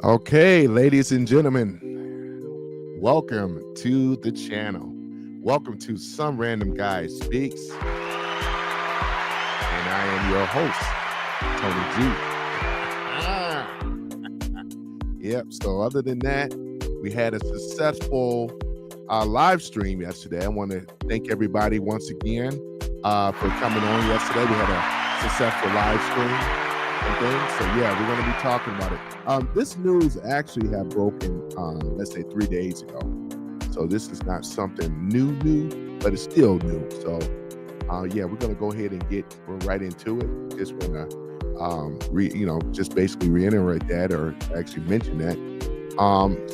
Okay, ladies and gentlemen, welcome to the channel. Welcome to Some Random Guy Speaks. And I am your host, Tony G. Yep, so other than that, we had a successful live stream yesterday. I want to thank everybody once again for coming on yesterday. We had a successful live stream and things. So yeah, we're going to be talking about it. This news actually had broken, let's say 3 days ago. So this is not something new, but it's still new. So yeah, we're going to go ahead and get right into it. Just want to, just basically reiterate that or actually mention that.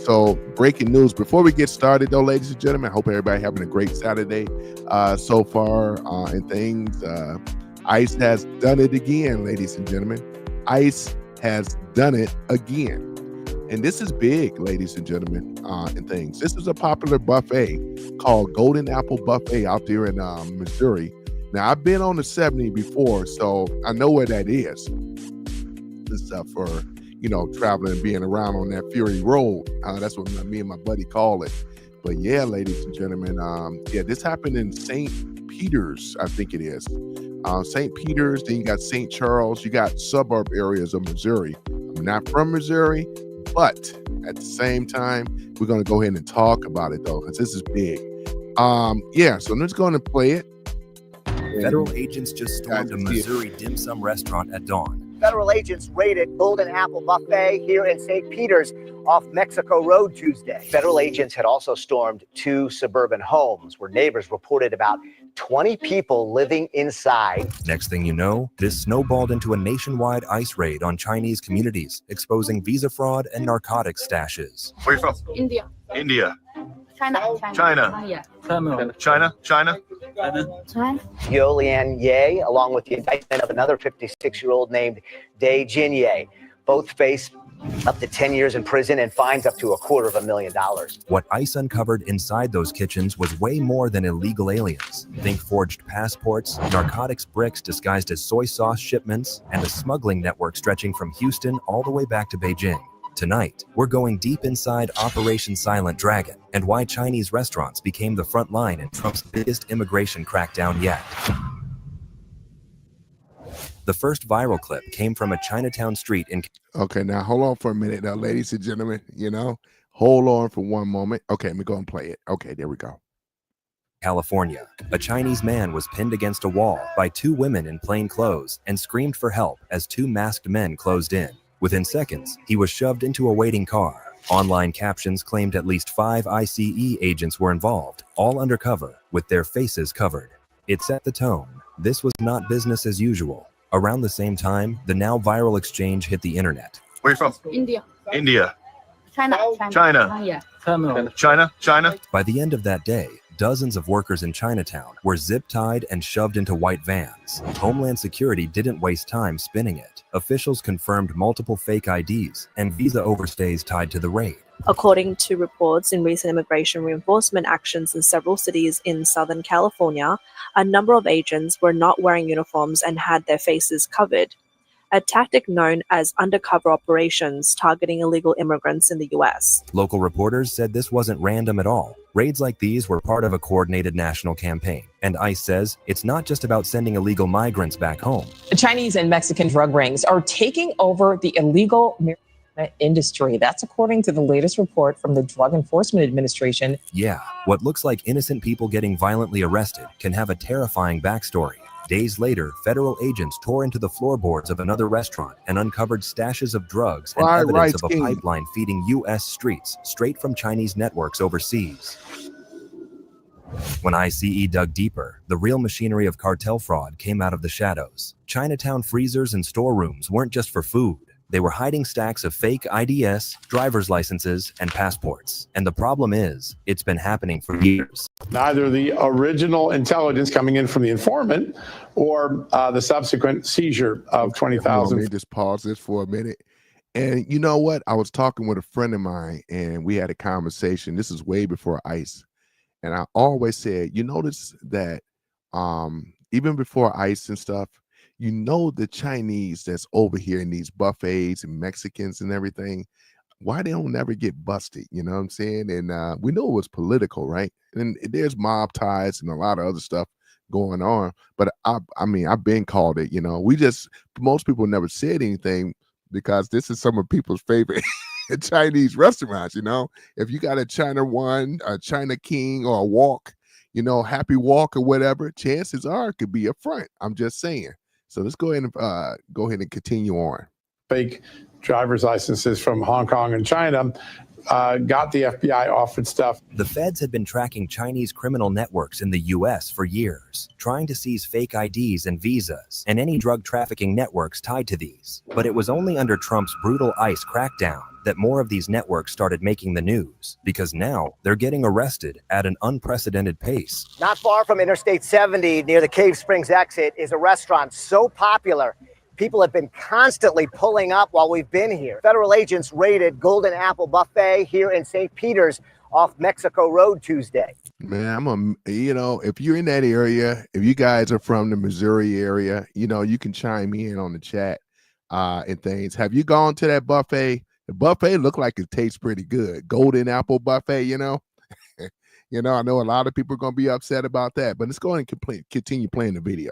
So breaking news before we get started though, ladies and gentlemen, I hope everybody having a great Saturday so far and things. ICE has done it again, ladies and gentlemen. ICE has done it again. And this is big, ladies and gentlemen, and things. This is a popular buffet called Golden Apple Buffet out there in Missouri. Now, I've been on the 70 before, so I know where that is. And stuff for, traveling and being around on that Fury Road. That's what me and my buddy call it. But yeah, ladies and gentlemen, this happened in St. Peter's, I think it is. St. Peter's, then you got St. Charles, you got suburb areas of Missouri. I'm not from Missouri, but at the same time, we're going to go ahead and talk about it though, because this is big. So I'm just going to play it. Federal agents just stormed a Missouri dim sum restaurant at dawn. Federal agents raided Golden Apple Buffet here in St. Peter's off Mexico Road Tuesday. Federal agents had also stormed 2 suburban homes where neighbors reported about 20 people living inside. Next thing you know, this snowballed into a nationwide ICE raid on Chinese communities, exposing visa fraud and narcotics stashes. Where are you from? India. India. China. China. Yeah. China. Yolian Ye, along with the indictment of another 56-year-old named Dae Jin Ye. Both face up to 10 years in prison and fines up to $250,000. What ICE uncovered inside those kitchens was way more than illegal aliens. Think forged passports, narcotics bricks disguised as soy sauce shipments, and a smuggling network stretching from Houston all the way back to Beijing. Tonight, we're going deep inside Operation Silent Dragon and why Chinese restaurants became the front line in Trump's biggest immigration crackdown yet. The first viral clip came from a Chinatown street in... Okay, now hold on for a minute now, ladies and gentlemen, hold on for one moment. Okay, let me go and play it. Okay, there we go. California. A Chinese man was pinned against a wall by 2 women in plain clothes and screamed for help as 2 masked men closed in. Within seconds, he was shoved into a waiting car. Online captions claimed at least 5 ICE agents were involved, all undercover, with their faces covered. It set the tone. This was not business as usual. Around the same time, the now viral exchange hit the internet. Where are you from? India. India. China. China. China. By the end of that day, dozens of workers in Chinatown were zip-tied and shoved into white vans. Homeland Security didn't waste time spinning it. Officials confirmed multiple fake IDs and visa overstays tied to the raid. According to reports in recent immigration reinforcement actions in several cities in Southern California, a number of agents were not wearing uniforms and had their faces covered, a tactic known as undercover operations targeting illegal immigrants in the U.S. Local reporters said this wasn't random at all. Raids like these were part of a coordinated national campaign, and ICE says it's not just about sending illegal migrants back home. The Chinese and Mexican drug rings are taking over the illegal marijuana industry. That's according to the latest report from the Drug Enforcement Administration. Yeah, what looks like innocent people getting violently arrested can have a terrifying backstory. Days later, federal agents tore into the floorboards of another restaurant and uncovered stashes of drugs and evidence of a pipeline feeding U.S. streets straight from Chinese networks overseas. When ICE dug deeper, the real machinery of cartel fraud came out of the shadows. Chinatown freezers and storerooms weren't just for food. They were hiding stacks of fake IDs, driver's licenses, and passports. And the problem is, it's been happening for years. Neither the original intelligence coming in from the informant or the subsequent seizure of 20,000. Let me just pause this for a minute. And you know what? I was talking with a friend of mine, and we had a conversation. This is way before ICE. And I always said, you notice that even before ICE and stuff, the Chinese that's over here in these buffets and Mexicans and everything, why they don't never get busted, you know what I'm saying? And we know it was political, right? And there's mob ties and a lot of other stuff going on. But I mean, I've been called it, you know. Most people never said anything because this is some of people's favorite Chinese restaurants, you know. If you got a China One, a China King, or a Walk, you know, Happy Walk or whatever, chances are it could be a front. I'm just saying. So let's go ahead and continue on. Fake driver's licenses from Hong Kong and China got the FBI offered stuff. The feds had been tracking Chinese criminal networks in the U.S. for years, trying to seize fake IDs and visas and any drug trafficking networks tied to these. But it was only under Trump's brutal ICE crackdown that more of these networks started making the news, because now they're getting arrested at an unprecedented pace. Not far from Interstate 70 near the Cave Springs exit is a restaurant so popular people have been constantly pulling up while we've been here. Federal agents raided Golden Apple Buffet here in St. Peter's off Mexico Road Tuesday. Man, if you're in that area, if you guys are from the Missouri area, you know, you can chime in on the chat and things. Have you gone to that buffet? The buffet looked like it tastes pretty good. Golden Apple Buffet, you know. You know, I know a lot of people are going to be upset about that, but let's go ahead and continue playing the video.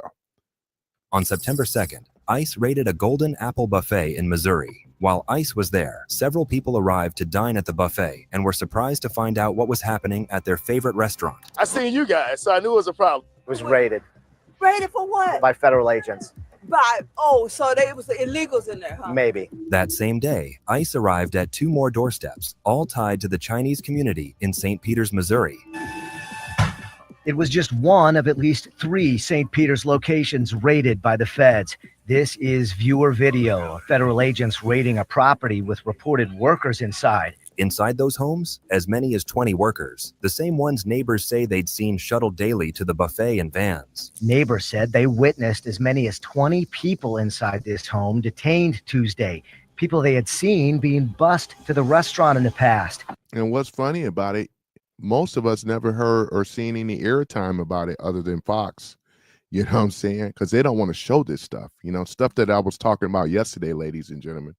On September 2nd, ICE raided a Golden Apple Buffet in Missouri. While ICE was there, several people arrived to dine at the buffet and were surprised to find out what was happening at their favorite restaurant. I seen you guys, so I knew it was a problem. It was raided. Raided for what? By federal agents. So they was the illegals in there, huh? Maybe. That same day, ICE arrived at 2 more doorsteps, all tied to the Chinese community in St. Peters, Missouri. It was just one of at least 3 St. Peter's locations raided by the feds. This is viewer video of federal agents raiding a property with reported workers inside. Inside those homes, as many as 20 workers, the same ones neighbors say they'd seen shuttled daily to the buffet in vans. Neighbors said they witnessed as many as 20 people inside this home detained Tuesday. People they had seen being bussed to the restaurant in the past. And what's funny about it, most of us never heard or seen any airtime about it other than Fox. You know what I'm saying? Because they don't want to show this stuff, you know, stuff that I was talking about yesterday, ladies and gentlemen,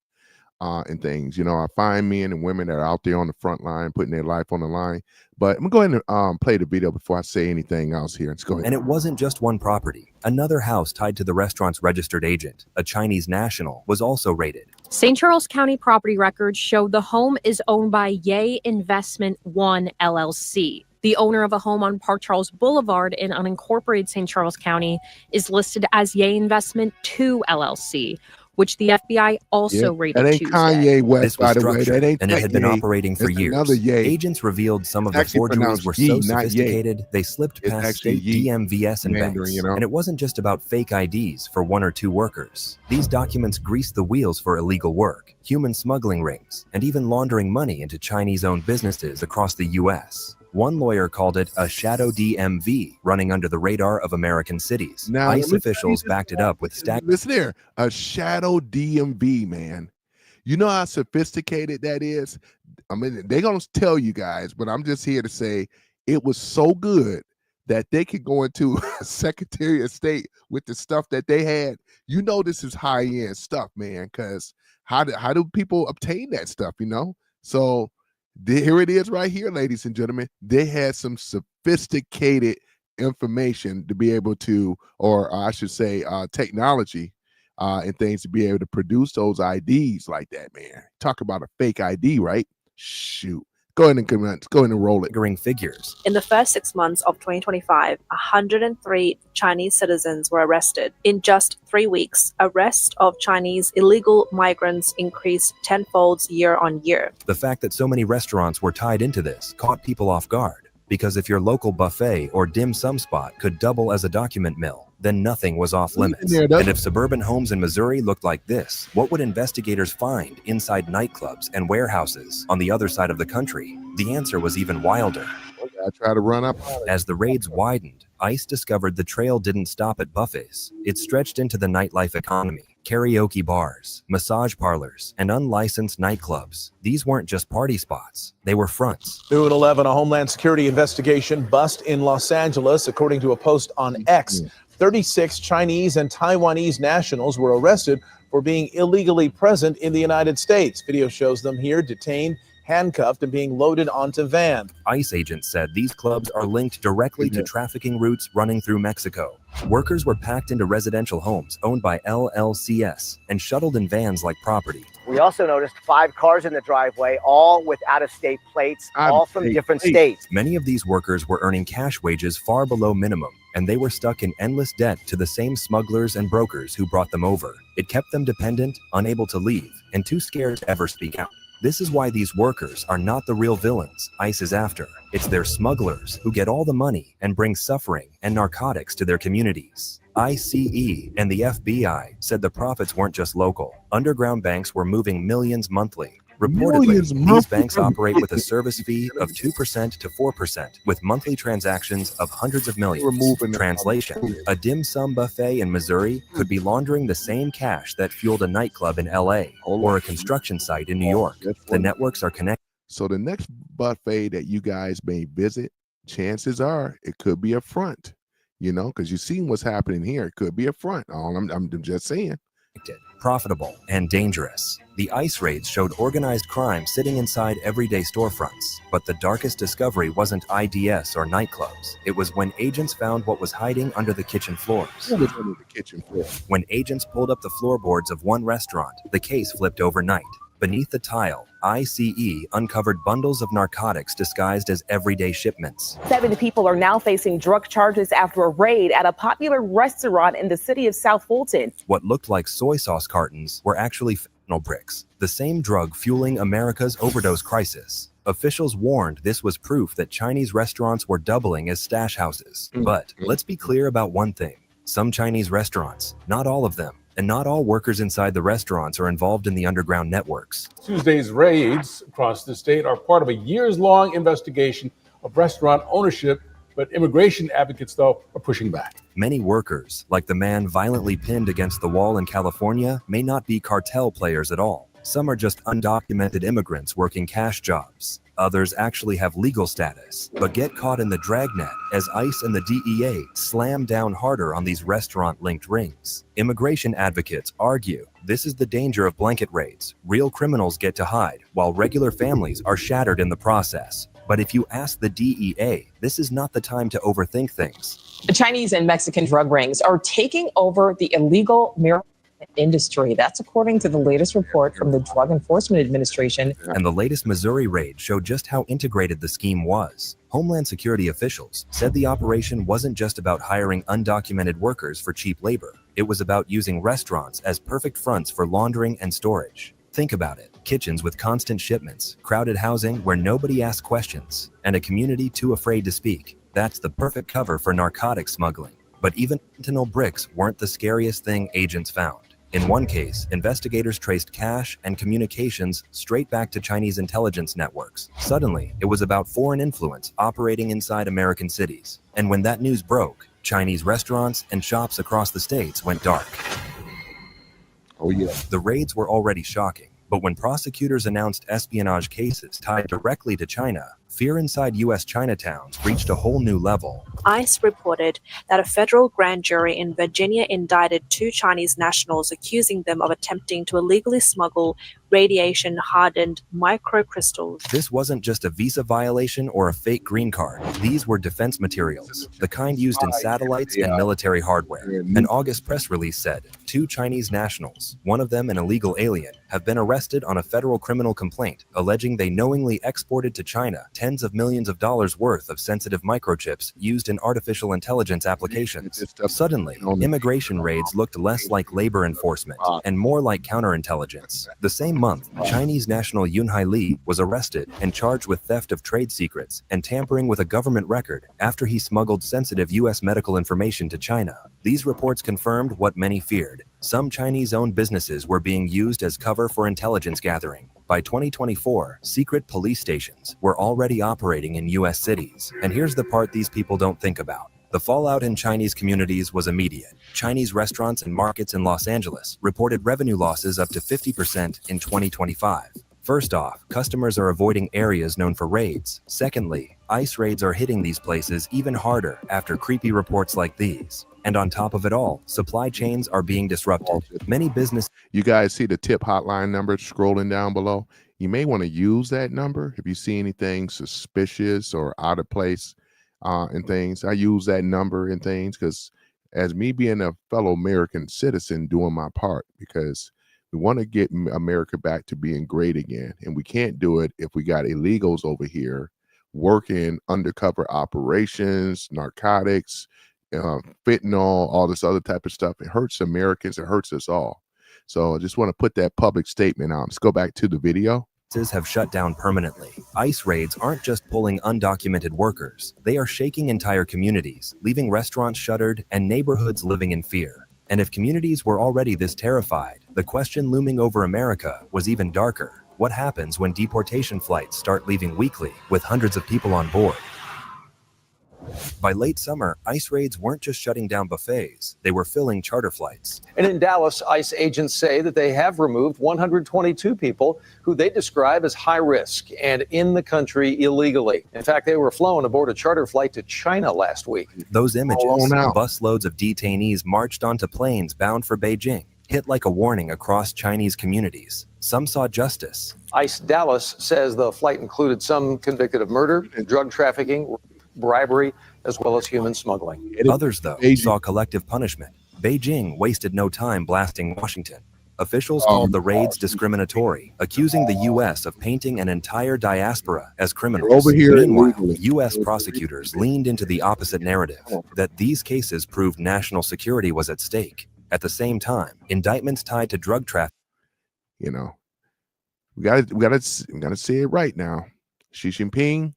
and things. You know, I find men and women that are out there on the front line, putting their life on the line. But I'm going to go ahead and play the video before I say anything else here. Let's go ahead. And it wasn't just one property. Another house tied to the restaurant's registered agent, a Chinese national, was also raided. St. Charles County property records show the home is owned by Ye Investment One LLC. The owner of a home on Park Charles Boulevard in unincorporated St. Charles County is listed as Ye Investment 2 LLC, which the FBI also raided That ain't Tuesday. Kanye West, This was by the way. structured, That ain't and it had been Ye. operating for It's years. another Ye. Agents revealed some of the Actually forgeries were pronounced so Ye, not Ye. sophisticated they slipped It's past actually state Ye. DMVS and Mandarin, banks. you know? And it wasn't just about fake IDs for 1 or 2 workers. These documents greased the wheels for illegal work, human smuggling rings, and even laundering money into Chinese-owned businesses across the U.S. One lawyer called it a shadow DMV running under the radar of American cities. Now, ICE officials backed it up with Listen there, a shadow DMV, man. You know how sophisticated that is? I mean, they're going to tell you guys, but I'm just here to say it was so good that they could go into Secretary of State with the stuff that they had. You know, this is high-end stuff, man, because how do people obtain that stuff, you know? So here it is right here, ladies and gentlemen. They had some sophisticated information to be able to, or I should say technology and things to be able to produce those IDs like that, man. Talk about a fake ID, right? Shoot. Go ahead and roll it. Figures. In the first 6 months of 2025, 103 Chinese citizens were arrested. In just 3 weeks, arrest of Chinese illegal migrants increased tenfold year on year. The fact that so many restaurants were tied into this caught people off guard, because if your local buffet or dim sum spot could double as a document mill, then nothing was off limits. And if suburban homes in Missouri looked like this, what would investigators find inside nightclubs and warehouses on the other side of the country? The answer was even wilder. I try to run up. As the raids widened, ICE discovered the trail didn't stop at buffets. It stretched into the nightlife economy. Karaoke bars, massage parlors, and unlicensed nightclubs. These weren't just party spots. They were fronts. New at 11, a Homeland Security investigation bust in Los Angeles. According to a post on X, 36 Chinese and Taiwanese nationals were arrested for for being illegally present in the United States. Video shows them here detained, handcuffed, and being loaded onto van. ICE agents said these clubs are linked directly to trafficking routes running through Mexico. Workers were packed into residential homes owned by LLCs and shuttled in vans like property. We also noticed 5 cars in the driveway, all with out-of-state plates, all from different states. Many of these workers were earning cash wages far below minimum, and they were stuck in endless debt to the same smugglers and brokers who brought them over. It kept them dependent, unable to leave, and too scared to ever speak out. This is why these workers are not the real villains ICE is after. It's their smugglers who get all the money and bring suffering and narcotics to their communities. ICE and the FBI said the profits weren't just local. Underground banks were moving millions monthly. Reportedly, these banks operate with a service fee of 2% to 4%, with monthly transactions of hundreds of millions. Translation: a dim sum buffet in Missouri could be laundering the same cash that fueled a nightclub in LA or a construction site in New York. The networks are connected. So the next buffet that you guys may visit, chances are it could be a front, you know, because you've seen what's happening here. It could be a front. I'm just saying. Profitable and dangerous. The ICE raids showed organized crime sitting inside everyday storefronts, but the darkest discovery wasn't IDS or nightclubs. It was when agents found what was hiding under the kitchen floors. What was under the kitchen floor? When agents pulled up the floorboards of one restaurant, the case flipped overnight. Beneath the tile, ICE uncovered bundles of narcotics disguised as everyday shipments. 7 people are now facing drug charges after a raid at a popular restaurant in the city of South Fulton. What looked like soy sauce cartons were actually fentanyl bricks, the same drug fueling America's overdose crisis. Officials warned this was proof that Chinese restaurants were doubling as stash houses. But let's be clear about one thing. Some Chinese restaurants, not all of them, and not all workers inside the restaurants are involved in the underground networks. Tuesday's raids across the state are part of a years-long investigation of restaurant ownership, but immigration advocates, though, are pushing back. Many workers, like the man violently pinned against the wall in California, may not be cartel players at all. Some are just undocumented immigrants working cash jobs. Others actually have legal status, but get caught in the dragnet as ICE and the DEA slam down harder on these restaurant-linked rings. Immigration advocates argue this is the danger of blanket raids. Real criminals get to hide, while regular families are shattered in the process. But if you ask the DEA, this is not the time to overthink things. The Chinese and Mexican drug rings are taking over the illegal marijuana industry. That's according to the latest report from the Drug Enforcement Administration. And the latest Missouri raid showed just how integrated the scheme was. Homeland Security officials said the operation wasn't just about hiring undocumented workers for cheap labor. It was about using restaurants as perfect fronts for laundering and storage. Think about it. Kitchens with constant shipments, crowded housing where nobody asks questions, and a community too afraid to speak. That's the perfect cover for narcotics smuggling. But even fentanyl bricks weren't the scariest thing agents found. In one case, investigators traced cash and communications straight back to Chinese intelligence networks. Suddenly, it was about foreign influence operating inside American cities. And when that news broke, Chinese restaurants and shops across the states went dark. Oh yeah. The raids were already shocking, but when prosecutors announced espionage cases tied directly to China, fear inside U.S. Chinatowns reached a whole new level. ICE reported that a federal grand jury in Virginia indicted 2 Chinese nationals, accusing them of attempting to illegally smuggle radiation-hardened microcrystals. This wasn't just a visa violation or a fake green card. These were defense materials, the kind used in satellites and military hardware. An August press release said 2 Chinese nationals, one of them an illegal alien, have been arrested on a federal criminal complaint alleging they knowingly exported to China tens of millions of dollars worth of sensitive microchips used in artificial intelligence applications. Suddenly, immigration raids looked less like labor enforcement and more like counterintelligence. The same month, Chinese national Yunhai Li was arrested and charged with theft of trade secrets and tampering with a government record after he smuggled sensitive U.S. medical information to China. These reports confirmed what many feared. Some Chinese-owned businesses were being used as cover for intelligence gathering. By 2024, secret police stations were already operating in U.S. cities. And here's the part these people don't think about. The fallout in Chinese communities was immediate. Chinese restaurants and markets in Los Angeles reported revenue losses up to 50% in 2025. First off, customers are avoiding areas known for raids. Secondly, ICE raids are hitting these places even harder after creepy reports like these. And on top of it all, supply chains are being disrupted. Many business. You guys see the tip hotline number scrolling down below? You may want to use that number if you see anything suspicious or out of place and things. I use that number and things because as me being a fellow American citizen doing my part, because we want to get America back to being great again. And we can't do it if we got illegals over here working undercover operations, narcotics, fentanyl, all this other type of stuff. It hurts Americans. It hurts us all. So I just want to put that public statement out. Let's go back to the video. Have shut down permanently. ICE raids aren't just pulling undocumented workers. They are shaking entire communities, leaving restaurants shuttered and neighborhoods living in fear. And if communities were already this terrified, the question looming over America was even darker. What happens when deportation flights start leaving weekly with hundreds of people on board? By late summer, ICE raids weren't just shutting down buffets, they were filling charter flights. And in Dallas, ICE agents say that they have removed 122 people who they describe as high risk and in the country illegally. In fact, they were flown aboard a charter flight to China last week. Those images, busloads of detainees marched onto planes bound for Beijing, hit like a warning across Chinese communities. Some saw justice. ICE Dallas says the flight included some convicted of murder, drug trafficking, bribery, as well as human smuggling. Others, though, saw collective punishment. Beijing wasted no time blasting Washington. Officials called the raids discriminatory, accusing the U.S. of painting an entire diaspora as criminals. Over here, meanwhile, U.S. prosecutors leaned into the opposite narrative, that these cases proved national security was at stake. At the same time, indictments tied to drug trafficking. You know, we gotta say it right now. Xi Jinping,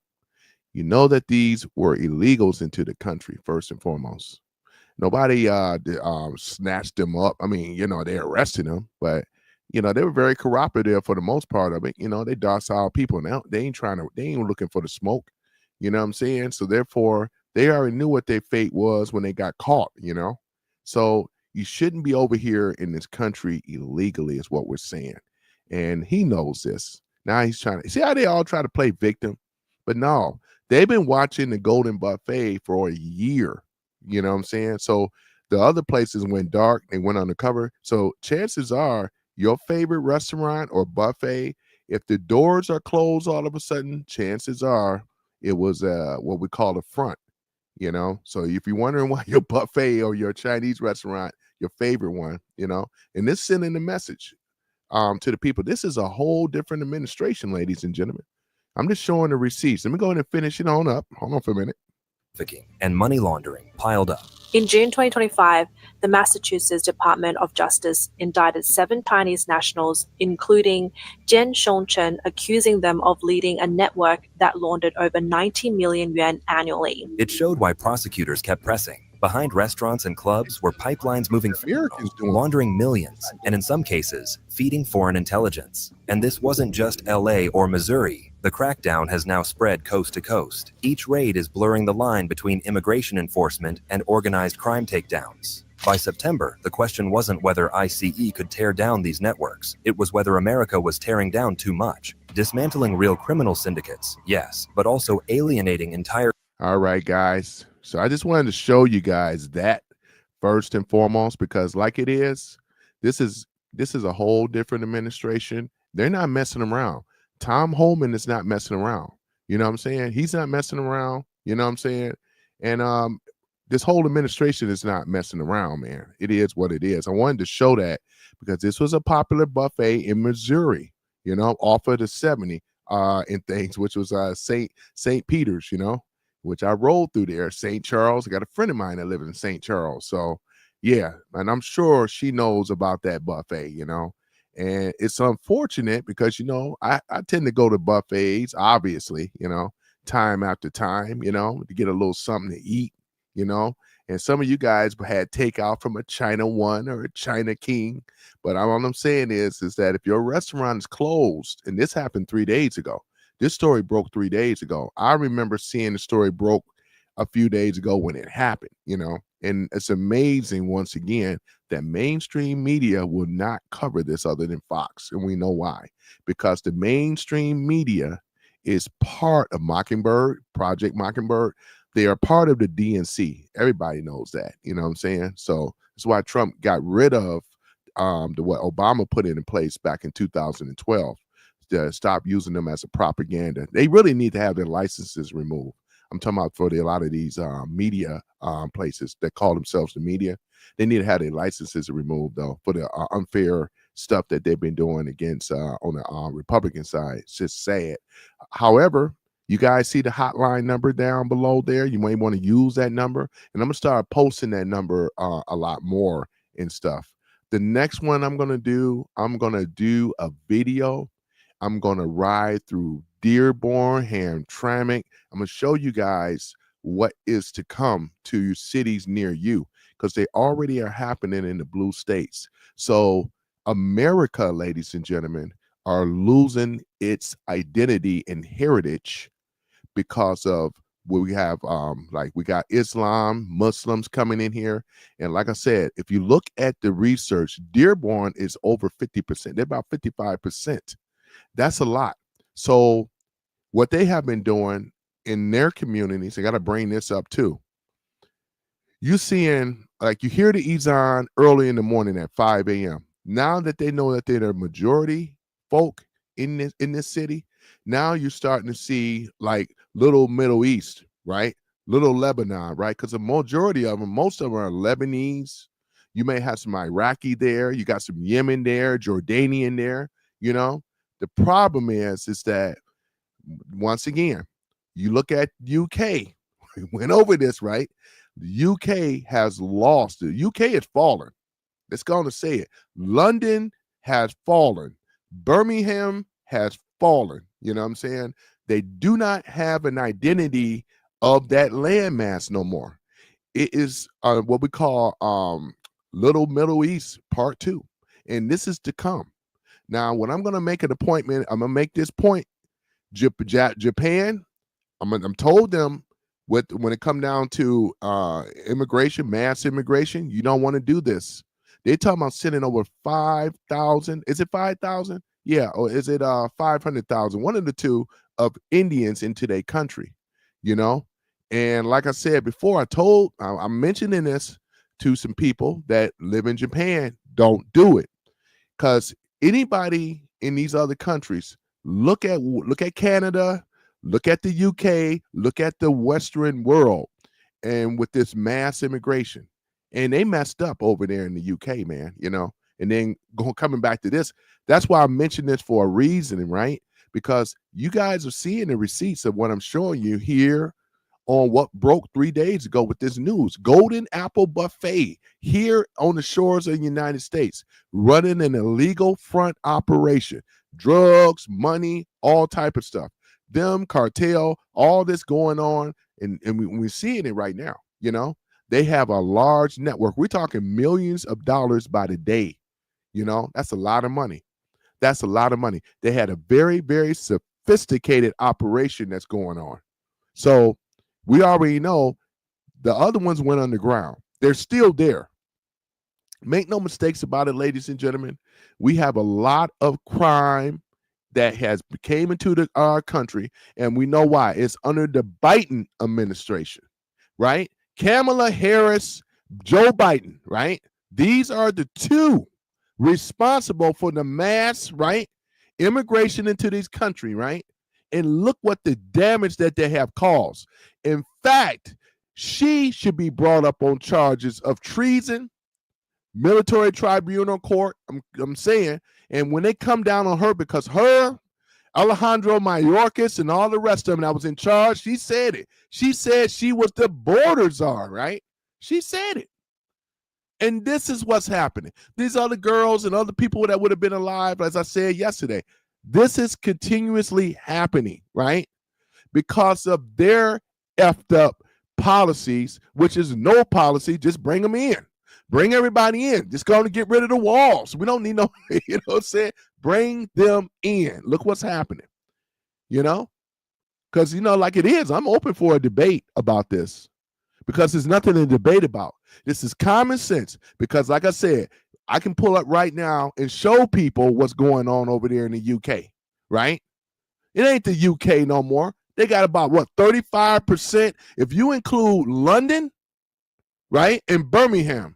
you know that these were illegals into the country, first and foremost. Nobody snatched them up. I mean, you know, they arrested them, but, you know, they were very cooperative for the most part of it. You know, they docile people. Now, they ain't looking for the smoke. You know what I'm saying? So, therefore, they already knew what their fate was when they got caught, you know? So, you shouldn't be over here in this country illegally is what we're saying. And he knows this. Now he's trying to, see how they all try to play victim? But no. They've been watching the Golden Buffet for a year. You know what I'm saying? So the other places went dark. They went undercover. So chances are your favorite restaurant or buffet, if the doors are closed all of a sudden, chances are it was what we call a front. You know? So if you're wondering why your buffet or your Chinese restaurant, your favorite one, you know, and this sending the message to the people. This is a whole different administration, ladies and gentlemen. I'm just showing the receipts. Let me go ahead and finish it on up. Hold on for a minute. And money laundering piled up. In June 2025, the Massachusetts Department of Justice indicted 7 Chinese nationals, including Jian Shongchen, accusing them of leading a network that laundered over 90 million yuan annually. It showed why prosecutors kept pressing. Behind restaurants and clubs were pipelines moving Americans laundering millions, and in some cases, feeding foreign intelligence. And this wasn't just LA or Missouri. The crackdown has now spread coast to coast. Each raid is blurring the line between immigration enforcement and organized crime takedowns. By September, the question wasn't whether ICE could tear down these networks. It was whether America was tearing down too much. Dismantling real criminal syndicates, yes, but also alienating entire... All right, guys. So I just wanted to show you guys that first and foremost, because like it is, this is a whole different administration. They're not messing around. Tom Holman is not messing around. You know what I'm saying? He's not messing around. You know what I'm saying? And this whole administration is not messing around, man. It is what it is. I wanted to show that because this was a popular buffet in Missouri, you know, off of the 70 and things, which was St. Peter's, you know, which I rolled through there. St. Charles. I got a friend of mine that lives in St. Charles. So, yeah, and I'm sure she knows about that buffet, you know. And it's unfortunate because, you know, I tend to go to buffets, obviously, you know, time after time, you know, to get a little something to eat, you know. And some of you guys had takeout from a China One or a China King. But all I'm saying is that if your restaurant is closed, and this happened 3 days ago, this story broke 3 days ago. I remember seeing the story broke a few days ago when it happened, you know. And it's amazing, once again, that mainstream media will not cover this other than Fox. And we know why. Because the mainstream media is part of Mockingbird, Project Mockingbird. They are part of the DNC. Everybody knows that. You know what I'm saying? So that's why Trump got rid of what Obama put in place back in 2012 to stop using them as a propaganda. They really need to have their licenses removed. I'm talking about for a lot of these media places that call themselves the media. They need to have their licenses removed, though, for the unfair stuff that they've been doing against on the Republican side. It's just sad. However, you guys see the hotline number down below there. You might want to use that number. And I'm going to start posting that number a lot more and stuff. The next one I'm going to do a video. I'm going to ride through Dearborn, Hamtramck. I'm going to show you guys what is to come to cities near you, because they already are happening in the blue states. So America, ladies and gentlemen, are losing its identity and heritage because of what we have. Like we got Islam, Muslims coming in here. And like I said, if you look at the research, Dearborn is over 50%. They're about 55%. That's a lot. So what they have been doing in their communities, I got to bring this up too. You seeing, like, you hear the Ezan early in the morning at 5 a.m. Now that they know that they're the majority folk in this city, now you're starting to see like little Middle East, right? Little Lebanon, right? Because the majority of them, most of them are Lebanese. You may have some Iraqi there. You got some Yemen there, Jordanian there, you know. The problem is that, once again, you look at UK, we went over this, right? The UK has lost. The UK has fallen. Let's go on to say it. London has fallen. Birmingham has fallen. You know what I'm saying? They do not have an identity of that landmass no more. It is what we call Little Middle East Part 2. And this is to come. Now, when I'm going to make an appointment, I'm going to make this point. Japan, I'm told them when it come down to immigration, mass immigration, you don't want to do this. They're talking about sending over 5,000. Is it 5,000? Yeah. Or is it 500,000? One of the two of Indians into their country, you know? And like I said before, I'm mentioning this to some people that live in Japan. Don't do it. Because anybody in these other countries, look at Canada, look at the UK, look at the Western world, and with this mass immigration, and they messed up over there in the UK, man, you know. And then coming back to this, that's why I mentioned this for a reason, right? Because you guys are seeing the receipts of what I'm showing you here on what broke 3 days ago with this news. Golden Apple Buffet here on the shores of the United States, running an illegal front operation, drugs, money, all type of stuff. Them, cartel, all this going on, and we're seeing it right now, you know. They have a large network. We're talking millions of dollars by the day, you know. That's a lot of money. That's a lot of money. They had a very, very sophisticated operation that's going on. So we already know the other ones went underground. They're still there. Make no mistakes about it, ladies and gentlemen. We have a lot of crime that has came into our country, and we know why. It's under the Biden administration, right? Kamala Harris, Joe Biden, right? These are the two responsible for the mass, right, immigration into this country, right? And look what the damage that they have caused. In fact, she should be brought up on charges of treason, military tribunal court, I'm saying. And when they come down on her, because her, Alejandro Mayorkas, and all the rest of them that was in charge, she said it. She said she was the border czar, right? She said it. And this is what's happening. These other girls and other people that would have been alive, as I said yesterday, this is continuously happening, right? Because of their effed up policies, which is no policy, just bring them in. Bring everybody in. Just going to get rid of the walls. We don't need no, you know what I'm saying? Bring them in. Look what's happening, you know? Because, you know, like it is, I'm open for a debate about this. because there's nothing to debate about. This is common sense because, like I said, I can pull up right now and show people what's going on over there in the UK, right? It ain't the UK no more. They got about, 35%? If you include London, right, and Birmingham,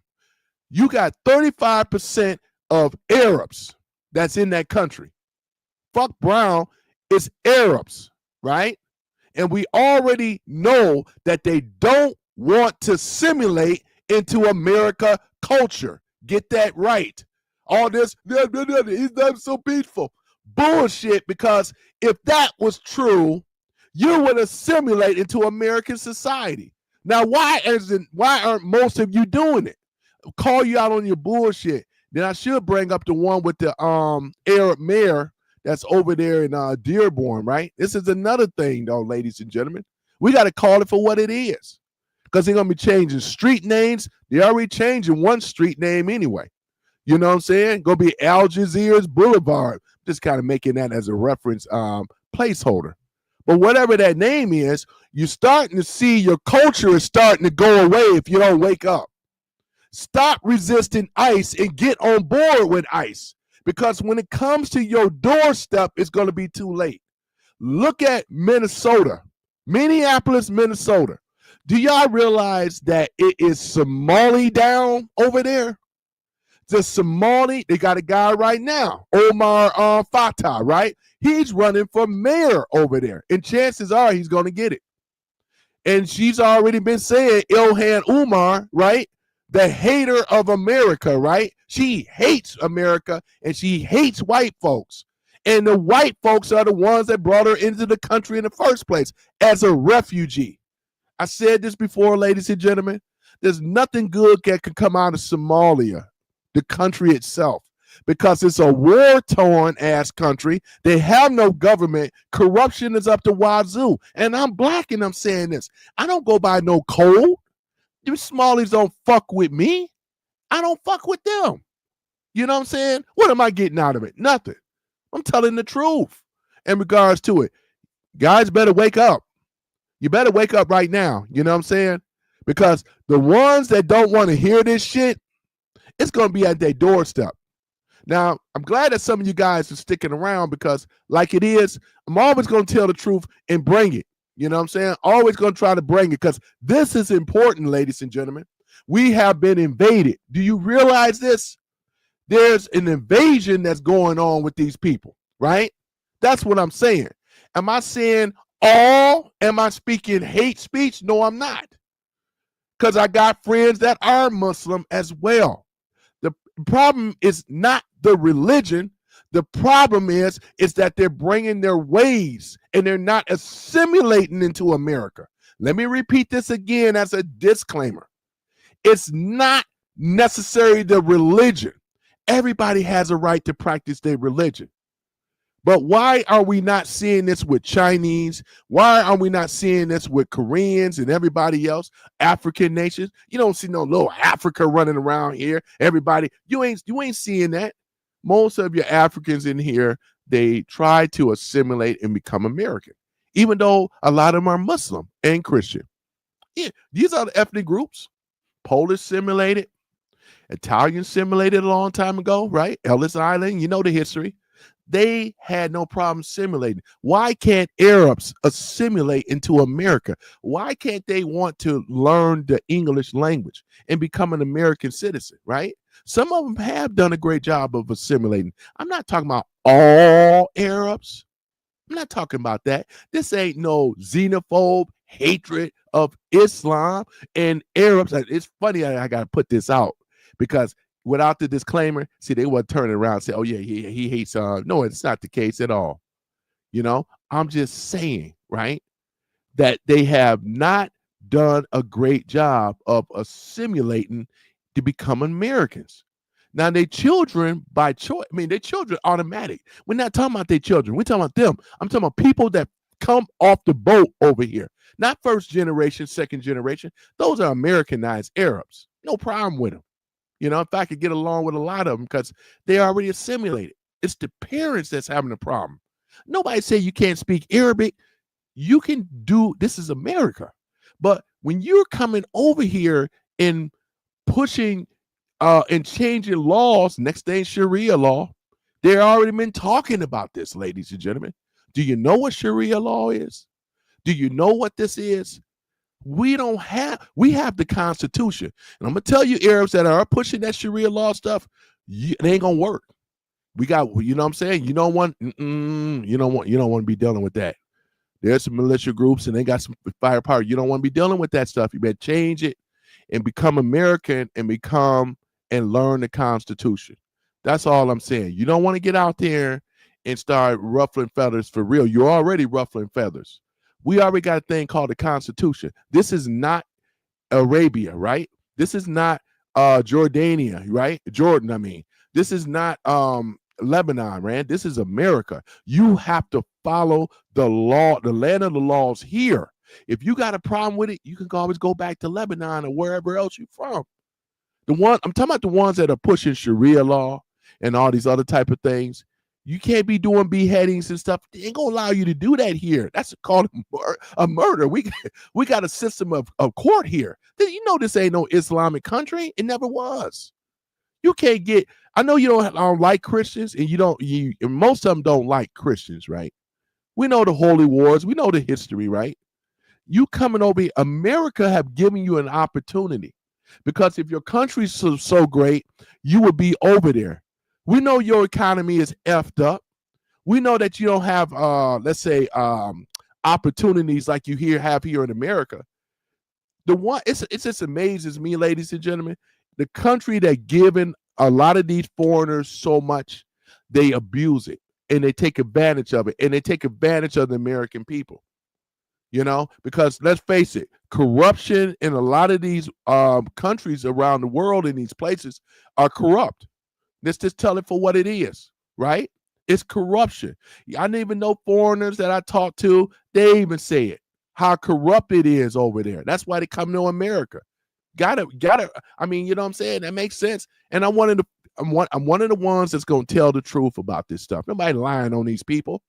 you got 35% of Arabs that's in that country. Fuck brown, it's Arabs, right? And we already know that they don't want to assimilate into America culture. Get that right. All this, he's not so peaceful. Bullshit, because if that was true, you would assimilate into American society. Now, why aren't most of you doing it? Call you out on your bullshit. Then I should bring up the one with the Arab mayor that's over there in Dearborn, right? This is another thing, though, ladies and gentlemen. We got to call it for what it is, because they're going to be changing street names. They're already changing one street name anyway. You know what I'm saying? Going to be Algiers Boulevard. Just kind of making that as a reference placeholder. But whatever that name is, you're starting to see your culture is starting to go away if you don't wake up. Stop resisting ICE and get on board with ICE, because when it comes to your doorstep, it's going to be too late. Look at Minnesota, Minneapolis, Minnesota. Do y'all realize that it is Somali down over there? The Somali, they got a guy right now, Omar Fatah, right? He's running for mayor over there, and chances are he's going to get it. And she's already been saying Ilhan Omar, right? The hater of America, right? She hates America and she hates white folks. And the white folks are the ones that brought her into the country in the first place as a refugee. I said this before, ladies and gentlemen. There's nothing good that can come out of Somalia, the country itself, because it's a war-torn ass country. They have no government. Corruption is up to wazoo. And I'm black and I'm saying this. I don't go by no code. You Somalis don't fuck with me. I don't fuck with them. You know what I'm saying? What am I getting out of it? Nothing. I'm telling the truth in regards to it. Guys better wake up. You better wake up right now. You know what I'm saying? Because the ones that don't want to hear this shit, it's going to be at their doorstep. Now, I'm glad that some of you guys are sticking around, because like it is, I'm always going to tell the truth and bring it. You know what I'm saying? Always going to try to bring it, because this is important, ladies and gentlemen. We have been invaded. Do you realize this? There's an invasion that's going on with these people, right? That's what I'm saying. Am I saying all? Am I speaking hate speech? No, I'm not. Because I got friends that are Muslim as well. The problem is not the religion. The problem is that they're bringing their ways and they're not assimilating into America. Let me repeat this again as a disclaimer. It's not necessarily the religion. Everybody has a right to practice their religion. But why are we not seeing this with Chinese? Why are we not seeing this with Koreans and everybody else, African nations? You don't see no little Africa running around here. Everybody, you ain't seeing that. Most of your Africans in here, they try to assimilate and become American, even though a lot of them are Muslim and Christian. Yeah, these are the ethnic groups. Polish assimilated, Italian assimilated a long time ago, right? Ellis Island, you know the history. They had no problem assimilating. Why can't Arabs assimilate into America? Why can't they want to learn the English language and become an American citizen, right? Some of them have done a great job of assimilating. I'm not talking about all Arabs. I'm not talking about that. This ain't no xenophobe hatred of Islam and Arabs. It's funny I got to put this out, because without the disclaimer, see, they would turn around and say, oh, yeah, he hates. No, it's not the case at all. You know, I'm just saying, right, that they have not done a great job of assimilating to become Americans. Now, their children by choice, I mean, their children automatic. We're not talking about their children. We're talking about them. I'm talking about people that come off the boat over here. Not first generation, second generation. Those are Americanized Arabs. No problem with them. You know, in fact, I could get along with a lot of them because they already assimilated. It's the parents that's having a problem. Nobody say you can't speak Arabic. You can do, this is America. But when you're coming over here and pushing and changing laws, next thing Sharia law, they already been talking about this, ladies and gentlemen. Do you know what Sharia law is? Do you know what this is? We have the Constitution. And I'm going to tell you, Arabs that are pushing that Sharia law stuff, it ain't going to work. We got, you know what I'm saying? You don't want to be dealing with that. There's some militia groups and they got some firepower. You don't want to be dealing with that stuff. You better change it and become American and learn the Constitution. That's all I'm saying. You don't want to get out there and start ruffling feathers for real. You're already ruffling feathers. We already got a thing called the Constitution. This is not Arabia, right? This is not Jordania, right? Jordan, I mean. This is not Lebanon, man. This is America. You have to follow the law, the land of the laws here. If you got a problem with it, you can always go back to Lebanon or wherever else you're from. I'm talking about the ones that are pushing Sharia law and all these other type of things. You can't be doing beheadings and stuff. They ain't gonna allow you to do that here. That's called a murder. We got a system of court here. You know this ain't no Islamic country. It never was. You can't get. I know you don't like Christians, and and most of them don't like Christians, right? We know the holy wars. We know the history, right? You coming over here, America have given you an opportunity, because if your country's so great, you would be over there. We know your economy is effed up. We know that you don't have, let's say, opportunities like you have here in America. It just amazes me, ladies and gentlemen, the country that given a lot of these foreigners so much, they abuse it and they take advantage of it, and they take advantage of the American people. You know, because let's face it, corruption in a lot of these countries around the world in these places are corrupt. Let's just tell it for what it is, right? It's corruption. I didn't even know foreigners that I talked to, they even say it, how corrupt it is over there. That's why they come to America. Gotta. I mean, you know what I'm saying? That makes sense. And I'm one of the ones that's gonna tell the truth about this stuff. Nobody lying on these people.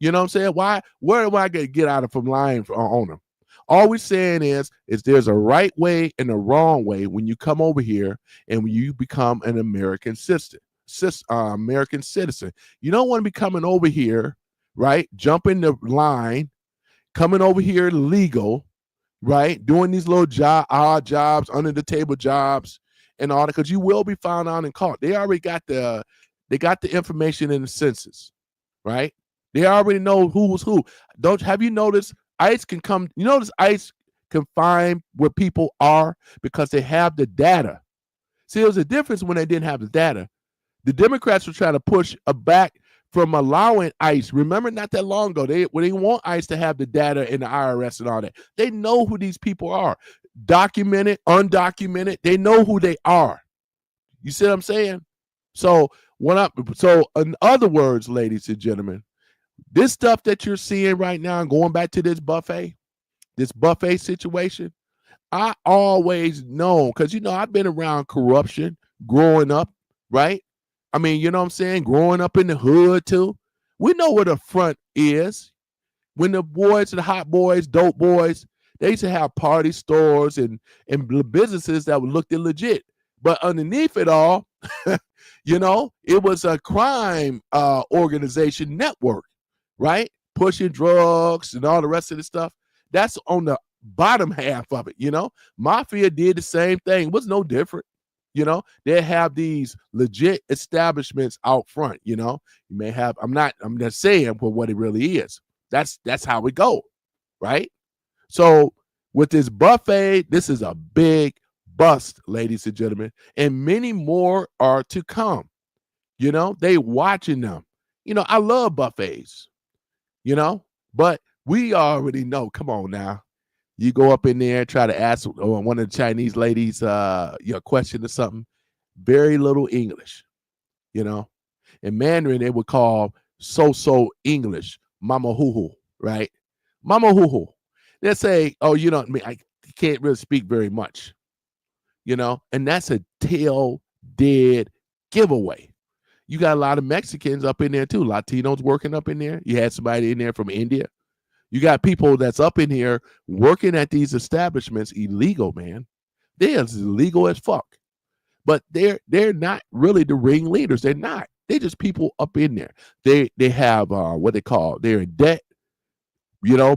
You know what I'm saying? Why? Where am I gonna get out of from lying on them? All we're saying is there's a right way and a wrong way when you come over here and when you become an American citizen. American citizen. You don't want to be coming over here, right? Jumping the line, coming over here legal, right? Doing these little odd jobs, under the table jobs, and all that, because you will be found out and caught. They already got the information in the census, right? They already know who's who. Have you noticed ICE can come? You notice ICE can find where people are because they have the data. See, there was a difference when they didn't have the data. The Democrats were trying to push back from allowing ICE. Remember, not that long ago, they want ICE to have the data in the IRS and all that. They know who these people are, documented, undocumented. They know who they are. You see what I'm saying? So in other words, ladies and gentlemen, this stuff that you're seeing right now, going back to this buffet situation, I always know, because, I've been around corruption growing up, right? I mean, you know what I'm saying? Growing up in the hood, too. We know where the front is. When the boys, the hot boys, dope boys, they used to have party stores and businesses that looked legit. But underneath it all, it was a crime organization network. Right? Pushing drugs and all the rest of the stuff. That's on the bottom half of it, Mafia did the same thing. It was no different. They have these legit establishments out front, You may have, I'm just saying for what it really is. That's how we go, right? So with this buffet, this is a big bust, ladies and gentlemen, and many more are to come. They watching them. I love buffets. But we already know. Come on now. You go up in there, try to ask one of the Chinese ladies a question or something. Very little English, In Mandarin, they would call so English, mama hoo, right? Mama hoo. They say, oh, I can't really speak very much, and that's a tail dead giveaway. You got a lot of Mexicans up in there too, Latinos working up in there. You had somebody in there from India, You got people that's up in here working at these establishments illegal, man. They're as illegal as fuck. But they're not really the ringleaders. They're not. They're just people up in there. They have what they call, they're in debt,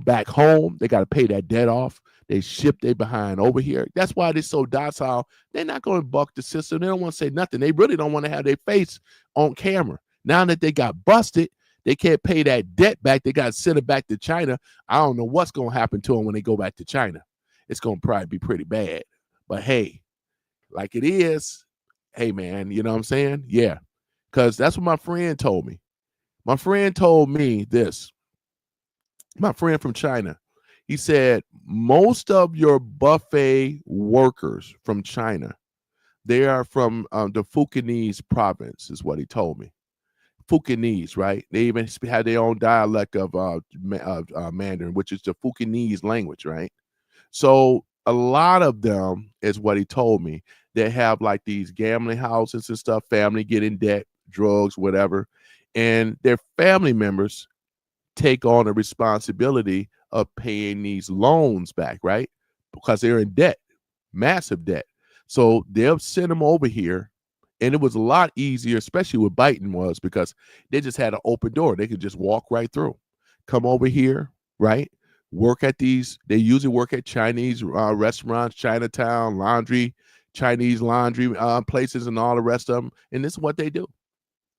back home. They got to pay that debt off. They ship they behind over here. That's why they're so docile. They're not going to buck the system. They don't want to say nothing. They really don't want to have their face on camera. Now that they got busted, they can't pay that debt back. They got to send it back to China. I don't know what's going to happen to them when they go back to China. It's going to probably be pretty bad. But hey, like it is, hey, man, you know what I'm saying? Yeah, because that's what my friend told me. My friend told me this. My friend from China, he said, most of your buffet workers from China, they are from the Fukienese province, is what he told me. Fukienese, right? They even have their own dialect of Mandarin, which is the Fukienese language, right? So a lot of them, is what he told me, they have like these gambling houses and stuff, family get in debt, drugs, whatever, and their family members take on the responsibility of paying these loans back, right? Because they're in debt, massive debt. So they'll send them over here. And it was a lot easier, especially with Biden, was because they just had an open door. They could just walk right through, come over here, right? Work at these. They usually work at Chinese restaurants, Chinatown, Chinese laundry places, and all the rest of them. And this is what they do.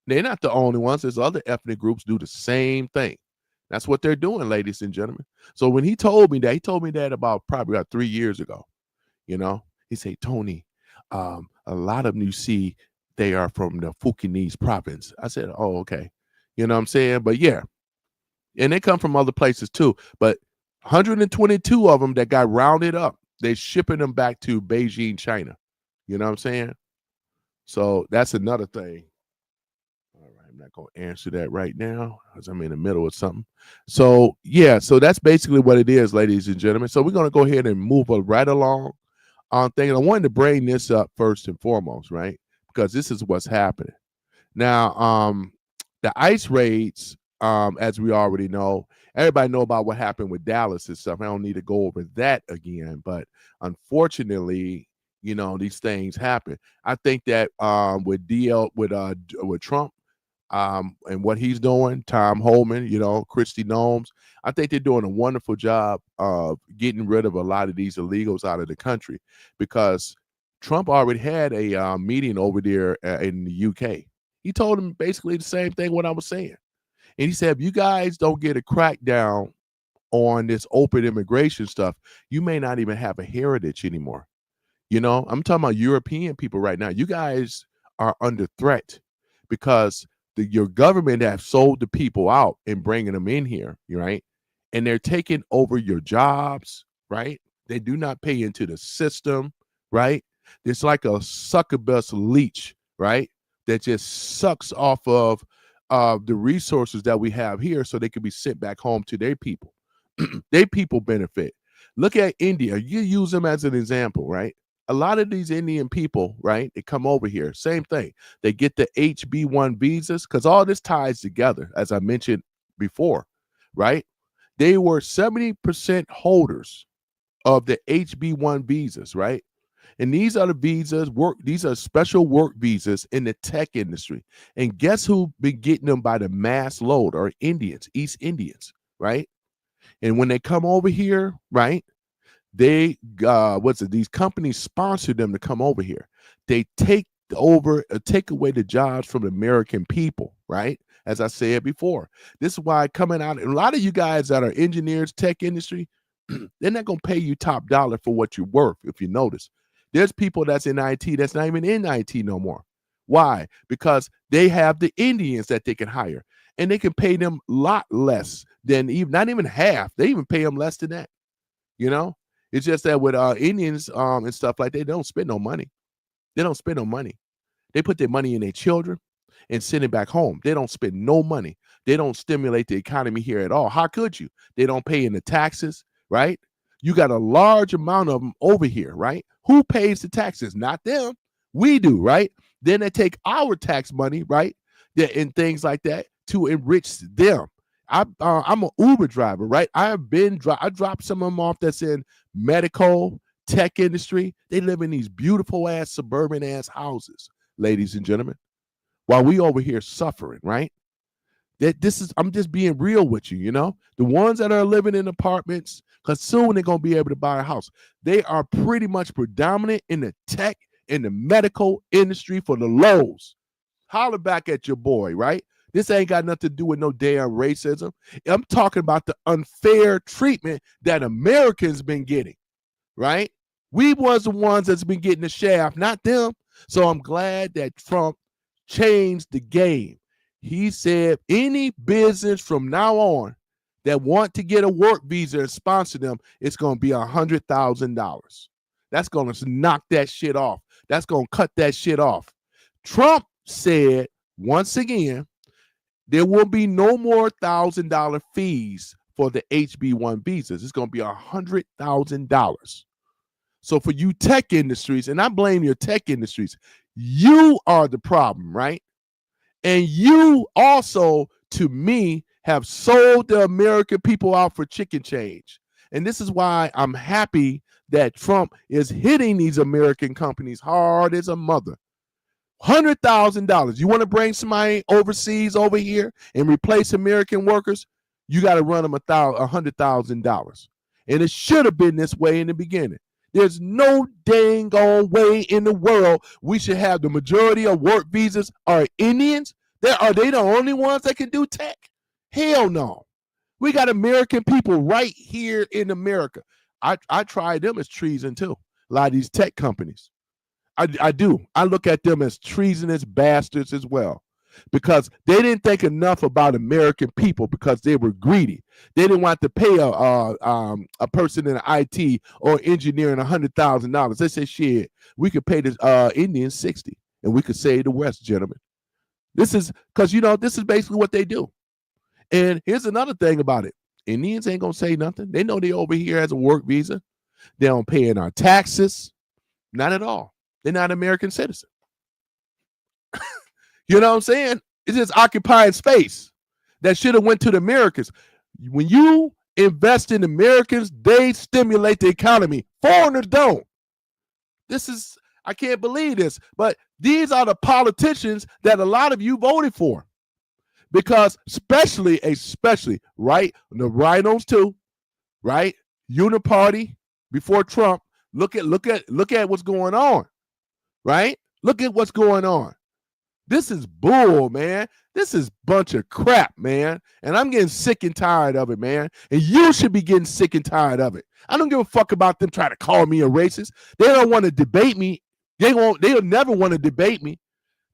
They're not the only ones. There's other ethnic groups do the same thing. That's what they're doing, ladies and gentlemen. So when he told me that about 3 years ago. He said, Tony, a lot of them you see, they are from the Fukienese province. I said, oh, okay. You know what I'm saying? But yeah, and they come from other places too. But 122 of them that got rounded up, they're shipping them back to Beijing, China. You know what I'm saying? So that's another thing. All right, I'm not going to answer that right now because I'm in the middle of something. So yeah, so that's basically what it is, ladies and gentlemen. So we're going to go ahead and move right along on things. I wanted to bring this up first and foremost, right? Because this is what's happening. Now, the ICE raids, as we already know, everybody know about what happened with Dallas and stuff. I don't need to go over that again, but unfortunately, these things happen. I think that with Trump and what he's doing, Tom Holman, Kristi Noem, I think they're doing a wonderful job of getting rid of a lot of these illegals out of the country, because Trump already had a meeting over there in the UK. He told him basically the same thing what I was saying. And he said, if you guys don't get a crackdown on this open immigration stuff, you may not even have a heritage anymore. I'm talking about European people right now. You guys are under threat because your government have sold the people out and bringing them in here, right? And they're taking over your jobs, right? They do not pay into the system, right? It's like a succubus leech, right? That just sucks off of the resources that we have here so they can be sent back home to their people. Their people benefit. Look at India. You use them as an example, right? A lot of these Indian people, right, they come over here. Same thing. They get the HB1 visas because all this ties together, as I mentioned before, right? They were 70% holders of the HB1 visas, right? And these are the visas, these are special work visas in the tech industry. And guess who been getting them by the mass load? Are Indians, East Indians, right? And when they come over here, right, they these companies sponsor them to come over here. They take away the jobs from the American people, right? As I said before, this is why coming out, a lot of you guys that are engineers, tech industry, they're not going to pay you top dollar for what you're worth. If you notice, there's people that's in IT that's not even in IT no more. Why? Because they have the Indians that they can hire, and they can pay them a lot less than not even half. They even pay them less than that. It's just that with Indians and stuff like that, they don't spend no money. They don't spend no money. They put their money in their children and send it back home. They don't spend no money. They don't stimulate the economy here at all. How could you? They don't pay in the taxes, right? You got a large amount of them over here, right? Who pays the taxes? Not them. We do, right? Then they take our tax money, right? And things like that to enrich them. I'm an Uber driver, right? I dropped some of them off that's in medical, tech industry. They live in these beautiful ass suburban ass houses, ladies and gentlemen, while we over here suffering, right? I'm just being real with you, the ones that are living in apartments, because soon they're going to be able to buy a house. They are pretty much predominant in the tech, in the medical industry for the lows. Holler back at your boy, right? This ain't got nothing to do with no damn racism. I'm talking about the unfair treatment that Americans been getting, right? We was the ones that's been getting the shaft, not them. So I'm glad that Trump changed the game. He said any business from now on that want to get a work visa and sponsor them, it's going to be $100,000. That's going to knock that shit off. That's going to cut that shit off. Trump said, once again, there will be no more $1,000 fees for the HB1 visas. It's going to be $100,000. So for you tech industries, and I blame your tech industries, you are the problem, right? And you also, to me, have sold the American people out for chicken change. And this is why I'm happy that Trump is hitting these American companies hard as a mother. $100,000. You want to bring somebody overseas over here and replace American workers? You got to run them $100,000. And it should have been this way in the beginning. There's no dang on way in the world we should have the majority of work visas are Indians. Are they the only ones that can do tech? Hell no. We got American people right here in America. I try them as treason too. A lot of these tech companies. I do. I look at them as treasonous bastards as well, because they didn't think enough about American people because they were greedy. They didn't want to pay a person in IT or engineering $100,000. They said, shit, we could pay the Indians $60 and we could save the West, gentlemen. This is because, this is basically what they do. And here's another thing about it. Indians ain't going to say nothing. They know they over here as a work visa. They don't pay in our taxes. Not at all. They're not American citizens. You know what I'm saying? It's just occupying space that should have went to the Americans. When you invest in Americans, they stimulate the economy. Foreigners don't. I can't believe this, but these are the politicians that a lot of you voted for. Because especially, right? The rhinos too, right? Uniparty before Trump. Look at what's going on, right? Look at what's going on. This is bull, man. This is bunch of crap, man. And I'm getting sick and tired of it, man. And you should be getting sick and tired of it. I don't give a fuck about them trying to call me a racist. They don't want to debate me. They'll never want to debate me.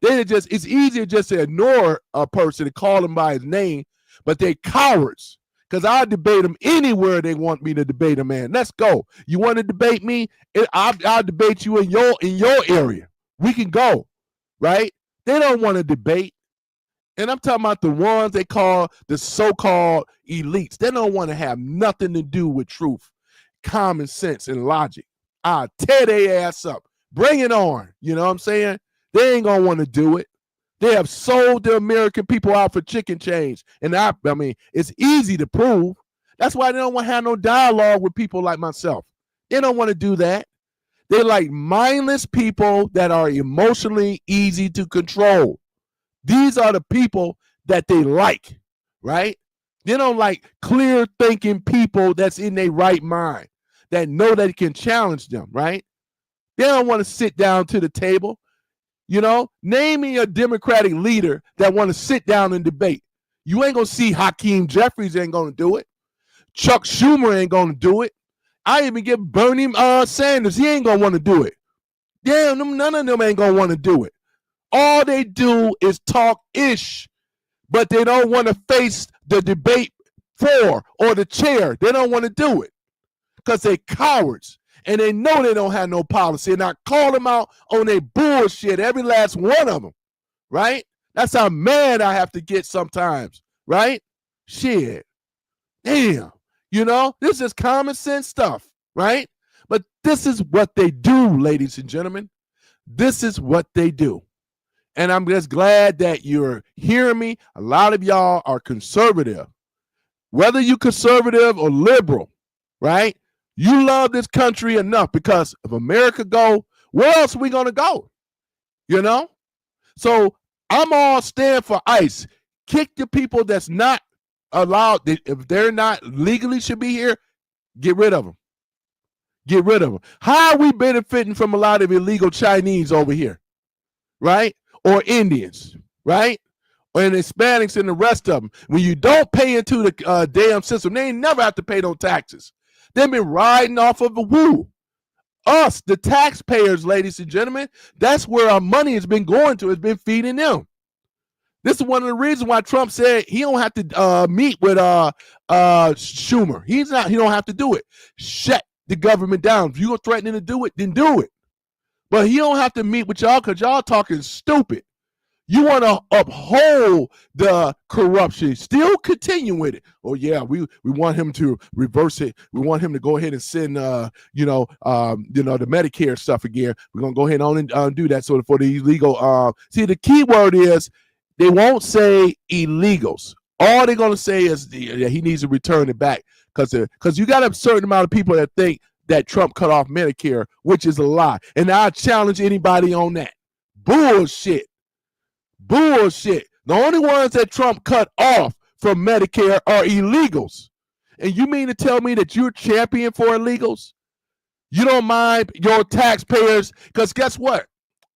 It's easier just to ignore a person and call him by his name, but they're cowards. Because I'll debate them anywhere they want me to debate them, man. Let's go. You want to debate me? I'll debate you in your area. We can go, right? They don't want to debate. And I'm talking about the ones they call the so-called elites. They don't want to have nothing to do with truth, common sense, and logic. I'll tear their ass up. Bring it on. You know what I'm saying? They ain't going to want to do it. They have sold the American people out for chicken change. And I mean, it's easy to prove. That's why they don't want to have no dialogue with people like myself. They don't want to do that. They like mindless people that are emotionally easy to control. These are the people that they like, right? They don't like clear thinking people that's in their right mind, that know that it can challenge them, right? They don't want to sit down to the table. Name me a Democratic leader that want to sit down and debate. You ain't going to see Hakeem Jeffries ain't going to do it. Chuck Schumer ain't going to do it. I even give Bernie Sanders, he ain't going to want to do it. Damn, none of them ain't going to want to do it. All they do is talk ish, but they don't want to face the debate floor or the chair. They don't want to do it because they're cowards. And they know they don't have no policy. And I call them out on their bullshit, every last one of them, right? That's how mad I have to get sometimes, right? Shit. Damn. This is common sense stuff, right? But this is what they do, ladies and gentlemen. This is what they do. And I'm just glad that you're hearing me. A lot of y'all are conservative. whether you conservative or liberal, right? You love this country enough because if America go, where else are we going to go? You know? So I'm all stand for ICE. Kick the people that's not allowed, if they're not legally should be here, get rid of them. Get rid of them. How are we benefiting from a lot of illegal Chinese over here, right? Or Indians, right? And Hispanics and the rest of them. When you don't pay into the damn system, they ain't never have to pay no taxes. They've been riding off of the woo. Us, the taxpayers, ladies and gentlemen, that's where our money has been going to. It's been feeding them. This is one of the reasons why Trump said he don't have to meet with Schumer. He don't have to do it. Shut the government down. If you're threatening to do it, then do it. But he don't have to meet with y'all because y'all talking stupid. You want to uphold the corruption, still continue with it. Oh yeah, we want him to reverse it. We want him to go ahead and send the Medicare stuff again. We're gonna go ahead and do that. So for the illegal, see the key word is they won't say illegals. All they're gonna say is he needs to return it back because you got a certain amount of people that think that Trump cut off Medicare, which is a lie. And I challenge anybody on that. Bullshit. Bullshit. The only ones that Trump cut off from Medicare are illegals. And you mean to tell me that you're champion for illegals? You don't mind your taxpayers? Because guess what?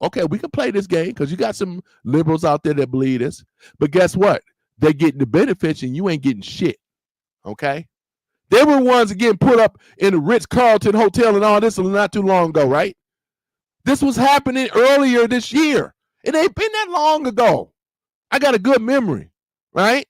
Okay, we can play this game because you got some liberals out there that believe this. But guess what? They're getting the benefits and you ain't getting shit. Okay? They were the ones that getting put up in the Ritz-Carlton Hotel and all this not too long ago, right? This was happening earlier this year. It ain't been that long ago. I got a good memory, right?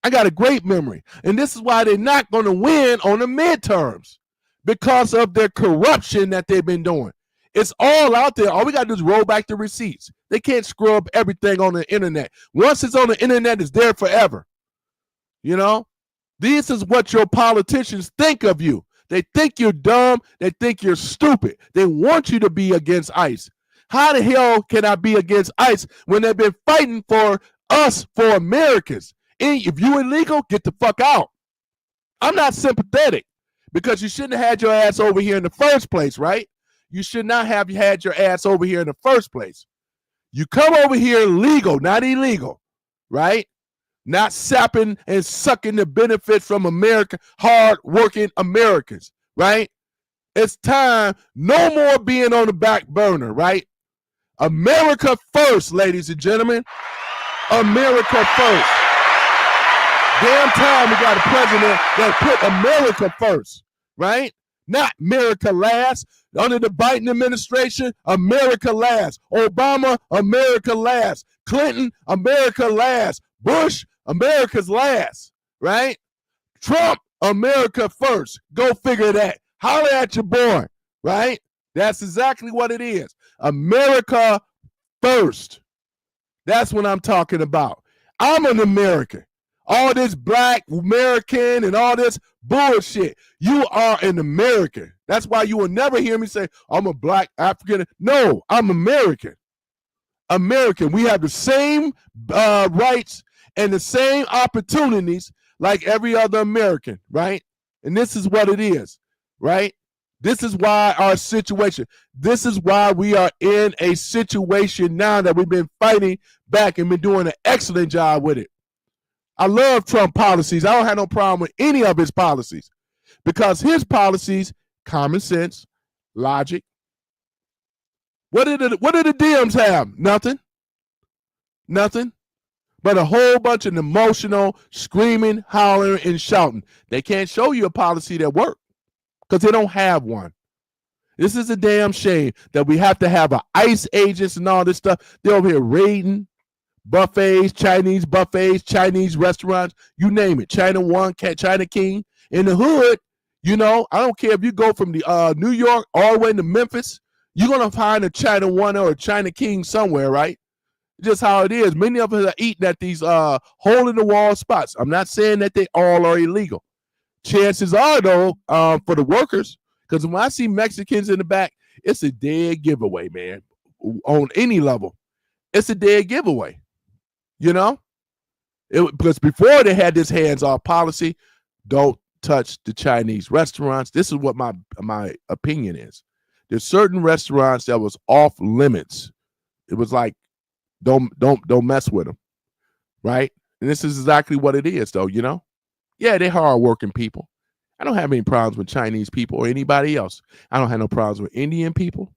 I got a great memory. And this is why they're not going to win on the midterms because of their corruption that they've been doing. It's all out there. All we got to do is roll back the receipts. They can't scrub everything on the internet. Once it's on the internet, it's there forever. You know? This is what your politicians think of you. They think you're dumb. They think you're stupid. They want you to be against ICE. How the hell can I be against ICE when they've been fighting for us, for Americans? And if you're illegal, get the fuck out. I'm not sympathetic because you shouldn't have had your ass over here in the first place, right? You should not have had your ass over here in the first place. You come over here legal, not illegal, right? Not sapping and sucking the benefit from America, hard-working Americans, right? It's time, no more being on the back burner, right? America first, ladies and gentlemen. America first. Damn time we got a president that put America first, right? Not America last. Under the Biden administration, America last. Obama, America last. Clinton, America last. Bush, America's last, right? Trump, America first. Go figure that. Holler at your boy, right? That's exactly what it is. America first. That's what I'm talking about. I'm an American. All this black American and all this bullshit. You are an American. That's why you will never hear me say, I'm a black African. No, I'm American. American. We have the same rights and the same opportunities like every other American, right? And this is what it is, right? This is why our situation, this is why we are in a situation now that we've been fighting back and been doing an excellent job with it. I love Trump policies. I don't have no problem with any of his policies because his policies, common sense, logic. What did the Dems have? Nothing. Nothing. But a whole bunch of emotional screaming, hollering, and shouting. They can't show you a policy that works because they don't have one. This is a damn shame that we have to have ICE agents and all this stuff. They're over here raiding buffets, Chinese restaurants, you name it. China One, China King. In the hood, you know, I don't care if you go from the New York all the way to Memphis, you're going to find a China One or a China King somewhere, right? Just how it is. Many of us are eating at these hole-in-the-wall spots. I'm not saying that they all are illegal. Chances are, though, for the workers, because when I see Mexicans in the back, it's a dead giveaway, man. On any level, it's a dead giveaway. You know? Because before they had this hands-off policy, don't touch the Chinese restaurants. This is what my opinion is. There's certain restaurants that was off limits. It was like, don't mess with them, right? And this is exactly what it is, though. Yeah, they're hardworking people. I don't have any problems with Chinese people or anybody else. I don't have no problems with Indian people.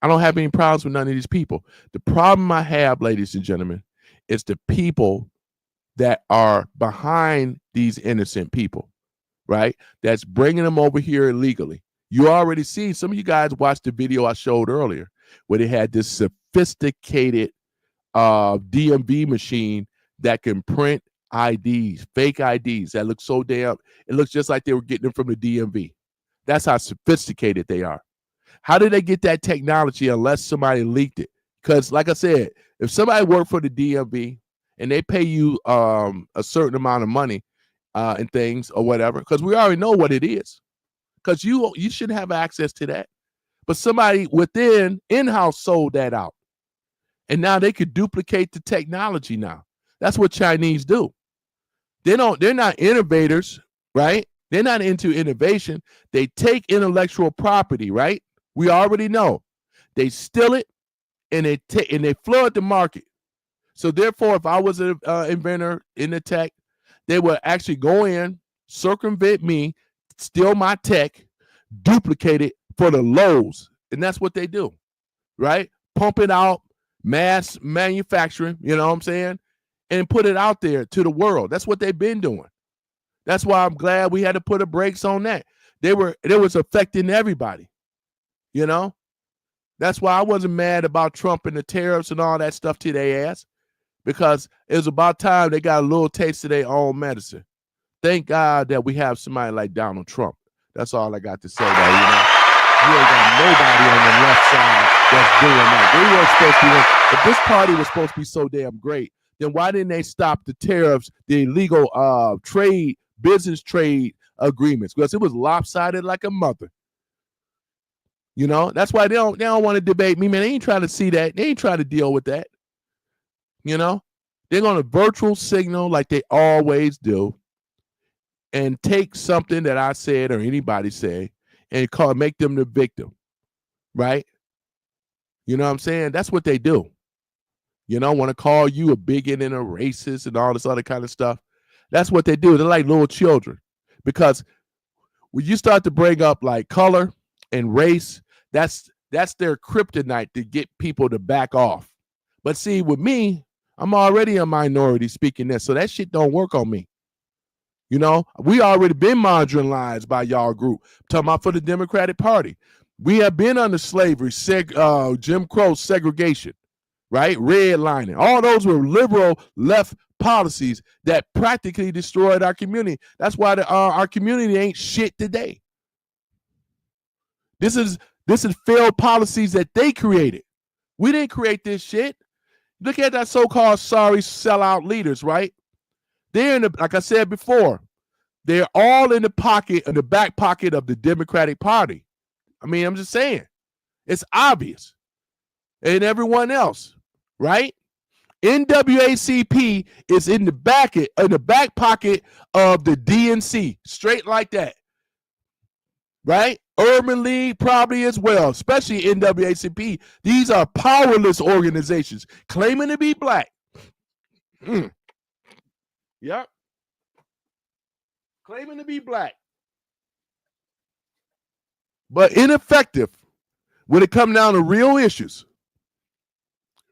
I don't have any problems with none of these people. The problem I have, ladies and gentlemen, is the people that are behind these innocent people, right? That's bringing them over here illegally. You already see, some of you guys watched the video I showed earlier where they had this sophisticated DMV machine that can print IDs, fake IDs that look so damn, it looks just like they were getting them from the DMV. That's how sophisticated they are. How did they get that technology unless somebody leaked it? Because like I said, if somebody worked for the DMV and they pay you a certain amount of money and things or whatever, because we already know what it is, because you should have access to that. But somebody within in-house sold that out. And now they could duplicate the technology now. That's what Chinese do. They're not innovators, right? They're not into innovation. They take intellectual property, right? We already know. They steal it and they flood the market. So therefore, if I was an inventor in the tech, they would actually go in, circumvent me, steal my tech, duplicate it for the lows. And that's what they do, right? Pump it out, mass manufacturing, you know what I'm saying? And put it out there to the world. That's what they've been doing. That's why I'm glad we had to put a brakes on that. It was affecting everybody, you know? That's why I wasn't mad about Trump and the tariffs and all that stuff to their ass, because it was about time they got a little taste of their own medicine. Thank God that we have somebody like Donald Trump. That's all I got to say, though, you know? You ain't got nobody on the left side that's doing that. They weren't supposed to be, if this party was supposed to be so damn great, then why didn't they stop the tariffs, the illegal business trade agreements? Because it was lopsided like a mother. You know, that's why they don't want to debate me, man. They ain't trying to see that. They ain't trying to deal with that. You know, they're going to virtual signal like they always do and take something that I said or anybody say and make them the victim, right? You know what I'm saying? That's what they do. You know, want to call you a bigot and a racist and all this other kind of stuff. That's what they do. They're like little children, because when you start to bring up like color and race, that's their kryptonite to get people to back off. But see, with me, I'm already a minority speaking this, so that shit don't work on me. You know, we already been marginalized by y'all group. I'm talking about for the Democratic Party. We have been under slavery, Jim Crow segregation, right? Redlining. All those were liberal left policies that practically destroyed our community. That's why our community ain't shit today. This is failed policies that they created. We didn't create this shit. Look at that so-called sorry sellout leaders, right? They're in the, like I said before, they're all in the back pocket of the Democratic Party. I mean, I'm just saying, it's obvious. And everyone else, right? NAACP is in the back pocket of the DNC, straight like that, right? Urban League probably as well, especially NAACP. These are powerless organizations claiming to be black. Yep. Claiming to be black. But ineffective when it comes down to real issues.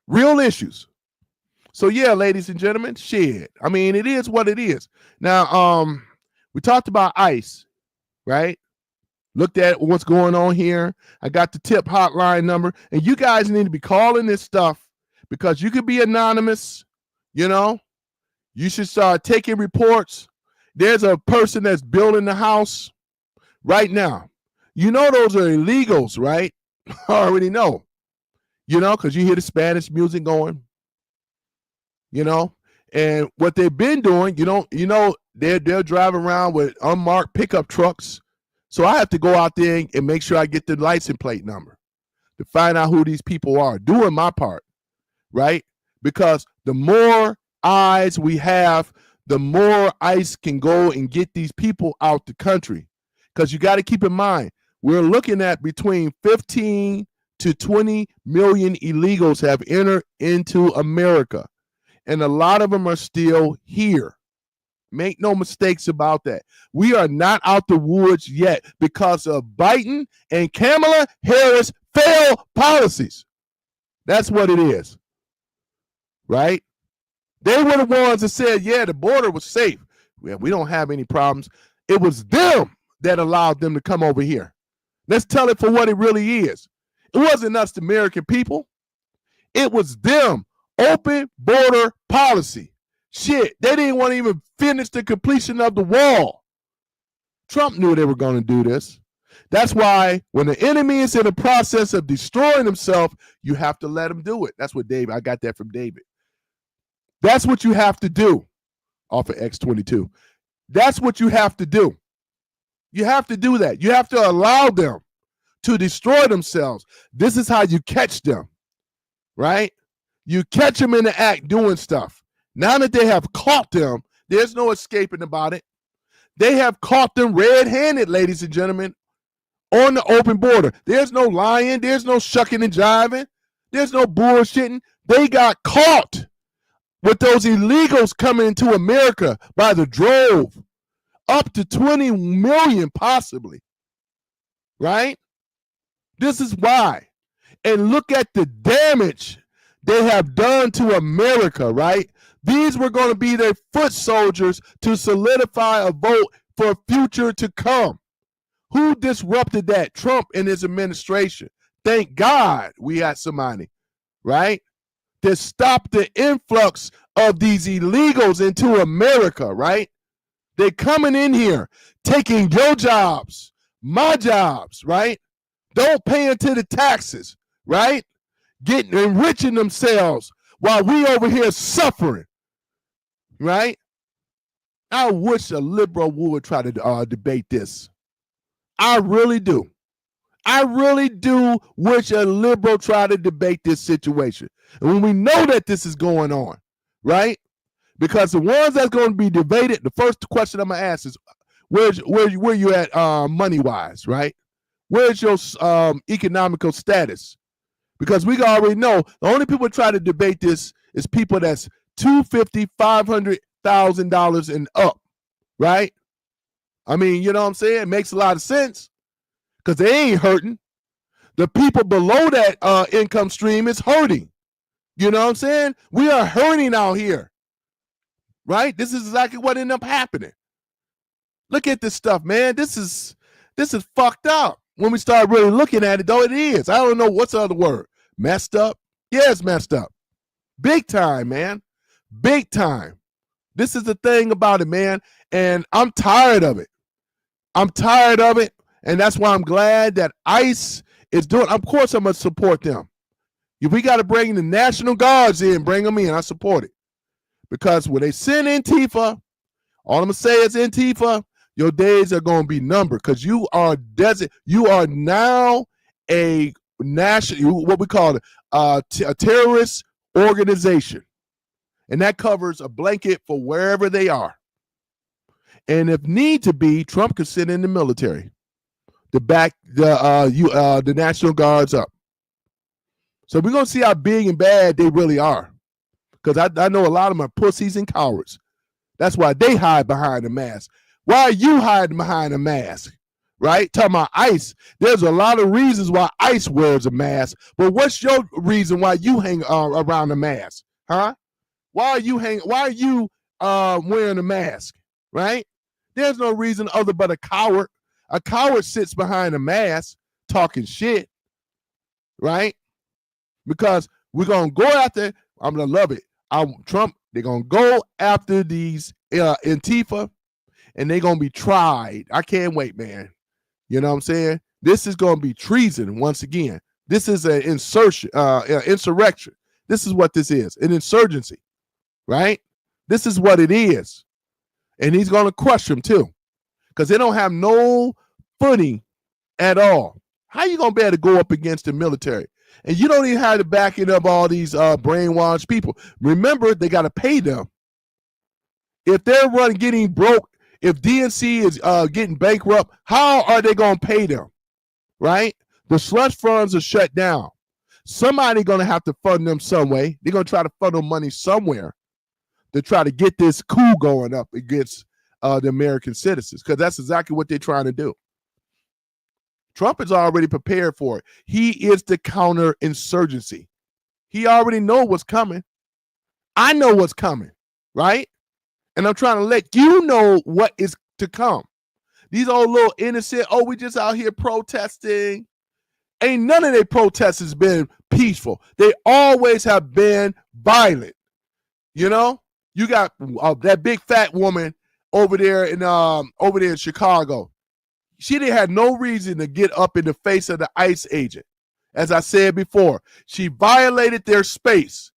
Real issues. So yeah, ladies and gentlemen, shit. I mean, it is what it is. Now, we talked about ICE, right? Looked at what's going on here. I got the tip hotline number, and you guys need to be calling this stuff, because you could be anonymous, you know. You should start taking reports. There's a person that's building the house right now. You know those are illegals, right? I already know. You know, because you hear the Spanish music going. You know, and what they've been doing, they're driving around with unmarked pickup trucks. So I have to go out there and make sure I get the license plate number to find out who these people are, doing my part, right? Because the more eyes we have, the more ICE can go and get these people out the country. Because you got to keep in mind, we're looking at between 15 to 20 million illegals have entered into America. And a lot of them are still here. Make no mistakes about that. We are not out the woods yet because of Biden and Kamala Harris failed policies. That's what it is. Right? They were the ones that said, yeah, the border was safe. Well, we don't have any problems. It was them that allowed them to come over here. Let's tell it for what it really is. It wasn't us, the American people. It was them. Open border policy. Shit, they didn't want to even finish the completion of the wall. Trump knew they were going to do this. That's why when the enemy is in the process of destroying himself, you have to let him do it. That's what David, I got that from David. That's what you have to do off of X22. That's what you have to do. You have to do that. You have to allow them to destroy themselves. This is how you catch them, right? You catch them in the act doing stuff. Now that they have caught them, there's no escaping about it. They have caught them red-handed, ladies and gentlemen, on the open border. There's no lying. There's no shucking and jiving. There's no bullshitting. They got caught with those illegals coming into America by the drove, up to 20 million possibly, right? This is why. And look at the damage they have done to America, right? These were going to be their foot soldiers to solidify a vote for a future to come. Who disrupted that? Trump and his administration. Thank God we had somebody, right, to stop the influx of these illegals into America, right? They're coming in here, taking your jobs, my jobs, right? Don't pay into the taxes, right? Enriching themselves while we over here suffering, right? I wish a liberal would try to debate this. I really do. I really do wish a liberal try to debate this situation. And when we know that this is going on, right? Because the ones that's going to be debated, the first question I'm going to ask is, where you at money-wise, right? Where's your economical status? Because we already know the only people try to debate this is people that's $250,000, $500,000 and up, right? I mean, you know what I'm saying? It makes a lot of sense because they ain't hurting. The people below that income stream is hurting. You know what I'm saying? We are hurting out here, right? This is exactly what ended up happening. Look at this stuff, man. This is fucked up. When we start really looking at it, though, it is. I don't know what's the other word. Messed up? Yeah, it's messed up. Big time, man. Big time. This is the thing about it, man. And I'm tired of it. I'm tired of it. And that's why I'm glad that ICE is doing. Of course, I'm going to support them. If we got to bring the National Guards in, bring them in. I support it. Because when they send Antifa, all I'm going to say is Antifa, your days are going to be numbered because you are now a national, what we call it, a terrorist organization. And that covers a blanket for wherever they are. And if need to be, Trump could send in the military to back the National Guards up. So we're going to see how big and bad they really are. Because I know a lot of them are pussies and cowards. That's why they hide behind a mask. Why are you hiding behind a mask? Right? Talking about ICE. There's a lot of reasons why ICE wears a mask. But what's your reason why you hang around a mask? Huh? Why are you wearing a mask? Right? There's no reason other but a coward. A coward sits behind a mask talking shit. Right? Because we're going to go after, I'm going to love it. Trump, they're going to go after these Antifa and they're going to be tried. I can't wait, man. You know what I'm saying? This is going to be treason once again. This is an insurrection. This is what this is, an insurgency, right? This is what it is. And he's going to crush them too because they don't have no footing at all. How you going to be able to go up against the military? And you don't even have to back it up all these brainwashed people. Remember, they got to pay them. If they're getting broke, if DNC is getting bankrupt, how are they going to pay them? Right? The slush funds are shut down. Somebody going to have to fund them some way. They're going to try to funnel money somewhere to try to get this coup going up against the American citizens, because that's exactly what they're trying to do. Trump is already prepared for it. He is the counterinsurgency. He already knows what's coming. I know what's coming, right? And I'm trying to let you know what is to come. These old little innocent, we just out here protesting. Ain't none of their protests has been peaceful. They always have been violent. You know, you got that big fat woman over there in Chicago. She didn't have no reason to get up in the face of the ICE agent. As I said before, she violated their space.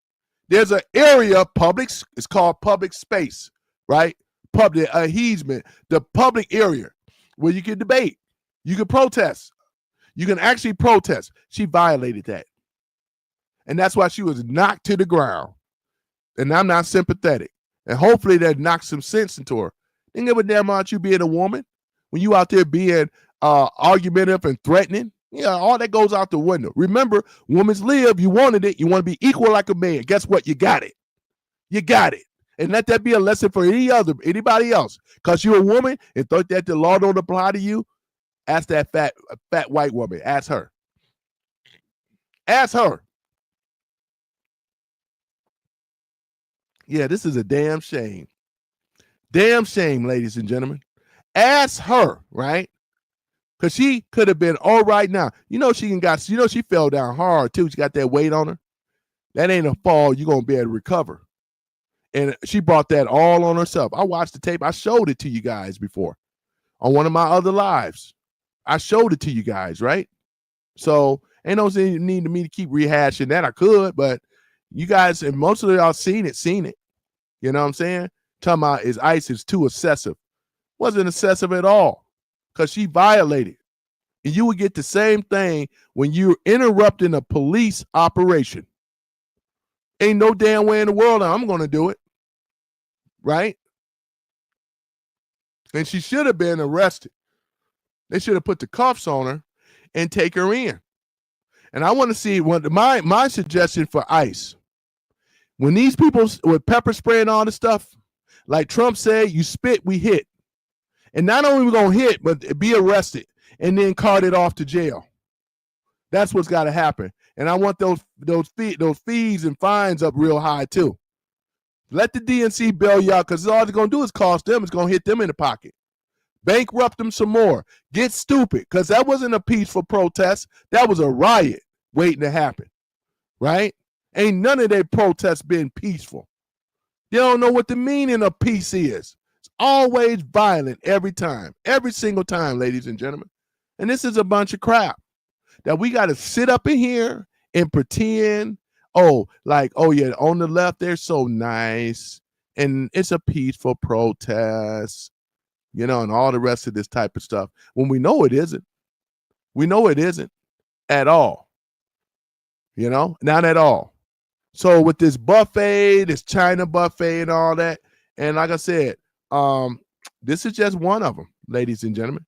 There's an area, it's called public space, right? Public easement, the public area where you can debate, you can protest. You can actually protest. She violated that. And that's why she was knocked to the ground. And I'm not sympathetic. And hopefully that knocks some sense into her. Didn't give a damn about you being a woman. When you out there being argumentative and threatening, all that goes out the window. Remember, women's live, you wanted it. You want to be equal like a man. Guess what? You got it. You got it. And let that be a lesson for anybody else. Because you're a woman and thought that the law don't apply to you. Ask that fat white woman. Ask her. Ask her. Yeah, this is a damn shame. Damn shame, ladies and gentlemen. Ask her, right? Because she could have been all right now. She fell down hard too. She got that weight on her. That ain't a fall you're going to be able to recover. And she brought that all on herself. I watched the tape. I showed it to you guys before on one of my other lives. I showed it to you guys, right? So ain't no need to me to keep rehashing that. I could, but you guys, and most of y'all seen it. You know what I'm saying? Talking about is ICE is too excessive. Wasn't excessive at all because she violated. And you would get the same thing when you're interrupting a police operation. Ain't no damn way in the world I'm going to do it. Right? And she should have been arrested. They should have put the cuffs on her and take her in. And I want to see what my suggestion for ICE. When these people with pepper spray and all this stuff, like Trump said, you spit, we hit. And not only we going to hit, but be arrested and then carted off to jail. That's what's got to happen. And I want those fees and fines up real high too. Let the DNC bail you out because all they're going to do is cost them. It's going to hit them in the pocket. Bankrupt them some more. Get stupid because that wasn't a peaceful protest. That was a riot waiting to happen. Right? Ain't none of their protests been peaceful. They don't know what the meaning of peace is. It's always violent every time. Every single time, ladies and gentlemen. And this is a bunch of crap that we got to sit up in here and pretend, on the left, they're so nice. And it's a peaceful protest, and all the rest of this type of stuff. When we know it isn't. We know it isn't at all. Not at all. So with this buffet, this China buffet and all that, and like I said, this is just one of them, ladies and gentlemen.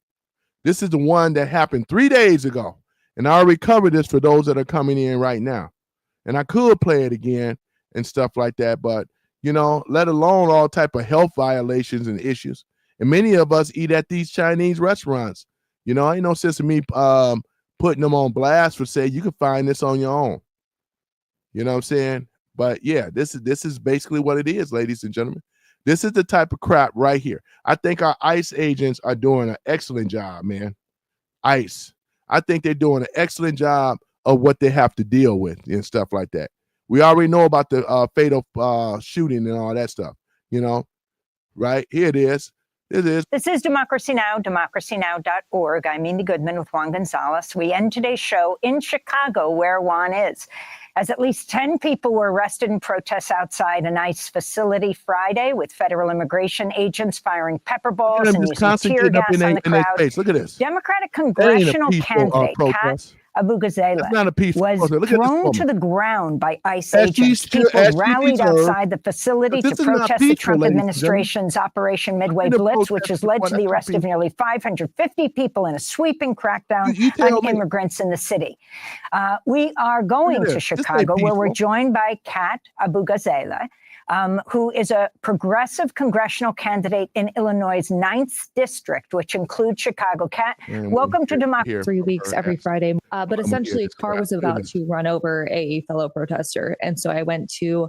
This is the one that happened 3 days ago. And I already covered this for those that are coming in right now. And I could play it again and stuff like that, but, let alone all type of health violations and issues. And many of us eat at these Chinese restaurants. Ain't no sense in me putting them on blast for say you can find this on your own. You know what I'm saying? But yeah, this is basically what it is, ladies and gentlemen. This is the type of crap right here. I think our ICE agents are doing an excellent job, man. ICE. I think they're doing an excellent job of what they have to deal with and stuff like that. We already know about the fatal shooting and all that stuff, right? Here it is. This is Democracy Now!, democracynow.org. I'm Mindy Goodman with Juan Gonzalez. We end today's show in Chicago, where Juan is, as at least 10 people were arrested in protests outside an ICE facility Friday, with federal immigration agents firing pepper balls and using tear gas on the crowd. Look at this. Democratic congressional candidate Abu Ghazala was thrown to the ground by ICE agents. People rallied outside the facility to protest the Trump administration's Operation Midway Blitz, which has led to the arrest of nearly 550 people in a sweeping crackdown on immigrants in the city. We are going to Chicago, where we're joined by Kat Abu Ghazala, who is a progressive congressional candidate in Illinois' 9th district, which includes Chicago. Kat, welcome to Democracy. 3 weeks every Friday. But essentially, a car was about to run over a fellow protester. And so I went to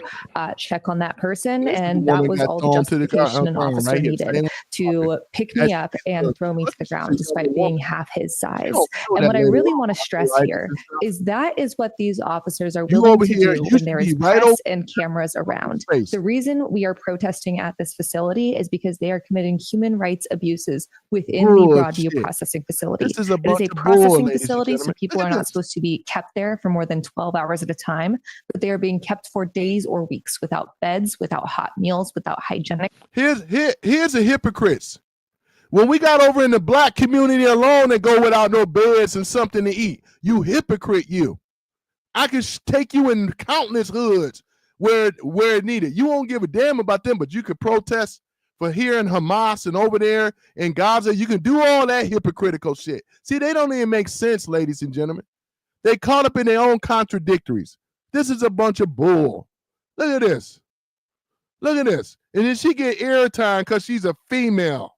check on that person. And that was all the justification an officer needed to pick me up and throw me to the ground, despite being half his size. And what I really want to stress here is that is what these officers are willing to do when there is press and cameras around. The reason we are protesting at this facility is because they are committing human rights abuses within the Broadview processing facility. It is a processing facility, so people are not supposed to be kept there for more than 12 hours at a time, but they are being kept for days or weeks without beds, without hot meals, without hygienic. Here's the hypocrites. When we got over in the black community alone, they go without no beds and something to eat. You hypocrite, you. I can take you in countless hoods where it needed. You won't give a damn about them, but you could protest for here in Hamas and over there in Gaza. You can do all that hypocritical shit. See, they don't even make sense, ladies and gentlemen. They caught up in their own contradictories. This is a bunch of bull. Look at this. Look at this. And then she get airtime because she's a female.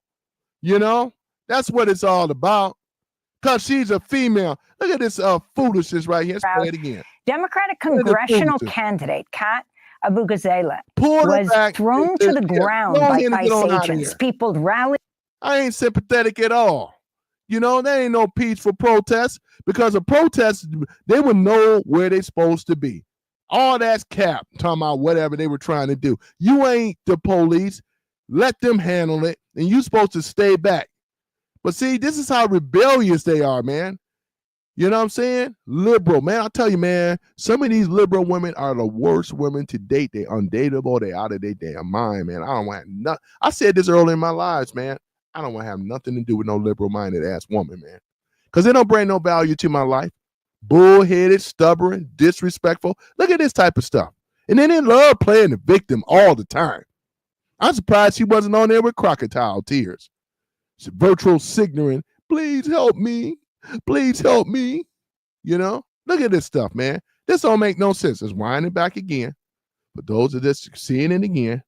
You know? That's what it's all about. Because she's a female. Look at this foolishness right here. Let's play it again. Democratic congressional candidate Kat Abu Ghazala was thrown to the ground by ICE agents. People rallied. I ain't sympathetic at all. You know, there ain't no peaceful protest because a protest, they would know where they're supposed to be. All that's cap, talking about whatever they were trying to do. You ain't the police. Let them handle it, and you're supposed to stay back. But see, this is how rebellious they are, man. You know what I'm saying? Liberal, man. I tell you, man, some of these liberal women are the worst women to date. They undateable. They out of their damn mind, man. I don't want nothing. I said this early in my lives, man. I don't want to have nothing to do with no liberal-minded ass woman, man. Because they don't bring no value to my life. Bullheaded, stubborn, disrespectful. Look at this type of stuff. And then they love playing the victim all the time. I'm surprised she wasn't on there with crocodile tears. She's virtual signaling, please help me. Please help me. You know, look at this stuff, man. This don't make no sense. It's winding back again. But those are just seeing it again.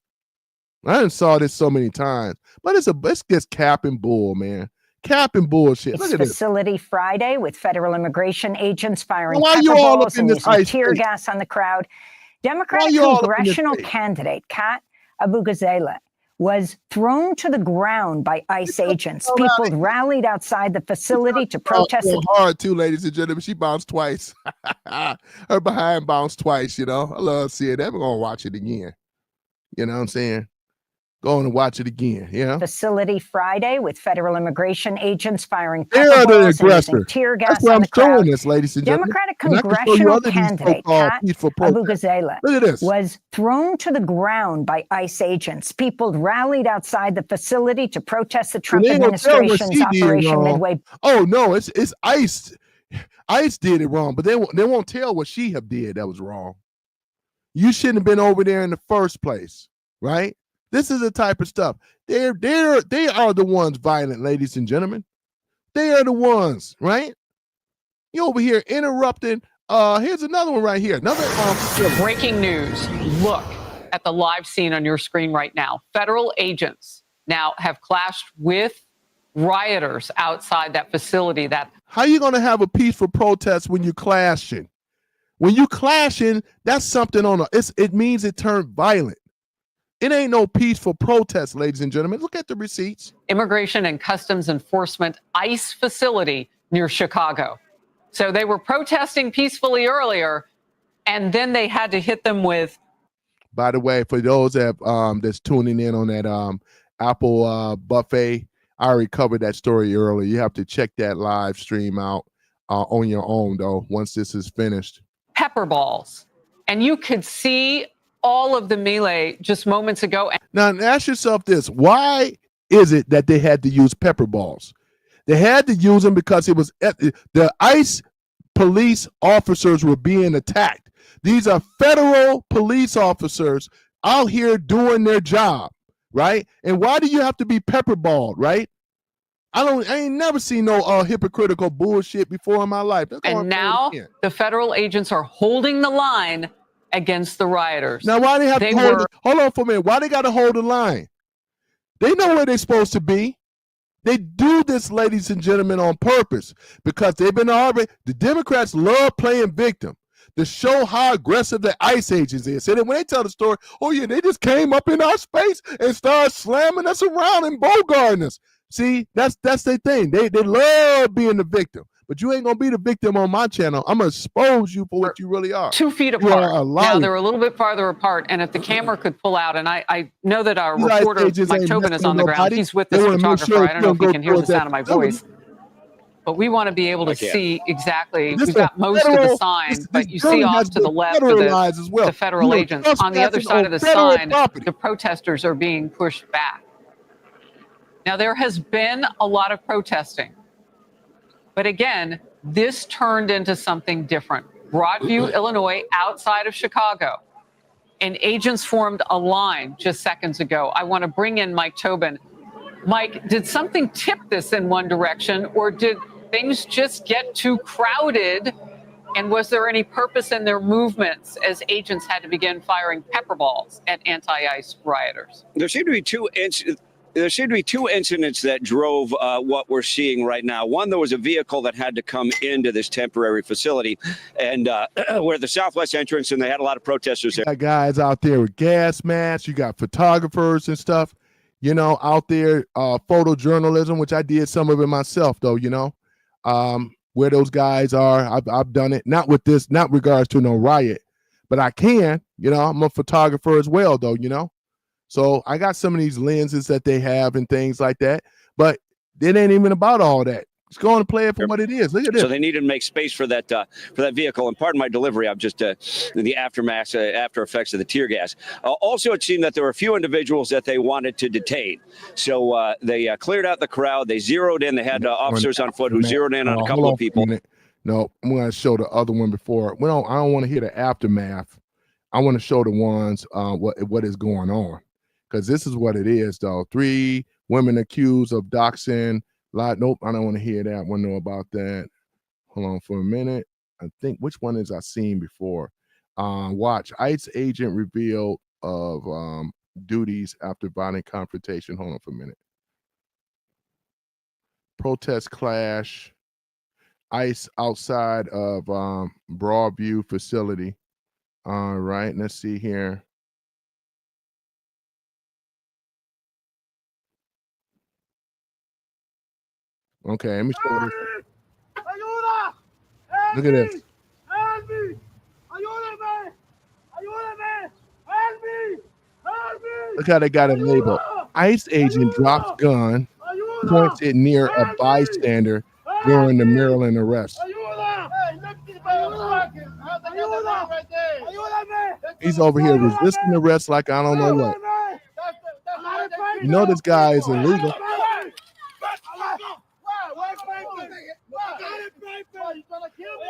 I done saw this so many times, but it's just cap and bull, man. Cap and bullshit. Look at this facility Friday with federal immigration agents firing pepper balls and using tear gas on the crowd. Democratic congressional candidate Kat Abu Ghazala was thrown to the ground by ICE agents. People rallied outside the facility to protest. Hard too, ladies and gentlemen. She bounced twice. Her behind bounced twice, you know. I love seeing that. We're going to watch it again. You know what I'm saying? Go on and watch it again, yeah. Facility Friday with federal immigration agents firing pepper balls and using tear gas That's why on the crowd. This, ladies and gentlemen. Democratic congressional candidate Kat Abu Ghazala was thrown to the ground by ICE agents. People rallied outside the facility to protest the Trump administration's Operation Midway. Oh no, it's ICE. ICE did it wrong, but they won't tell what she have did that was wrong. You shouldn't have been over there in the first place, right? This is the type of stuff. They are the ones violent, ladies and gentlemen. They are the ones, right? You over here interrupting. Here's another one right here. Another breaking news. Look at the live scene on your screen right now. Federal agents now have clashed with rioters outside that facility. How are you going to have a peaceful protest when you're clashing? When you clashing, that's something it means it turned violent. It ain't no peaceful protest, ladies and gentlemen. Look at the receipts. Immigration and Customs Enforcement ICE facility near Chicago. So they were protesting peacefully earlier, and then they had to hit them with. By the way, for those that's tuning in on that Apple buffet, I already covered that story earlier. You have to check that live stream out on your own, though, once this is finished. Pepper balls. And you could see all of the melee just moments ago. Now, ask yourself this. Why is it that they had to use pepper balls? They had to use them because it was the ICE police officers were being attacked. These are federal police officers out here doing their job, right? And why do you have to be pepperballed, right? I ain't never seen no hypocritical bullshit before in my life. And now the federal agents are holding the line against the rioters. Now, why they have to hold on for a minute? Why they got to hold the line? They know where they're supposed to be. They do this, ladies and gentlemen, on purpose because they've been already. The Democrats love playing victim to show how aggressive the ICE agents is. So that when they tell the story, oh yeah, they just came up in our space and started slamming us around and bogarting us. See, that's their thing. They love being the victim. But you ain't gonna be the victim on my channel. I'm gonna expose you for what you really are. 2 feet apart. Now they're a little bit farther apart, and if the camera could pull out, and I know that our reporter Mike Tobin is on the ground. He's with this photographer. I don't know if he can hear the sound of my voice, but we want to be able to see exactly. We've got most of the sign, but you see off to the left of the federal agents. On the other side of the sign, the protesters are being pushed back. Now there has been a lot of protesting. But again, this turned into something different. Broadview, Illinois, outside of Chicago. And agents formed a line just seconds ago. I want to bring in Mike Tobin. Mike, did something tip this in one direction, or did things just get too crowded? And was there any purpose in their movements as agents had to begin firing pepper balls at anti-ICE rioters? There seemed to be two incidents that drove what we're seeing right now. One, there was a vehicle that had to come into this temporary facility, and where the southwest entrance, and they had a lot of protesters there. You got guys out there with gas masks. You got photographers and stuff, you know, out there, photojournalism, which I did some of it myself, though, you know, where those guys are. I've done it, not with this, not regards to no riot, but I can, you know, I'm a photographer as well, though, you know. So I got some of these lenses that they have and things like that, but it ain't even about all that. Just go on and play it for what it is. Look at this. So they needed to make space for that vehicle. And pardon my delivery, I'm just in the aftermath, after effects of the tear gas. Also, it seemed that there were a few individuals that they wanted to detain. So they cleared out the crowd. They zeroed in. They had officers on foot who zeroed in on a couple of people. No, I'm going to show the other one before. I don't want to hear the aftermath. I want to show the ones what is going on. Because this is what it is, though. 3 women accused of doxing. Nope, I don't want to hear that. I want to know about that. Hold on for a minute. I think, which one is I seen before? Watch. ICE agent revealed of duties after violent confrontation. Hold on for a minute. Protest clash. ICE outside of Broadview facility. All right, let's see here. Okay, let me show this. Look at this. Look how they got it labeled. ICE agent drops gun, points it near a bystander during the Maryland arrest. He's over here resisting arrest like I don't know what. You know this guy is illegal.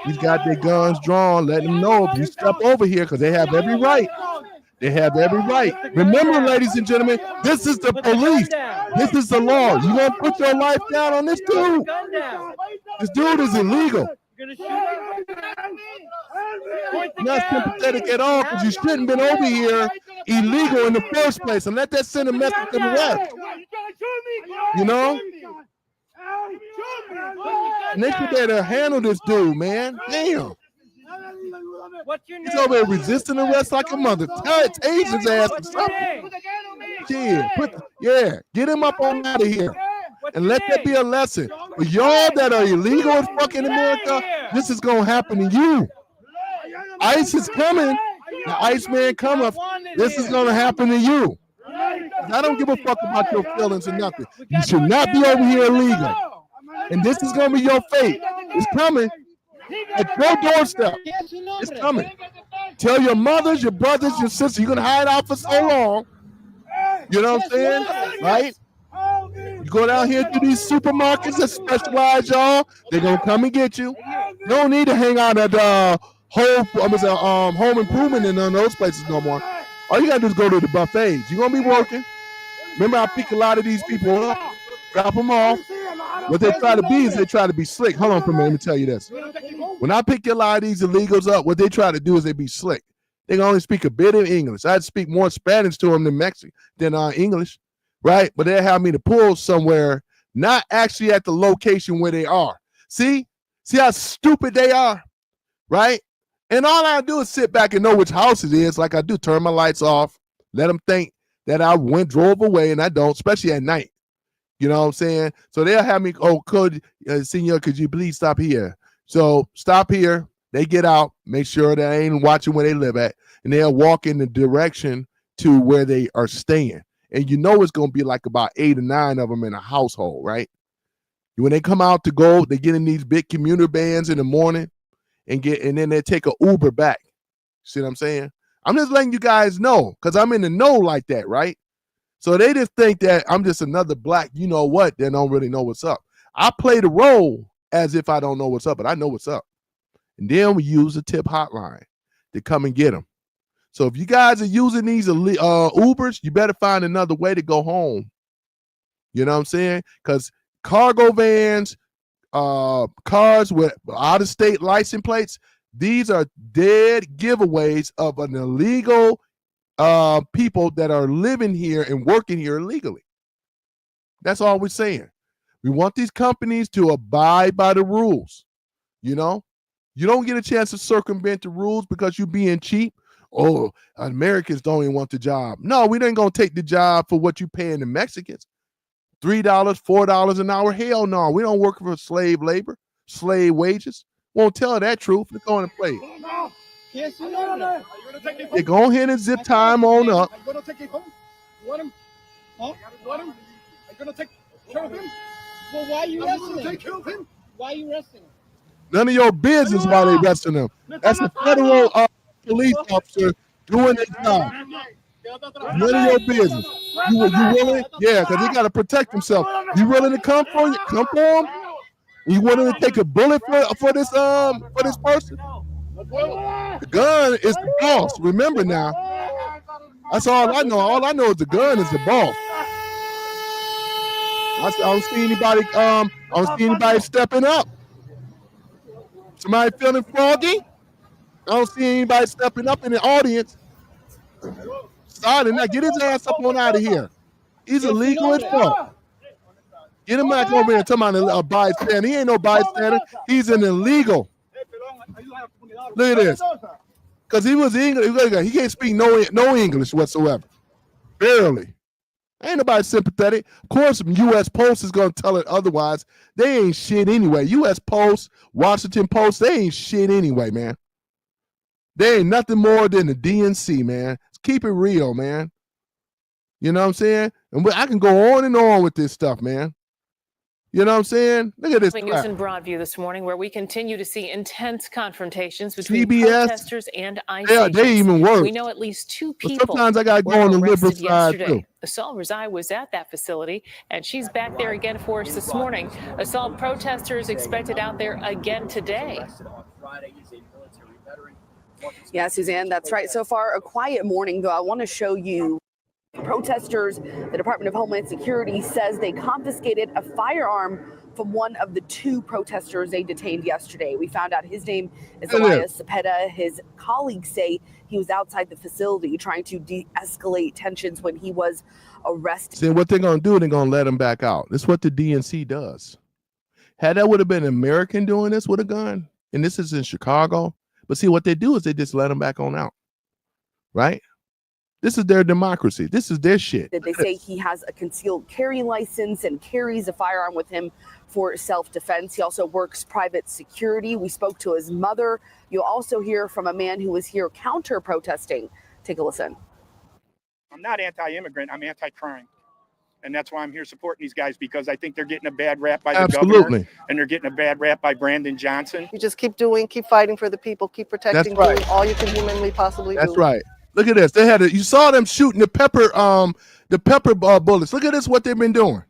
He's got their guns drawn. Let them know if you step over here, because they have every right. They have every right. Remember, ladies and gentlemen, this is the police. This is the law. You gonna put your life down on this dude? This dude is illegal. Not sympathetic at all, because you shouldn't have been over here illegal in the first place, and let that send a message to the rest. You know? And they should better handle this dude, man. Damn. He's over there resisting arrest like a mother. Tase his ass or something. Get him up on out of here. And let that be a lesson. For y'all that are illegal in fucking America, this is going to happen to you. ICE is coming. The ICE man coming. This is going to happen to you. I don't give a fuck about your feelings or nothing. You should not be over here illegal. And this is going to be your fate. It's coming. At your doorstep. It's coming. Tell your mothers, your brothers, your sisters, you're going to hide out for so long. You know what I'm saying? Right? You go down here to these supermarkets that specialize, y'all. They're going to come and get you. You don't need to hang out at Home Improvement and none of those places no more. All you gotta do is go to the buffets. You're gonna be working. Remember, I pick a lot of these people up, drop them off. What they try to be is they try to be slick. Hold on for a minute, let me tell you this. When I pick a lot of these illegals up, what they try to do is they be slick. They can only speak a bit of English. I'd speak more Spanish to them than English, right? But they have me to pull somewhere, not actually at the location where they are. See how stupid they are, right? And all I do is sit back and know which house it is, like I do. Turn my lights off, let them think that I drove away, and I don't, especially at night. You know what I'm saying? So they'll have me, senor, could you please stop here? So stop here. They get out, make sure that I ain't watching where they live at, and they'll walk in the direction to where they are staying. And you know it's going to be like about 8 or 9 of them in a household, right? When they come out to go, they get in these big commuter vans in the morning and then they take an Uber back. See what I'm saying? I'm just letting you guys know because I'm in the know like that, right? So they just think that I'm just another black, you know what, they don't really know what's up. I play the role as if I don't know what's up, but I know what's up. And then we use the tip hotline to come and get them. So if you guys are using these Ubers, you better find another way to go home. You know what I'm saying? Because cargo vans, cars with out-of-state license plates, these are dead giveaways of an illegal people that are living here and working here illegally. That's all we're saying. We want these companies to abide by the rules. You know, you don't get a chance to circumvent the rules because you're being cheap. Oh, Americans don't even want the job. No, we ain't gonna take the job for what you paying the Mexicans. $3, $4 an hour. Hell no, we don't work for slave labor, slave wages. Won't tell that truth. Let's go on and play it. Yeah, go ahead and zip time on up. I'm gonna take it home. You want him? Huh? You want him? I'm gonna take care of him. Well, why are you arresting him? Take care of him. Why are you arresting him? None of your business why they arresting them. That's a federal police officer doing their job. None of your business. You willing? Yeah, because he got to protect himself. You willing to come for him? You willing to take a bullet for this person? The gun is the boss. Remember now. That's all I know. All I know is the gun is the boss. I don't see anybody. I don't see anybody stepping up. Somebody feeling froggy? I don't see anybody stepping up in the audience. Sorry, now get his ass up on out of here. He's illegal as fuck. Get him back over here and talk about a bystander. He ain't no bystander. He's an illegal. Look at this. Because he was English. He can't speak no English whatsoever. Barely. Ain't nobody sympathetic. Of course, U.S. Post is going to tell it otherwise. They ain't shit anyway. U.S. Post, Washington Post, they ain't shit anyway, man. They ain't nothing more than the DNC, man. Keep it real, man. You know what I'm saying? And I can go on and on with this stuff, man. You know what I'm saying? Look at this. News in Broadview this morning, where we continue to see intense confrontations between protesters and ICE agents. They even worse. We know at least 2 people. But sometimes I got to go on the liberal side too. Assault Rezai was at that facility, and she's back there again for us this morning. Assault protesters expected out there again today. Yeah, Suzanne, that's right. So far, a quiet morning, though. I want to show you protesters. The Department of Homeland Security says they confiscated a firearm from one of the 2 protesters they detained yesterday. We found out his name is Elias Cepeda. His colleagues say he was outside the facility trying to de-escalate tensions when he was arrested. See, what they're going to do, they're going to let him back out. That's what the DNC does. Had that would have been an American doing this with a gun, and this is in Chicago. But see, what they do is they just let him back on out, right? This is their democracy. This is their shit. They say he has a concealed carry license and carries a firearm with him for self-defense. He also works private security. We spoke to his mother. You'll also hear from a man who was here counter-protesting. Take a listen. I'm not anti-immigrant. I'm anti-crime. And that's why I'm here supporting these guys, because I think they're getting a bad rap by the governor, and they're getting a bad rap by Brandon Johnson. You just keep fighting for the people, keep protecting, doing all you can humanly possibly do. That's right. Look at this. They had you saw them shooting the pepper bullets. Look at this, what they've been doing.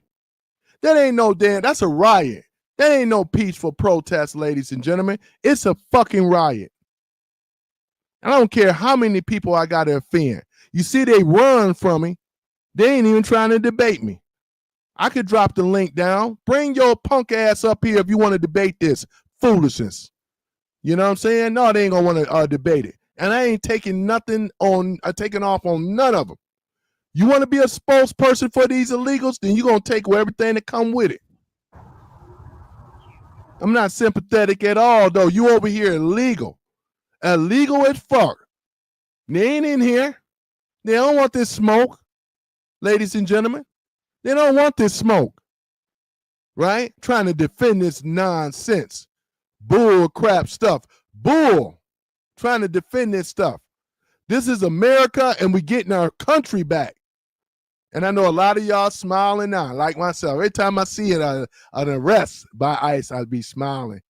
That ain't no damn, that's a riot. That ain't no peaceful protest, ladies and gentlemen. It's a fucking riot. I don't care how many people I got to offend. You see, they run from me. They ain't even trying to debate me. I could drop the link down. Bring your punk ass up here if you want to debate this foolishness. You know what I'm saying? No, they ain't gonna want to debate it. And I ain't taking nothing on, taking off on none of them. You want to be a spokesperson for these illegals, then you're gonna take everything that come with it. I'm not sympathetic at all, though. You over here illegal. Illegal as fuck. They ain't in here. They don't want this smoke, ladies and gentlemen. They don't want this smoke, right? Trying to defend this nonsense, bull crap stuff. Bull. Trying to defend this stuff. This is America, and we getting our country back. And I know a lot of y'all smiling now, like myself. Every time I see an arrest by ICE, I'll be smiling.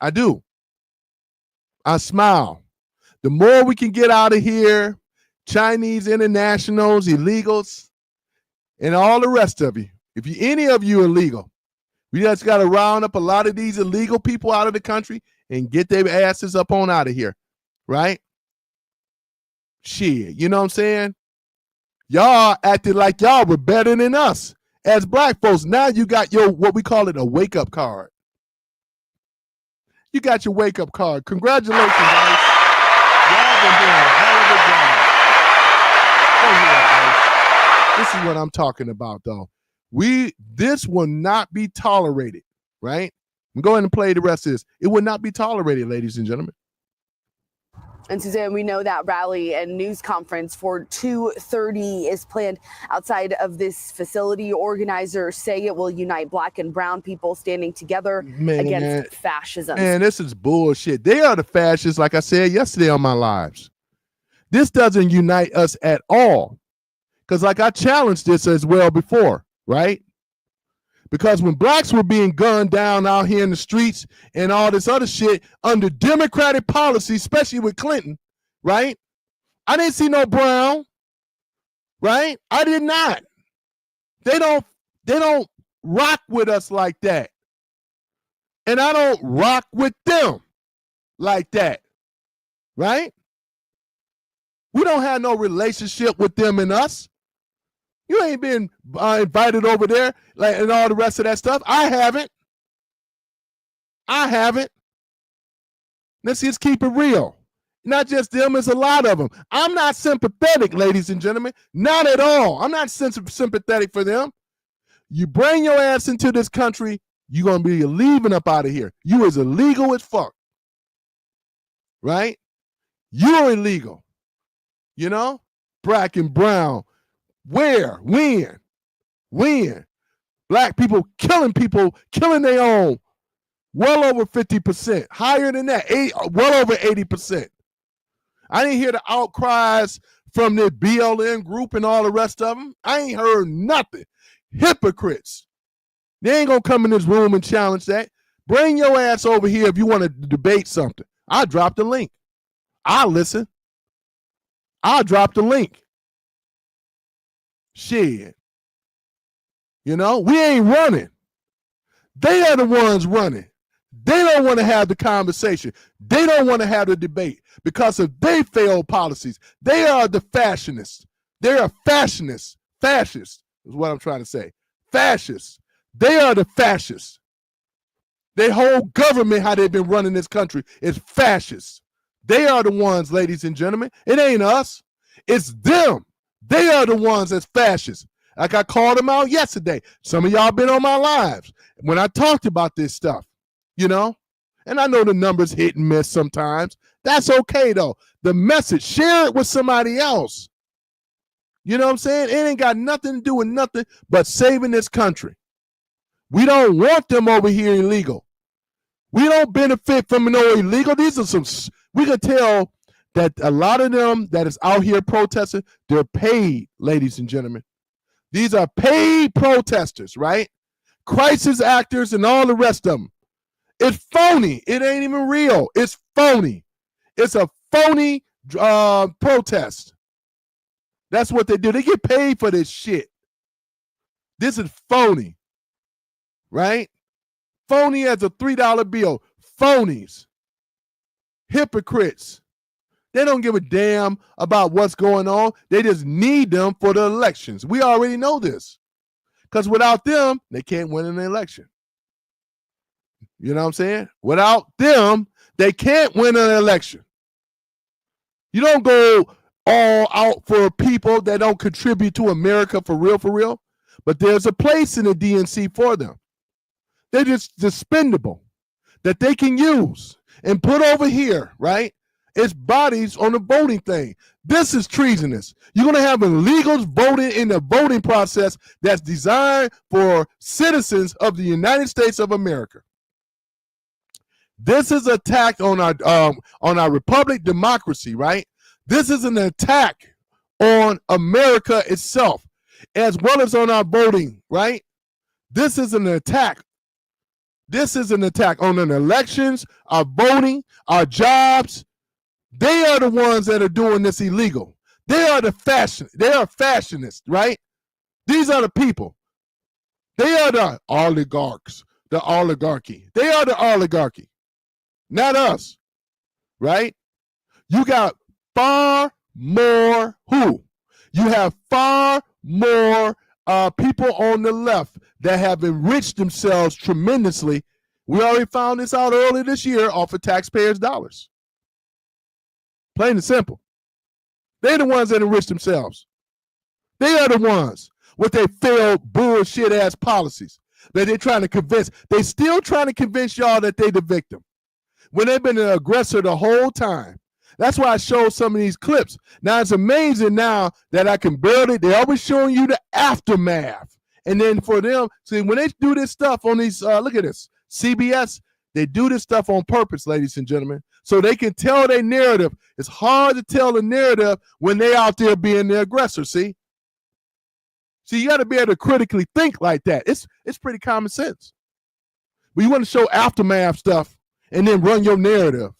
I do. I smile. The more we can get out of here, Chinese internationals, illegals, and all the rest of you. If any of you illegal, we just got to round up a lot of these illegal people out of the country and get their asses up on out of here, right? Shit, you know what I'm saying? Y'all acted like y'all were better than us as black folks. Now you got your, what we call it, a wake-up card. You got your wake-up card. Congratulations, guys. Y'all been doing a hell of a job. Oh, yeah, guys. This is what I'm talking about, though. This will not be tolerated, right? I'm going to play the rest of this. It will not be tolerated, ladies and gentlemen. And Suzanne, we know that rally and news conference for 2:30 is planned outside of this facility. Organizers say it will unite black and brown people standing together against fascism. Man, this is bullshit. They are the fascists, like I said yesterday on my lives. This doesn't unite us at all. Because like I challenged this as well before, right? Because when blacks were being gunned down out here in the streets and all this other shit under Democratic policy, especially with Clinton, right? I didn't see no brown, right? I did not. They don't rock with us like that. And I don't rock with them like that, right? We don't have no relationship with them and us. You ain't been invited over there like and all the rest of that stuff. I haven't. Let's just keep it real. Not just them, it's a lot of them. I'm not sympathetic, ladies and gentlemen. Not at all. I'm not sympathetic for them. You bring your ass into this country, you're going to be leaving up out of here. You is illegal as fuck. Right? You're illegal. You know? Black and brown. Where? When? Black people, killing their own. Well over 50%. Higher than that. Well over 80%. I didn't hear the outcries from the BLM group and all the rest of them. I ain't heard nothing. Hypocrites. They ain't going to come in this room and challenge that. Bring your ass over here if you want to debate something. I'll drop the link. I'll listen. I'll drop the link. Shit. You know, we ain't running. They are the ones running. They don't want to have the conversation. They don't want to have the debate because of their failed policies. They are the fascists. They are fascists. Fascists is what I'm trying to say. Fascists. They are the fascists. Their whole government, how they've been running this country, is fascists. They are the ones, ladies and gentlemen. It ain't us. It's them. They are the ones that's fascists. Like I called them out yesterday. Some of y'all been on my lives when I talked about this stuff, you know? And I know the numbers hit and miss sometimes. That's okay, though. The message, share it with somebody else. You know what I'm saying? It ain't got nothing to do with nothing but saving this country. We don't want them over here illegal. We don't benefit from no illegal. These are some, we can tell that a lot of them that is out here protesting, they're paid, ladies and gentlemen. These are paid protesters, right? Crisis actors and all the rest of them. It's phony. It ain't even real. It's phony. It's a phony protest. That's what they do. They get paid for this shit. This is phony. right? Phony as a $3 bill. Phonies. Hypocrites. They don't give a damn about what's going on. They just need them for the elections. We already know this. Because without them, they can't win an election. You know what I'm saying? Without them, they can't win an election. You don't go all out for people that don't contribute to America for real. But there's a place in the DNC for them. They're just expendable that they can use and put over here, right? It's bodies on the voting thing. This is treasonous. You're going to have illegals voting in the voting process that's designed for citizens of the United States of America. This is an attack on our republic democracy, right? This is an attack on America itself, as well as on our voting, right? This is an attack. This is an attack on the elections, our voting, our jobs. They are the ones that are doing this illegal. They are the fascionists, right? These are the people. They are the oligarchs, the oligarchy. They are the oligarchy, not us, right? You got far more who? You have far more people on the left that have enriched themselves tremendously. We already found this out earlier this year off of taxpayers' dollars. Plain and simple. They're the ones that enrich themselves. They are the ones with their failed bullshit ass policies that they're trying to convince. They still trying to convince y'all that they the victim when they've been an aggressor the whole time. That's why I showed some of these clips. Now it's amazing now that I can barely, they're always showing you the aftermath. And then for them, see, when they do this stuff on these, look at this, CBS, they do this stuff on purpose, ladies and gentlemen, so they can tell their narrative. It's hard to tell the narrative when they out there being the aggressor, see? See, you got to be able to critically think like that. It's pretty common sense. But you want to show aftermath stuff and then run your narrative.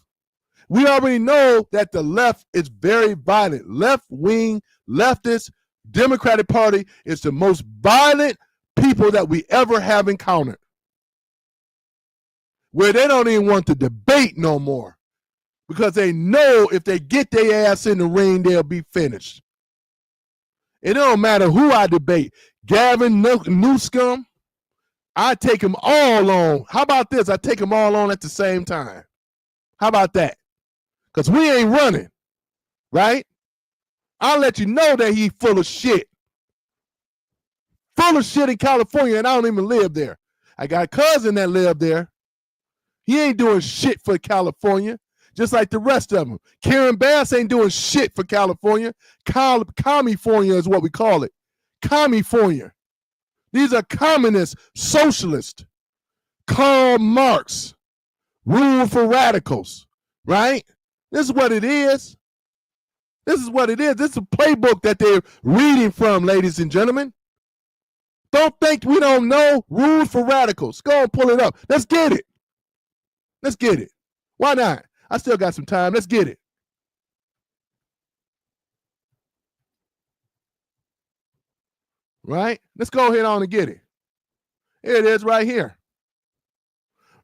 We already know that the left is very violent. Left-wing, leftist, Democratic Party is the most violent people that we ever have encountered. Where they don't even want to debate no more. Because they know if they get their ass in the ring, they'll be finished. It don't matter who I debate. Gavin Newsom, I take them all on. How about this? I take them all on at the same time. How about that? Because we ain't running, right? I'll let you know that he's full of shit. Full of shit in California, and I don't even live there. I got a cousin that lived there. He ain't doing shit for California, just like the rest of them. Karen Bass ain't doing shit for California. Commifornia is what we call it. Commifornia. These are communist, socialist. Karl Marx. Rule for radicals, right? This is what it is. This is what it is. This is a playbook that they're reading from, ladies and gentlemen. Don't think we don't know. Rules for radicals. Go and pull it up. Let's get it. Let's get it. Why not? I still got some time. Let's get it. Right? Let's go ahead on and get it. Here it is right here.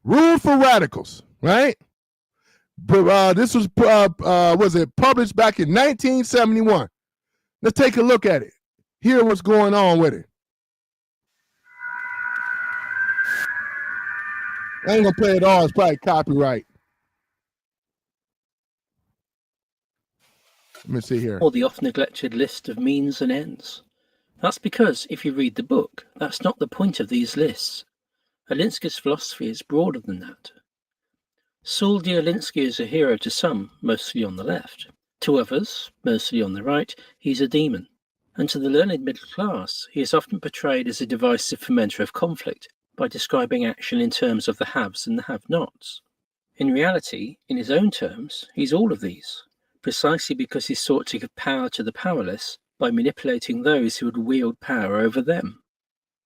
Rules for radicals, right? This was published back in 1971. Let's take a look at it. Hear what's going on with it. I ain't gonna play it all. It's probably copyright. Let me see here. Or the oft neglected list of means and ends. That's because if you read the book, that's not the point of these lists. Alinsky's philosophy is broader than that. Saul D. Alinsky is a hero to some, mostly on the left. To others, mostly on the right, he's a demon. And to the learned middle class, he is often portrayed as a divisive fomenter of conflict by describing action in terms of the haves and the have-nots. In reality, in his own terms, he's all of these, precisely because he sought to give power to the powerless by manipulating those who would wield power over them.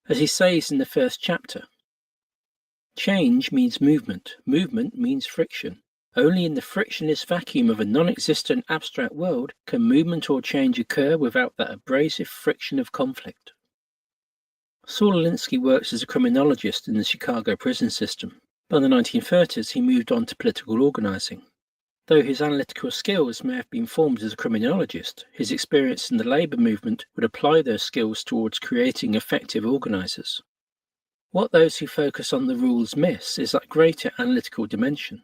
As he says in the first chapter, change means movement. Movement means friction. Only in the frictionless vacuum of a non-existent abstract world can movement or change occur without that abrasive friction of conflict. Saul Alinsky works as a criminologist in the Chicago prison system. By the 1930s, he moved on to political organizing. Though his analytical skills may have been formed as a criminologist, his experience in the labor movement would apply those skills towards creating effective organizers. What those who focus on the rules miss is that greater analytical dimension.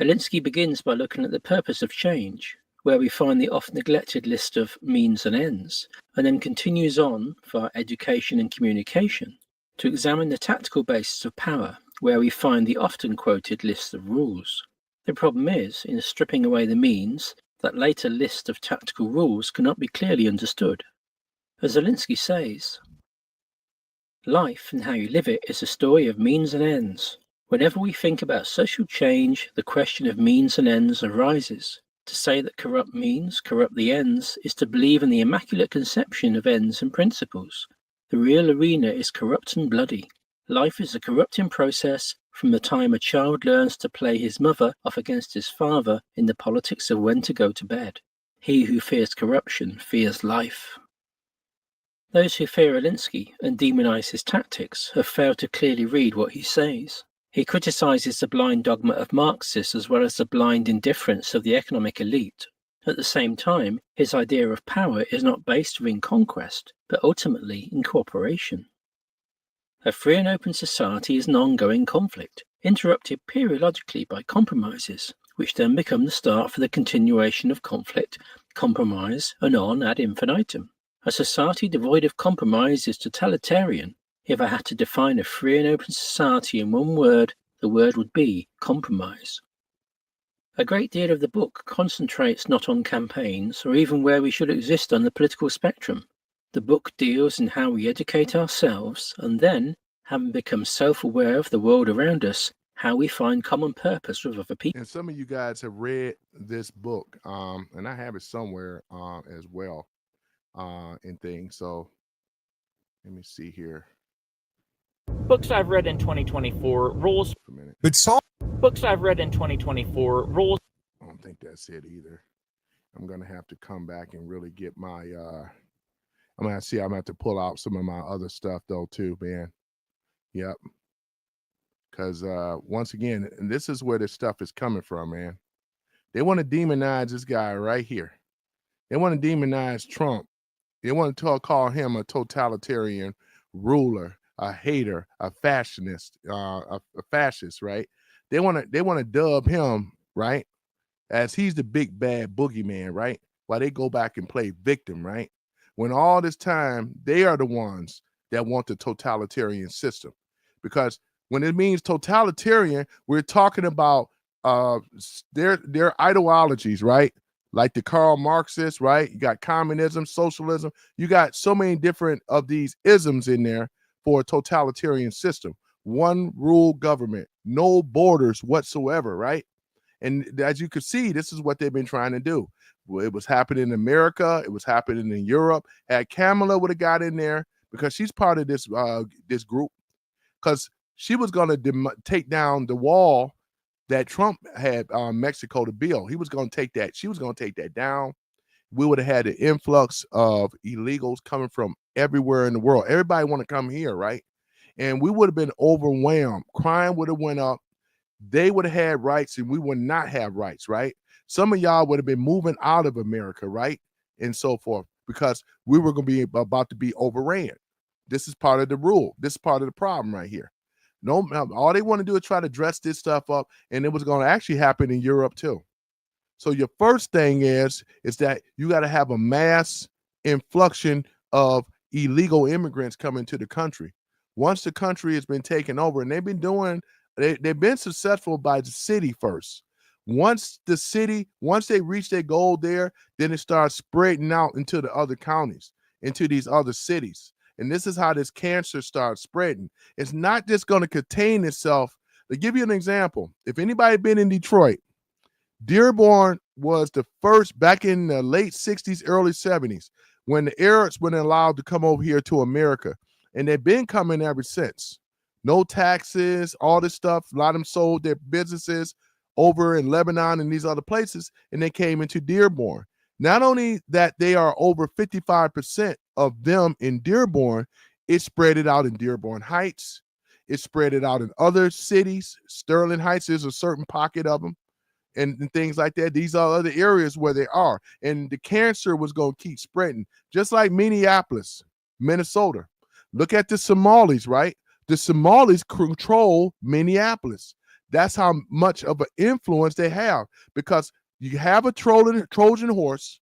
Alinsky begins by looking at the purpose of change, where we find the oft neglected list of means and ends, and then continues on, via education and communication, to examine the tactical basis of power, where we find the often quoted list of rules. The problem is, in stripping away the means, that later list of tactical rules cannot be clearly understood. As Alinsky says, life and how you live it is a story of means and ends. Whenever we think about social change, the question of means and ends arises. To say that corrupt means corrupt the ends is to believe in the immaculate conception of ends and principles. The real arena is corrupt and bloody. Life is a corrupting process from the time a child learns to play his mother off against his father in the politics of when to go to bed. He who fears corruption fears life. Those who fear Alinsky and demonize his tactics have failed to clearly read what he says. He criticizes the blind dogma of Marxists as well as the blind indifference of the economic elite. At the same time, his idea of power is not based in conquest, but ultimately in cooperation. A free and open society is an ongoing conflict, interrupted periodically by compromises, which then become the start for the continuation of conflict, compromise, and on ad infinitum. A society devoid of compromise is totalitarian. If I had to define a free and open society in one word, the word would be compromise. A great deal of the book concentrates not on campaigns or even where we should exist on the political spectrum. The book deals in how we educate ourselves and then, having become self-aware of the world around us, how we find common purpose with other people. And some of you guys have read this book, and I have it somewhere as well and things. So let me see here. Books I've read in 2024, rules. Books I've read in 2024, rules. I don't think that's it either. I'm gonna have to come back and really get my I'm gonna have to pull out some of my other stuff though too, man. Yep. Because once again, and this is where this stuff is coming from, man. They want to demonize this guy right here. They want to demonize Trump. They want to call him a totalitarian ruler, a hater, a fascist, right? They want to dub him, right, as he's the big bad boogeyman, right? While they go back and play victim, right? When all this time they are the ones that want the totalitarian system, because when it means totalitarian, we're talking about their ideologies, right? Like the Karl Marxists, right? You got communism, socialism. You got so many different of these isms in there for a totalitarian system. One rule government, no borders whatsoever, right? And as you can see, this is what they've been trying to do. Well, it was happening in America. It was happening in Europe. Had Kamala would have got in there because she's part of this this group, because she was going to take down the wall that Trump had Mexico to build. He was going to take that. She was going to take that down. We would have had an influx of illegals coming from everywhere in the world. Everybody want to come here, right? And we would have been overwhelmed. Crime would have went up. They would have had rights and we would not have rights, right? Some of y'all would have been moving out of America, right? And so forth, because we were going to be about to be overran. This is part of the rule. This is part of the problem right here. No, all they want to do is try to dress this stuff up, and it was going to actually happen in Europe too. So your first thing is that you got to have a mass influxion of illegal immigrants coming to the country. Once the country has been taken over, and they've been successful by the city first. Once they reach their goal there, then it starts spreading out into the other counties, into these other cities. And this is how this cancer starts spreading. It's not just going to contain itself. To give you an example, if anybody been in Detroit, Dearborn was the first back in the late 60s, early 70s, when the Arabs were allowed to come over here to America. And they've been coming ever since. No taxes, all this stuff. A lot of them sold their businesses over in Lebanon and these other places, and they came into Dearborn. Not only that, they are over 55% of them in Dearborn It spread it out in Dearborn Heights. It spread it out in other cities. Sterling Heights is a certain pocket of them and things like that. These are other areas where they are. And the cancer was going to keep spreading, just like Minneapolis, Minnesota. Look at the Somalis, right? The Somalis control Minneapolis. That's how much of an influence they have, because you have a Trojan horse,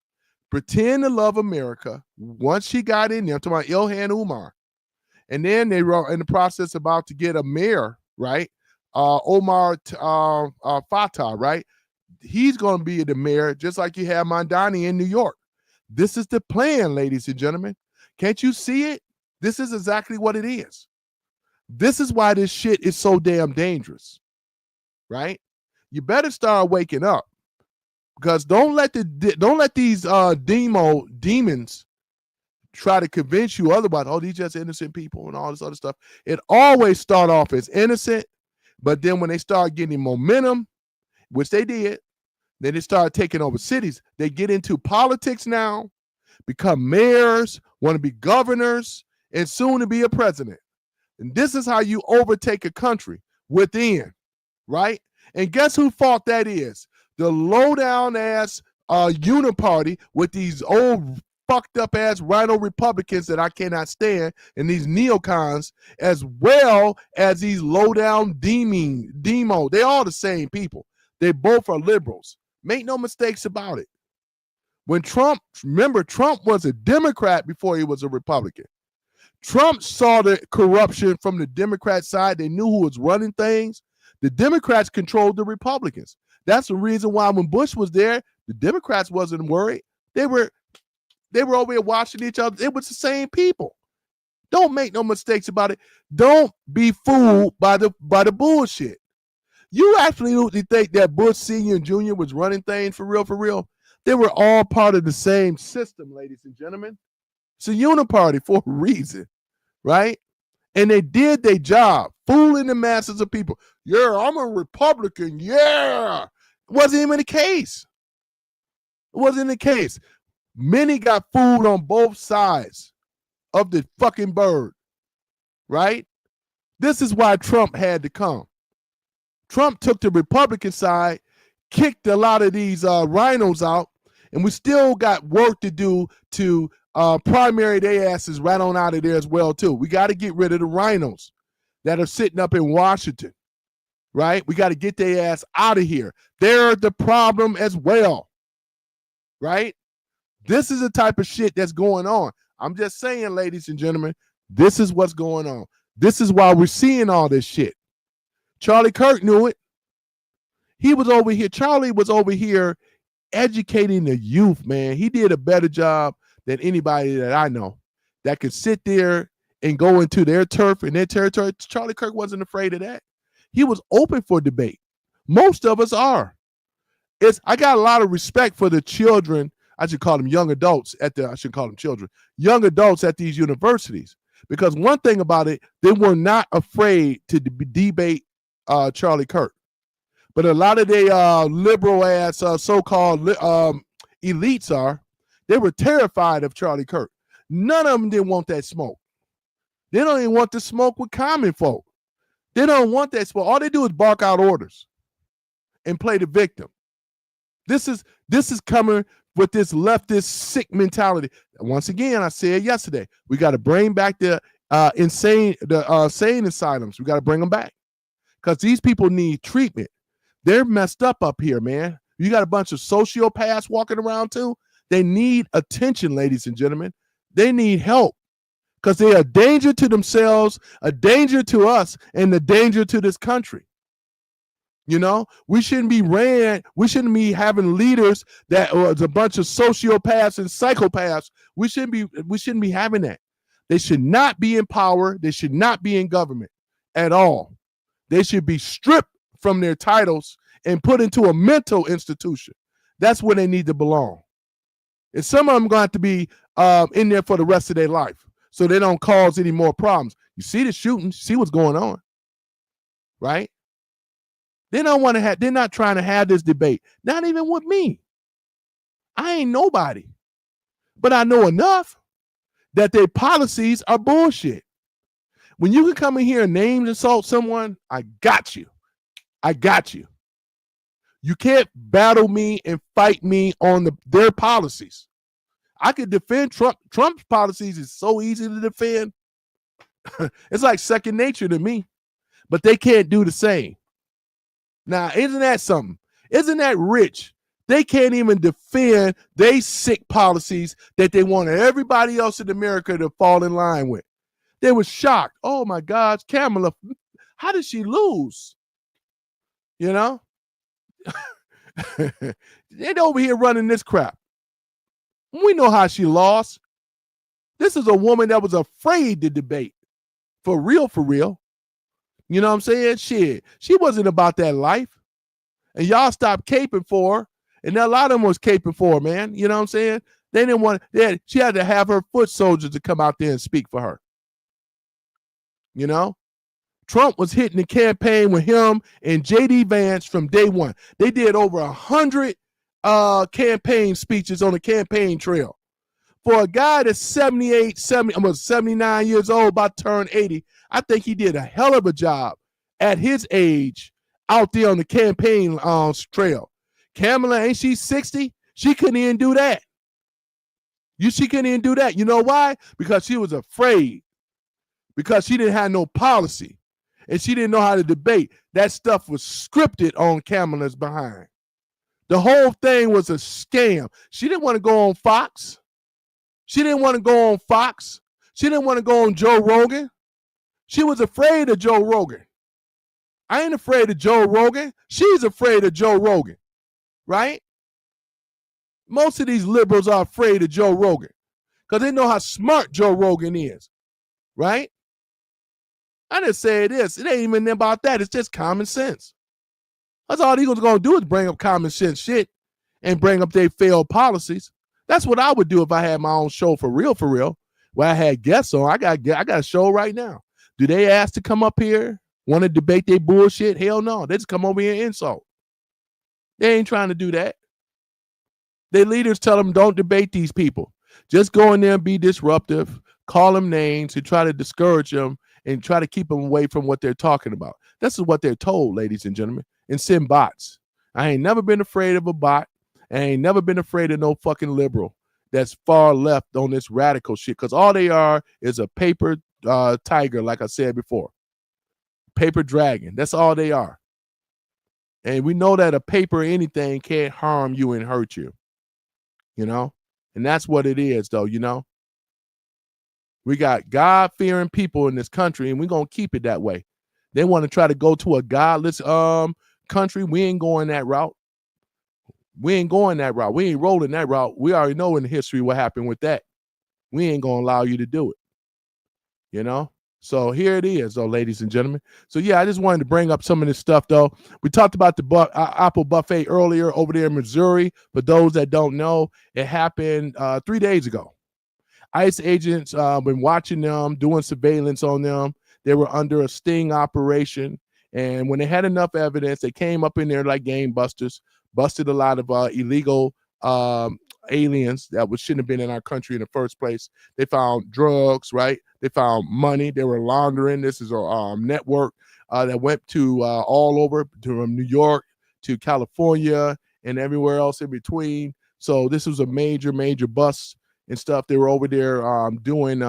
pretend to love America. Once she got in there, I'm talking about Ilhan Omar. And then they were in the process about to get a mayor, right? Omar Fatah, right? He's going to be the mayor, just like you have Mondani in New York. This is the plan, ladies and gentlemen. Can't you see it? This is exactly what it is. This is why this shit is so damn dangerous, right? You better start waking up, because don't let these demons try to convince you otherwise. Oh, these just innocent people and all this other stuff. It always start off as innocent, but then when they start getting momentum, which they did, then they start taking over cities. They get into politics now, become mayors, want to be governors, and soon to be a president. And this is how you overtake a country within, right? And guess who fault that is? The low-down ass uniparty with these old fucked up ass rhino Republicans that I cannot stand, and these neocons, as well as these low-down demo. They all the same people. They both are liberals. Make no mistakes about it. When Trump was a Democrat before he was a Republican. Trump saw the corruption from the Democrat side. They knew who was running things. The Democrats controlled the Republicans. That's the reason why when Bush was there, the Democrats wasn't worried. They were over here watching each other. It was the same people. Don't make no mistakes about it. Don't be fooled by the bullshit. You absolutely think that Bush Sr. and Jr. was running things for real, for real? They were all part of the same system, ladies and gentlemen. It's a uniparty for a reason, right? And they did their job, fooling the masses of people. Yeah, I'm a Republican. Yeah. It wasn't even the case. It wasn't the case. Many got fooled on both sides of the fucking bird, right? This is why Trump had to come. Trump took the Republican side, kicked a lot of these rhinos out, and we still got work to do to primary their asses right on out of there as well, too. We got to get rid of the rhinos that are sitting up in Washington, right? We got to get their ass out of here. They're the problem as well, right? This is the type of shit that's going on. I'm just saying, ladies and gentlemen, this is what's going on. This is why we're seeing all this shit. Charlie Kirk knew it. He was over here. Charlie was over here educating the youth, man. He did a better job than anybody that I know that could sit there and go into their turf and their territory. Charlie Kirk wasn't afraid of that. He was open for debate. Most of us are. I got a lot of respect for the children. I should call them young adults I should call them children. Young adults at these universities. Because one thing about it, they were not afraid to debate Charlie Kirk. But a lot of the liberal ass so-called elites they were terrified of Charlie Kirk. None of them didn't want that smoke. They don't even want the smoke with common folk. They don't want that smoke. All they do is bark out orders and play the victim. This is coming with this leftist sick mentality. Once again, I said yesterday, we got to bring back the insane asylums. We got to bring them back because these people need treatment. They're messed up here, man. You got a bunch of sociopaths walking around too. They need attention, ladies and gentlemen. They need help because they are a danger to themselves, a danger to us, and a danger to this country. You know, we shouldn't be having leaders that are a bunch of sociopaths and psychopaths. We shouldn't be having that. They should not be in power. They should not be in government at all. They should be stripped from their titles and put into a mental institution. That's where they need to belong. And some of them going to have to be in there for the rest of their life so they don't cause any more problems. You see the shooting, see what's going on, right? They don't want to have, they're not trying to have this debate. Not even with me. I ain't nobody. But I know enough that their policies are bullshit. When you can come in here and name insult someone, I got you. I got you. You can't battle me and fight me on their policies. I could defend Trump. Trump's policies is so easy to defend. It's like second nature to me, but they can't do the same. Now, isn't that something? Isn't that rich? They can't even defend they sick policies that they wanted everybody else in America to fall in line with. They were shocked. Oh my God, Kamala, how did she lose? You know? They're over here running this crap. We know how she lost. This is a woman that was afraid to debate. For real, for real. You know what I'm saying? Shit. She wasn't about that life. And y'all stopped caping for her. And a lot of them was caping for her, man. You know what I'm saying? They didn't want, she had to have her foot soldiers to come out there and speak for her. You know? Trump was hitting the campaign with him and J.D. Vance from day one. They did over 100 campaign speeches on the campaign trail. For a guy that's 79 years old, about to turn 80, I think he did a hell of a job at his age out there on the campaign trail. Kamala, ain't she 60? She couldn't even do that. She couldn't even do that. You know why? Because she was afraid. Because she didn't have no policy. And she didn't know how to debate. That stuff was scripted on Kamala's behind. The whole thing was a scam. She didn't want to go on Fox. She didn't want to go on Fox. She didn't want to go on Joe Rogan. She was afraid of Joe Rogan. I ain't afraid of Joe Rogan. She's afraid of Joe Rogan, right? Most of these liberals are afraid of Joe Rogan because they know how smart Joe Rogan is, right? I didn't say this. It ain't even about that. It's just common sense. That's all these going to do is bring up common sense shit and bring up their failed policies. That's what I would do if I had my own show for real, where I had guests on. I got a show right now. Do they ask to come up here, want to debate their bullshit? Hell no. They just come over here and insult. They ain't trying to do that. Their leaders tell them don't debate these people. Just go in there and be disruptive, call them names, and try to discourage them and try to keep them away from what they're talking about. This is what they're told, ladies and gentlemen, and send bots. I ain't never been afraid of a bot. I ain't never been afraid of no fucking liberal that's far left on this radical shit because all they are is a paper tiger, like I said before. Paper dragon. That's all they are. And we know that a paper anything can't harm you and hurt you. You know? And that's what it is, though, you know? We got God-fearing people in this country, and we're going to keep it that way. They want to try to go to a godless country. We ain't going that route. We ain't going that route. We ain't rolling that route. We already know in history what happened with that. We ain't going to allow you to do it. You know? So here it is, though, ladies and gentlemen. So, yeah, I just wanted to bring up some of this stuff, though. We talked about the Apple Buffet earlier over there in Missouri. For those that don't know, it happened 3 days ago. ICE agents been watching them, doing surveillance on them. They were under a sting operation. And when they had enough evidence, they came up in there like game busters, busted a lot of illegal aliens that shouldn't have been in our country in the first place. They found drugs, right? They found money. They were laundering. This is a network that went to all over, from New York to California and everywhere else in between. So this was a major, major bust and stuff. They were over there doing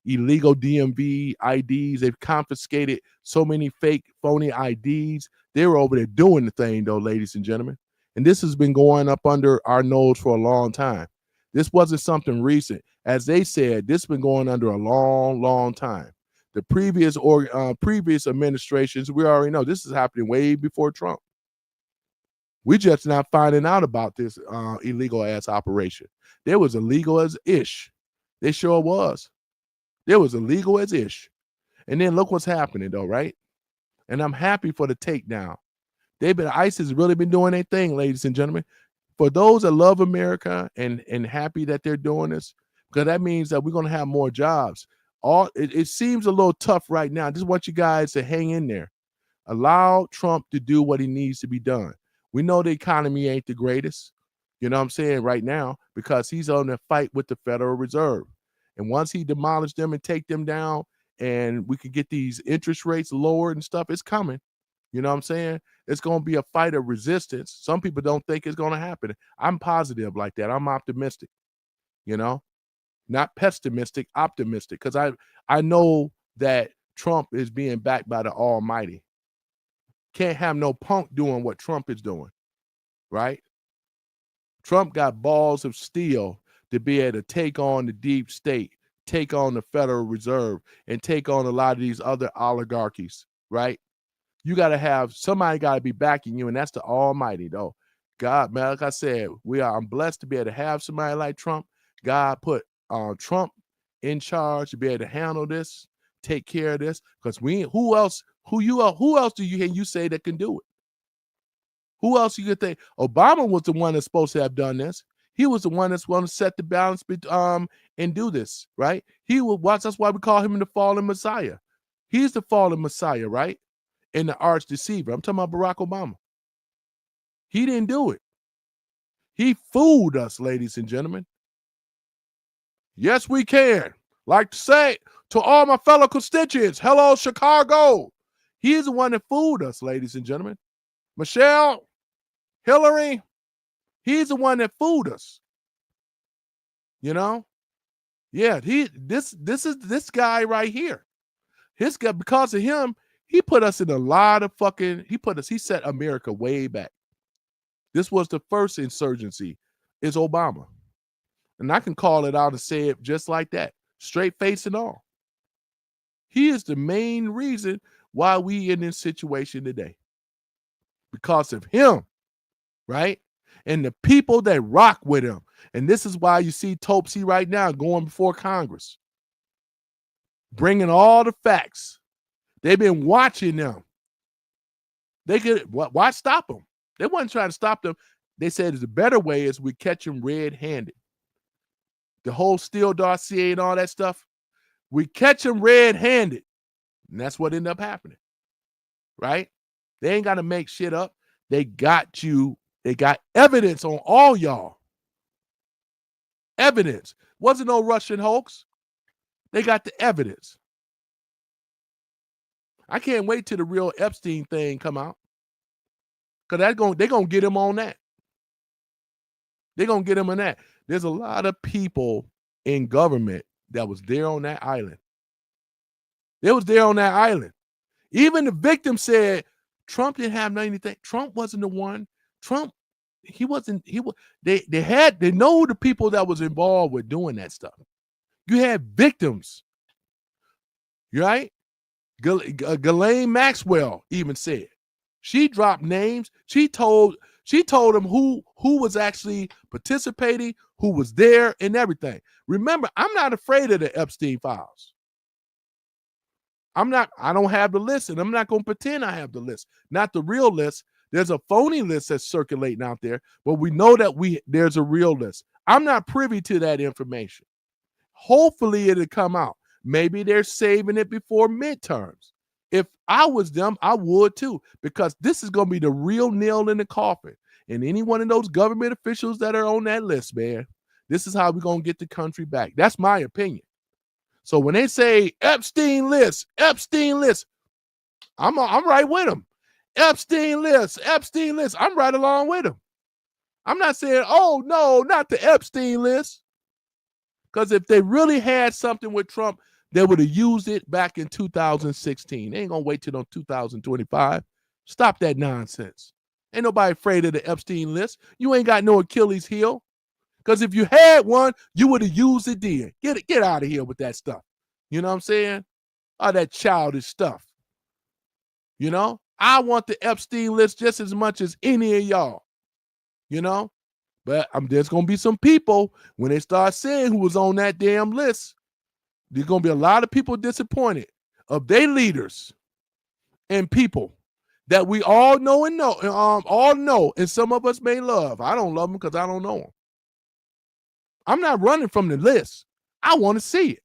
illegal DMV IDs. They've confiscated so many fake, phony IDs. They were over there doing the thing, though, ladies and gentlemen. And this has been going up under our nose for a long time. This wasn't something recent. As they said, this has been going under a long, long time. The previous administrations, we already know this is happening way before Trump. We're just not finding out about this illegal ass operation. There was illegal as ish. They sure was. There was illegal as ish. And then look what's happening, though, right? And I'm happy for the takedown. ICE has really been doing their thing, ladies and gentlemen. For those that love America and happy that they're doing this, because that means that we're going to have more jobs. It seems a little tough right now. I just want you guys to hang in there. Allow Trump to do what he needs to be done. We know the economy ain't the greatest, you know what I'm saying, right now, because he's on a fight with the Federal Reserve. And once he demolishes them and take them down, and we could get these interest rates lowered and stuff. It's coming. You know what I'm saying? It's going to be a fight of resistance. Some people don't think it's going to happen. I'm positive like that. I'm optimistic, you know, not pessimistic, optimistic, because I know that Trump is being backed by the Almighty. Can't have no punk doing what Trump is doing, right? Trump got balls of steel to be able to take on the deep state, take on the Federal Reserve, and take on a lot of these other oligarchies, right? You got to have somebody got to be backing you, and that's the Almighty, though. God, man, like I said, I'm blessed to be able to have somebody like Trump. God put Trump in charge to be able to handle this, take care of this, because who else do you say that can do it? Who else you could think? Obama was the one that's supposed to have done this. He was the one that's going to set the balance and do this, right? That's why we call him the fallen Messiah. He's the fallen Messiah, right? And the arch deceiver. I'm talking about Barack Obama. He didn't do it. He fooled us, ladies and gentlemen. Yes, we can. Like to say to all my fellow constituents, hello, Chicago. He's the one that fooled us, ladies and gentlemen. Michelle, Hillary, he's the one that fooled us. You know? Yeah, this is this guy right here. His guy, because of him, he put us in a lot of he set America way back. This was the first insurgency, is Obama. And I can call it out and say it just like that, straight face and all. He is the main reason why we in this situation today. Because of him, right? And the people that rock with him. And this is why you see Topsy right now going before Congress, bringing all the facts. They've been watching them. Why stop them? They wasn't trying to stop them. They said the better way is we catch them red-handed. The whole Steele dossier and all that stuff, we catch them red-handed. And that's what ended up happening, right? They ain't got to make shit up. They got you. They got evidence on all y'all. Evidence. Wasn't no Russian hoax. They got the evidence. I can't wait till the real Epstein thing come out. Because they're going to get him on that. They're going to get him on that. There's a lot of people in government that was there on that island. They was there on that island. Even the victim said Trump didn't have anything. Trump wasn't the one. Trump, they know the people that was involved with doing that stuff. You had victims, right? Ghislaine Maxwell even said. She dropped names. She told them who was actually participating, who was there, and everything. Remember, I'm not afraid of the Epstein files. I don't have the list, and I'm not going to pretend I have the list. Not the real list. There's a phony list that's circulating out there, but we know that there's a real list. I'm not privy to that information. Hopefully it'll come out. Maybe they're saving it before midterms. If I was them, I would too, because this is going to be the real nail in the coffin. And any one of those government officials that are on that list, man, this is how we're going to get the country back. That's my opinion. So when they say Epstein list, I'm right with them. Epstein list, I'm right along with them. I'm not saying, oh, no, not the Epstein list. Because if they really had something with Trump, they would have used it back in 2016. They ain't going to wait till 2025. Stop that nonsense. Ain't nobody afraid of the Epstein list. You ain't got no Achilles heel. Because if you had one, you would have used it then. Get out of here with that stuff. You know what I'm saying? All that childish stuff. You know? I want the Epstein list just as much as any of y'all. You know? But there's going to be some people, when they start saying who was on that damn list, there's going to be a lot of people disappointed of their leaders and people that we all know and some of us may love. I don't love them because I don't know them. I'm not running from the list. I want to see it.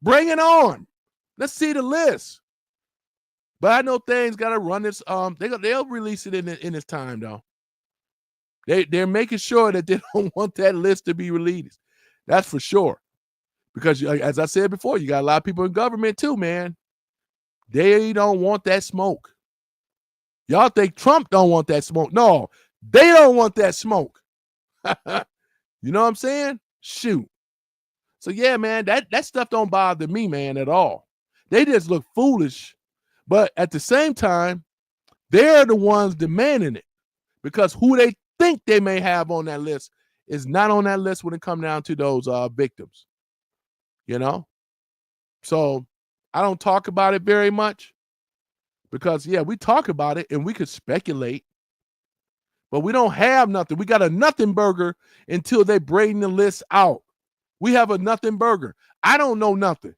Bring it on. Let's see the list. But I know things got to run this. They'll release it in its time, though. They're making sure that they don't want that list to be released. That's for sure. Because as I said before, you got a lot of people in government too, man. They don't want that smoke. Y'all think Trump don't want that smoke. No, they don't want that smoke. You know what I'm saying? Shoot. So yeah, man, that stuff don't bother me, man, at all. They just look foolish. But at the same time, they're the ones demanding it because who they think they may have on that list is not on that list when it comes down to those victims. You know? So I don't talk about it very much because, yeah, we talk about it and we could speculate, but we don't have nothing. We got a nothing burger until they bring the list out. We have a nothing burger. I don't know nothing.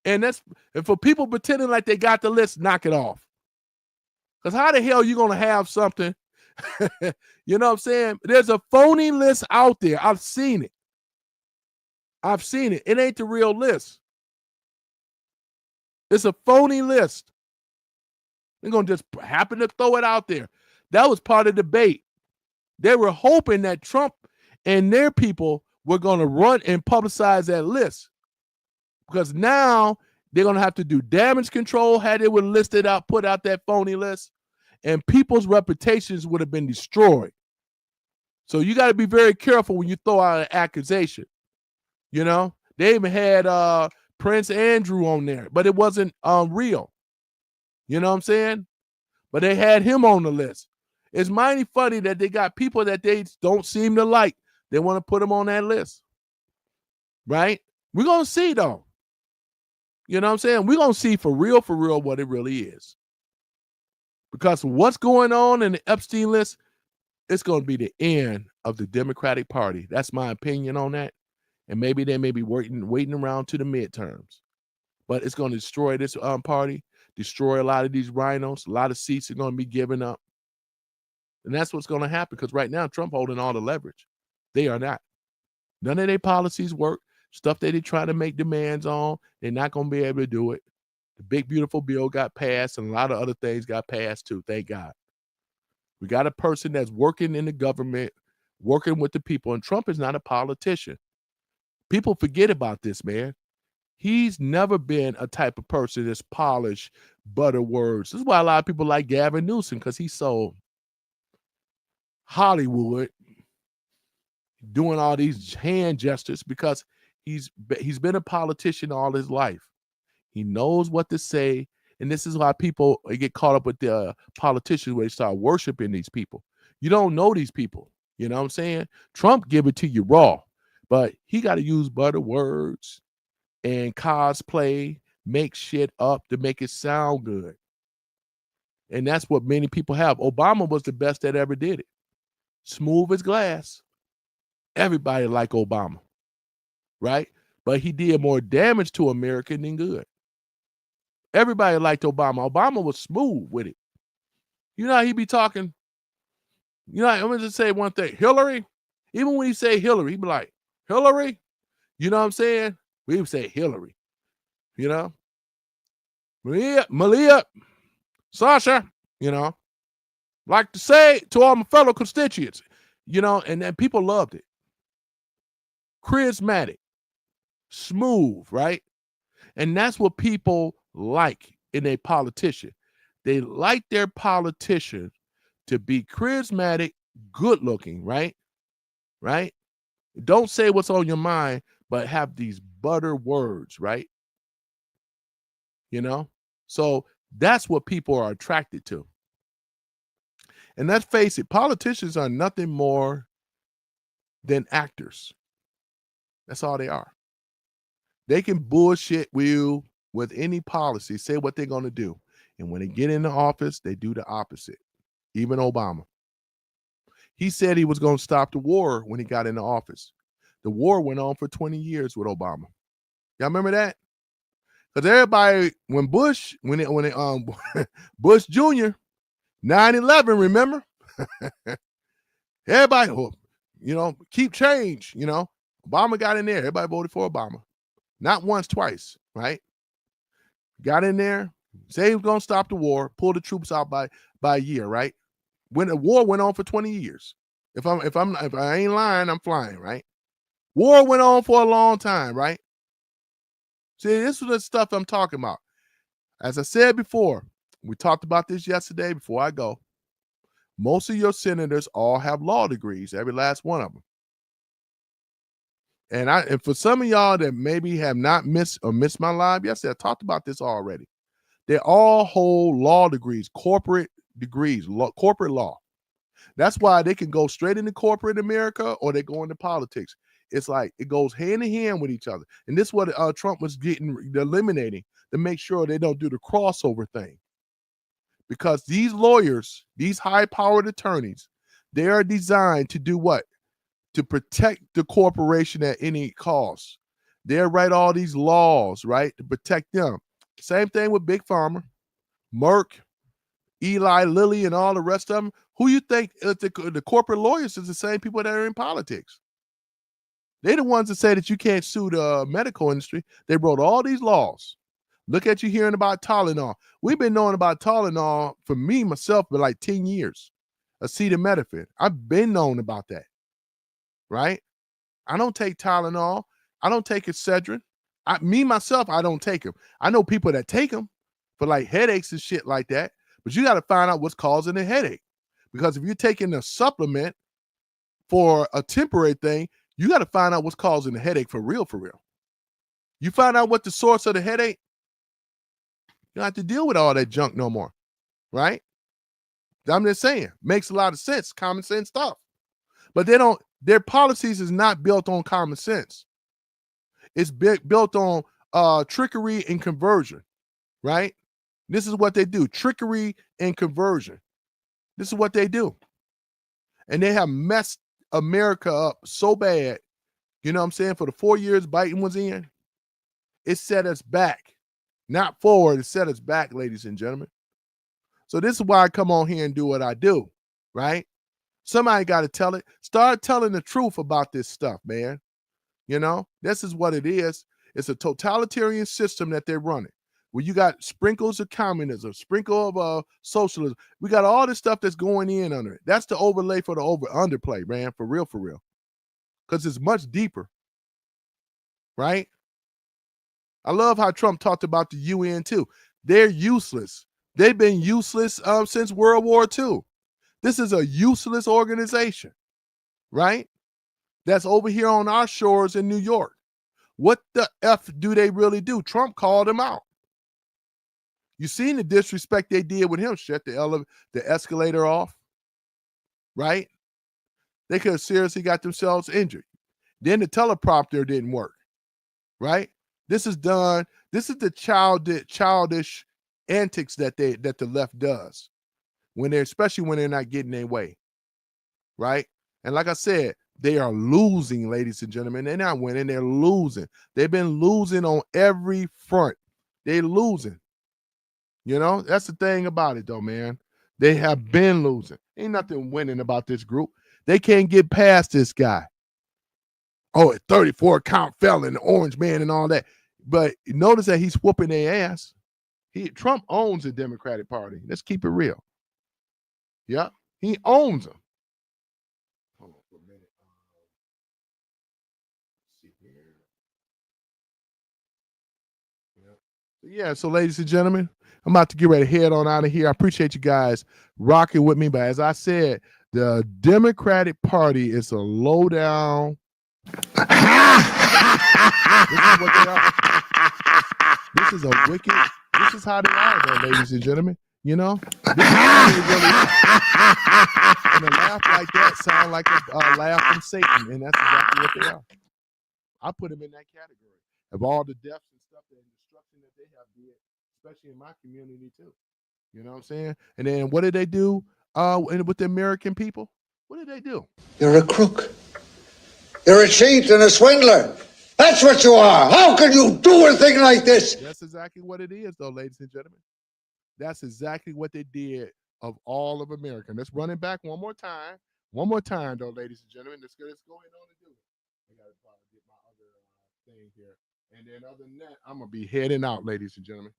And for people pretending like they got the list, knock it off. Because how the hell are you going to have something? You know what I'm saying? There's a phony list out there. I've seen it. It ain't the real list. It's a phony list. They're going to just happen to throw it out there. That was part of the debate. They were hoping that Trump and their people were going to run and publicize that list. Because now they're going to have to do damage control had they would listed out, put out that phony list, and people's reputations would have been destroyed. So you got to be very careful when you throw out an accusation. You know, they even had Prince Andrew on there, but it wasn't real. You know what I'm saying? But they had him on the list. It's mighty funny that they got people that they don't seem to like. They want to put them on that list. Right? We're going to see, though. You know what I'm saying? We're going to see for real, what it really is. Because what's going on in the Epstein list, it's going to be the end of the Democratic Party. That's my opinion on that. And maybe they may be waiting around to the midterms. But it's going to destroy this party, destroy a lot of these rhinos. A lot of seats are going to be given up. And that's what's going to happen because right now, Trump holding all the leverage. They are not. None of their policies work. Stuff that they try to make demands on, they're not going to be able to do it. The big, beautiful bill got passed, and a lot of other things got passed too, thank God. We got a person that's working in the government, working with the people, and Trump is not a politician. People forget about this, man. He's never been a type of person that's polished, butter words. This is why a lot of people like Gavin Newsom, because he's so Hollywood, doing all these hand gestures, because he's been a politician all his life. He knows what to say, and this is why people get caught up with the politicians where they start worshiping these people. You don't know these people. You know what I'm saying? Trump give it to you raw, but he got to use butter words and cosplay, make shit up to make it sound good. And that's what many people have. Obama was the best that ever did it. Smooth as glass. Everybody liked Obama, right? But he did more damage to America than good. Everybody liked Obama. Obama was smooth with it. You know how he be talking? You know, I'm going to just say one thing. Hillary, even when he say Hillary, he be like, Hillary? You know what I'm saying? We would say Hillary. You know? Malia, Sasha, you know? Like to say to all my fellow constituents, you know, and then people loved it. Charismatic, smooth, right? And that's what people like in a politician. They like their politician to be charismatic, good looking, right? Right? Don't say what's on your mind, but have these butter words, right? You know? So that's what people are attracted to. And let's face it, politicians are nothing more than actors. That's all they are. They can bullshit you with any policy, say what they're going to do. And when they get in the office, they do the opposite. Even Obama. He said he was going to stop the war when he got in the office. The war went on for 20 years with Obama. Y'all remember that? Because everybody, when Bush Bush Jr., 9/11, remember? Everybody, you know, keep change, you know. Obama got in there. Everybody voted for Obama. Not once, twice, right? Got in there, say he was going to stop the war, pull the troops out by a year, right? When the war went on for 20 years. If I ain't lying, I'm flying, right? War went on for a long time, right? See, this is the stuff I'm talking about. As I said before, we talked about this yesterday before I go. Most of your senators all have law degrees, every last one of them. And for some of y'all that maybe have not missed my live yesterday, I talked about this already. They all hold law degrees, corporate degrees, corporate law. That's why they can go straight into corporate America or they go into politics. It's like it goes hand in hand with each other. And this is what Trump was eliminating to make sure they don't do the crossover thing. Because these lawyers, these high-powered attorneys, they are designed to do what? To protect the corporation at any cost. They write all these laws, right, to protect them. Same thing with Big Pharma, Merck, Eli Lilly, and all the rest of them. Who you think the corporate lawyers is the same people that are in politics? They're the ones that say that you can't sue the medical industry. They wrote all these laws. Look at you hearing about Tylenol. We've been knowing about Tylenol for me, myself, for like 10 years. Acetaminophen. I've been known about that, right? I don't take Tylenol. I don't take Excedrin. Myself, I don't take them. I know people that take them for like headaches and shit like that, but you got to find out what's causing the headache. Because if you're taking a supplement for a temporary thing, you got to find out what's causing the headache for real, for real. You find out what the source of the headache, you don't have to deal with all that junk no more, right? I'm just saying, makes a lot of sense, common sense stuff. But their policies is not built on common sense. It's built on trickery and conversion, right? This is what they do, trickery and conversion. This is what they do. And they have messed America up so bad, you know what I'm saying? For the 4 years Biden was in, it set us back. Not forward, it set us back, ladies and gentlemen. So this is why I come on here and do what I do, right? Somebody got to tell it. Start telling the truth about this stuff, man. You know, this is what it is. It's a totalitarian system that they're running. Where you got sprinkles of communism, sprinkle of socialism. We got all this stuff that's going in under it. That's the overlay for the underplay, man, for real, for real. Because it's much deeper, right? I love how Trump talked about the UN too. They're useless. They've been useless since World War II. This is a useless organization, right? That's over here on our shores in New York. What the F do they really do? Trump called them out. You seen the disrespect they did with him, shut the escalator off, right? They could have seriously got themselves injured. Then the teleprompter didn't work, right? This is the childish antics that the left does especially when they're not getting their way, right? And like I said, they are losing, ladies and gentlemen. They're not winning, they're losing. They've been losing on every front. They're losing. You know, that's the thing about it, though, man. They have been losing. Ain't nothing winning about this group. They can't get past this guy. Oh, a 34 count felon, the orange man and all that. But notice that he's whooping their ass. Trump owns the Democratic Party. Let's keep it real. Yeah, he owns them. Hold on for a minute. See here. Yeah, so ladies and gentlemen, I'm about to get ready to head on out of here. I appreciate you guys rocking with me. But as I said, the Democratic Party is a low down. This is what they are. This is a wicked. This is how they are, though, ladies and gentlemen. You know, this is how they really are. And a laugh like that sound like a laugh from Satan, and that's exactly what they are. I put them in that category of all the deaths and stuff and destruction that they have did, especially in my community too. You know what I'm saying? And then what did they do with the American people? What did they do? You're a crook. You're a cheat and a swindler. That's what you are. How can you do a thing like this? That's exactly what it is, though, ladies and gentlemen. That's exactly what they did of all of America. Let's run it back one more time. One more time, though, ladies and gentlemen. Let's go ahead on and do it. I got to get my other thing here. And then other than that, I'm going to be heading out, ladies and gentlemen.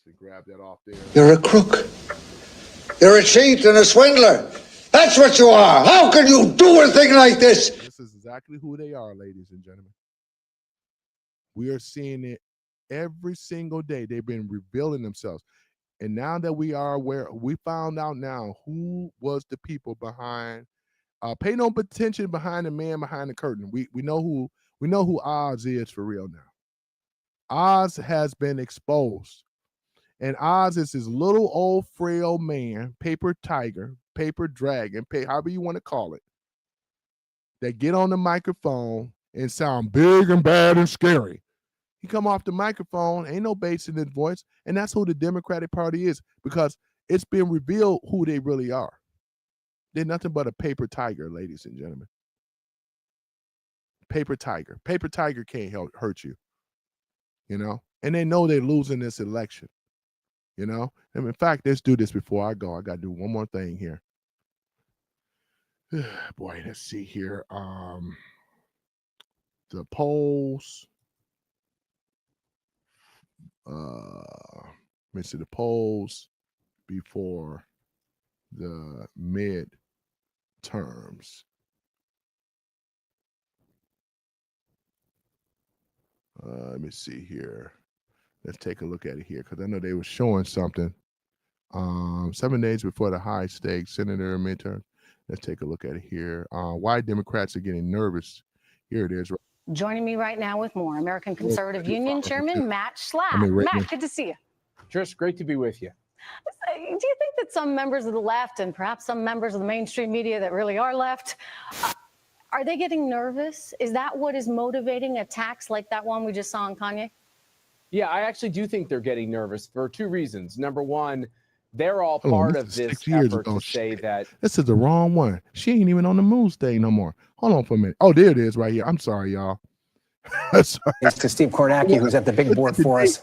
So grab that off there. You're a crook. You're a cheat and a swindler. That's what you are. How can you do a thing like this? This is exactly who they are, ladies and gentlemen. We are seeing it every single day. They've been revealing themselves. And now that we are aware, we found out now who was the people behind. Pay no attention behind the man behind the curtain. We know who Oz is for real now. Oz has been exposed. And Oz is this little old frail man, paper tiger, paper dragon, however you want to call it, that get on the microphone and sound big and bad and scary. He come off the microphone, ain't no bass in his voice, and that's who the Democratic Party is, because it's been revealed who they really are. They're nothing but a paper tiger, ladies and gentlemen. Paper tiger. Paper tiger can't hurt you, you know? And they know they're losing this election, you know? And in fact, let's do this before I go. I got to do one more thing here. Boy, let's see here. The polls. Let me see the polls before the midterms. Let me see here. Let's take a look at it here, because I know they were showing something. 7 days before the high stakes senator midterm. Let's take a look at it here. Why Democrats are getting nervous. Here it is. Joining me right now with more, American Conservative Union Chairman Matt Schlapp. Matt, good to see you. Just great to be with you. Do you think that some members of the left and perhaps some members of the mainstream media that really are left, are they getting nervous? Is that what is motivating attacks like that one we just saw on Kanye? Yeah, I actually do think they're getting nervous for two reasons. Number one, they're all part of this effort to say that. This is the wrong one. She ain't even on the moon stage no more. Hold on for a minute. Oh, there it is right here. I'm sorry, y'all. It's to Steve Kornacki, who's at the big board for us.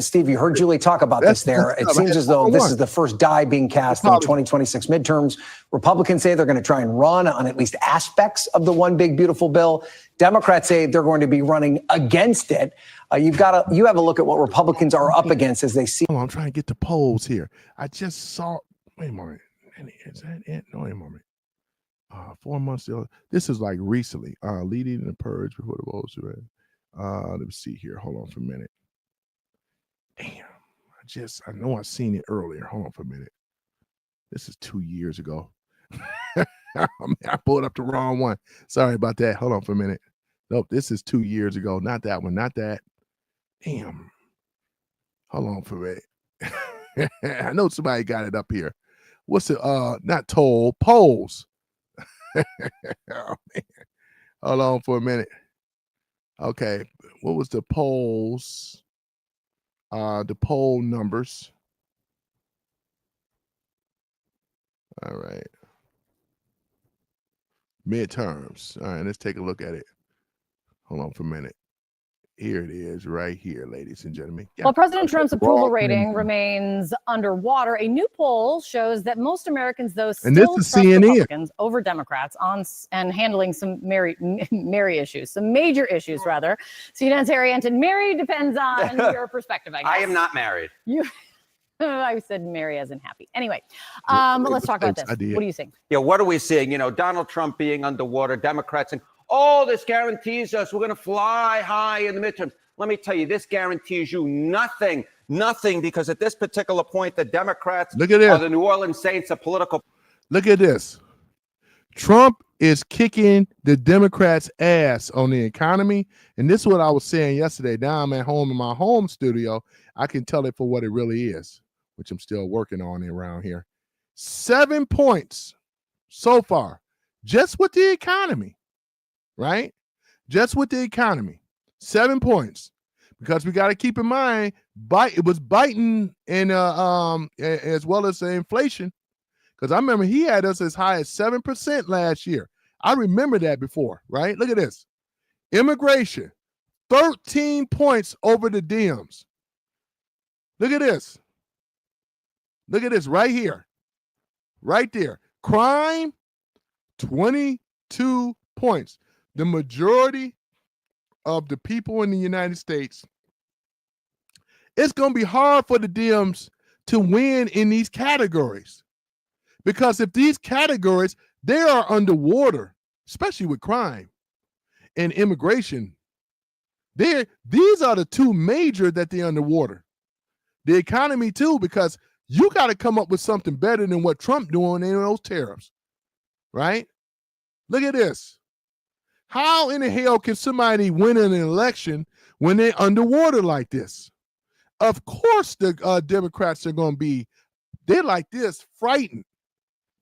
Steve, you heard Julie talk about this there. It seems as though this is the first die being cast in the 2026 midterms. Republicans say they're going to try and run on at least aspects of the one big beautiful bill. Democrats say they're going to be running against it. You have a look at what Republicans are up against as they see. Hold on, I'm trying to get the polls here. I just saw. Wait a moment. Is that it? No, wait a moment. 4 months ago. This is like recently. Leading the purge before the votes. Let me see here. Hold on for a minute. Damn. I know I've seen it earlier. Hold on for a minute. This is 2 years ago. I pulled up the wrong one. Sorry about that. Hold on for a minute. Nope, this is 2 years ago. Not that one. Not that. Damn. Hold on for a minute. I know somebody got it up here. What's it? Not toll, polls. Oh, man. Hold on for a minute. Okay. What was the polls? The poll numbers. All right. Midterms. All right, let's take a look at it. Hold on for a minute. Here it is right here, ladies and gentlemen. While President Trump's approval rating remains underwater, a new poll shows that most Americans, though, still trust Republicans over Democrats and handling some merry issues, some major issues, rather. CNN's Harry Anton. Merry depends on your perspective, I guess. I am not married. I said merry as in happy. Anyway, let's talk about this. What do you think? Yeah, what are we seeing? You know, Donald Trump being underwater, Democrats and this guarantees us we're going to fly high in the midterms. Let me tell you, this guarantees you nothing, because at this particular point, the Democrats are the New Orleans Saints of political. Look at this. Trump is kicking the Democrats' ass on the economy. And this is what I was saying yesterday. Now I'm at home in my home studio. I can tell it for what it really is, which I'm still working on around here. 7 points so far, just with the economy. Right? Just with the economy. 7 points. Because we got to keep in mind, it was Biden and as well as the inflation. Because I remember he had us as high as 7% last year. I remember that before, right? Look at this. Immigration, 13 points over the Dems. Look at this. Look at this right here. Right there. Crime, 22 points. The majority of the people in the United States, it's going to be hard for the Dems to win in these categories. Because if these categories, they are underwater, especially with crime and immigration, These are the two major that they're underwater. The economy too, because you got to come up with something better than what Trump doing in those tariffs, right? Look at this. How in the hell can somebody win an election when they're underwater like this? Of course the Democrats are going to be, they're like this, frightened.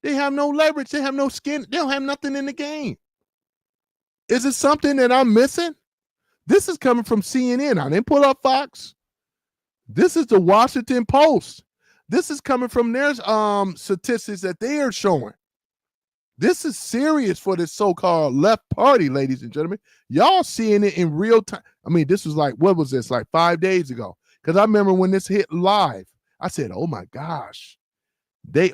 They have no leverage. They have no skin. They don't have nothing in the game. Is it something that I'm missing? This is coming from CNN. I didn't pull up Fox. This is the Washington Post. This is coming from their statistics that they are showing. This is serious for this so-called left party, ladies and gentlemen. Y'all seeing it in real time. I mean, this was like, what was this? Like 5 days ago. Because I remember when this hit live, I said, oh my gosh.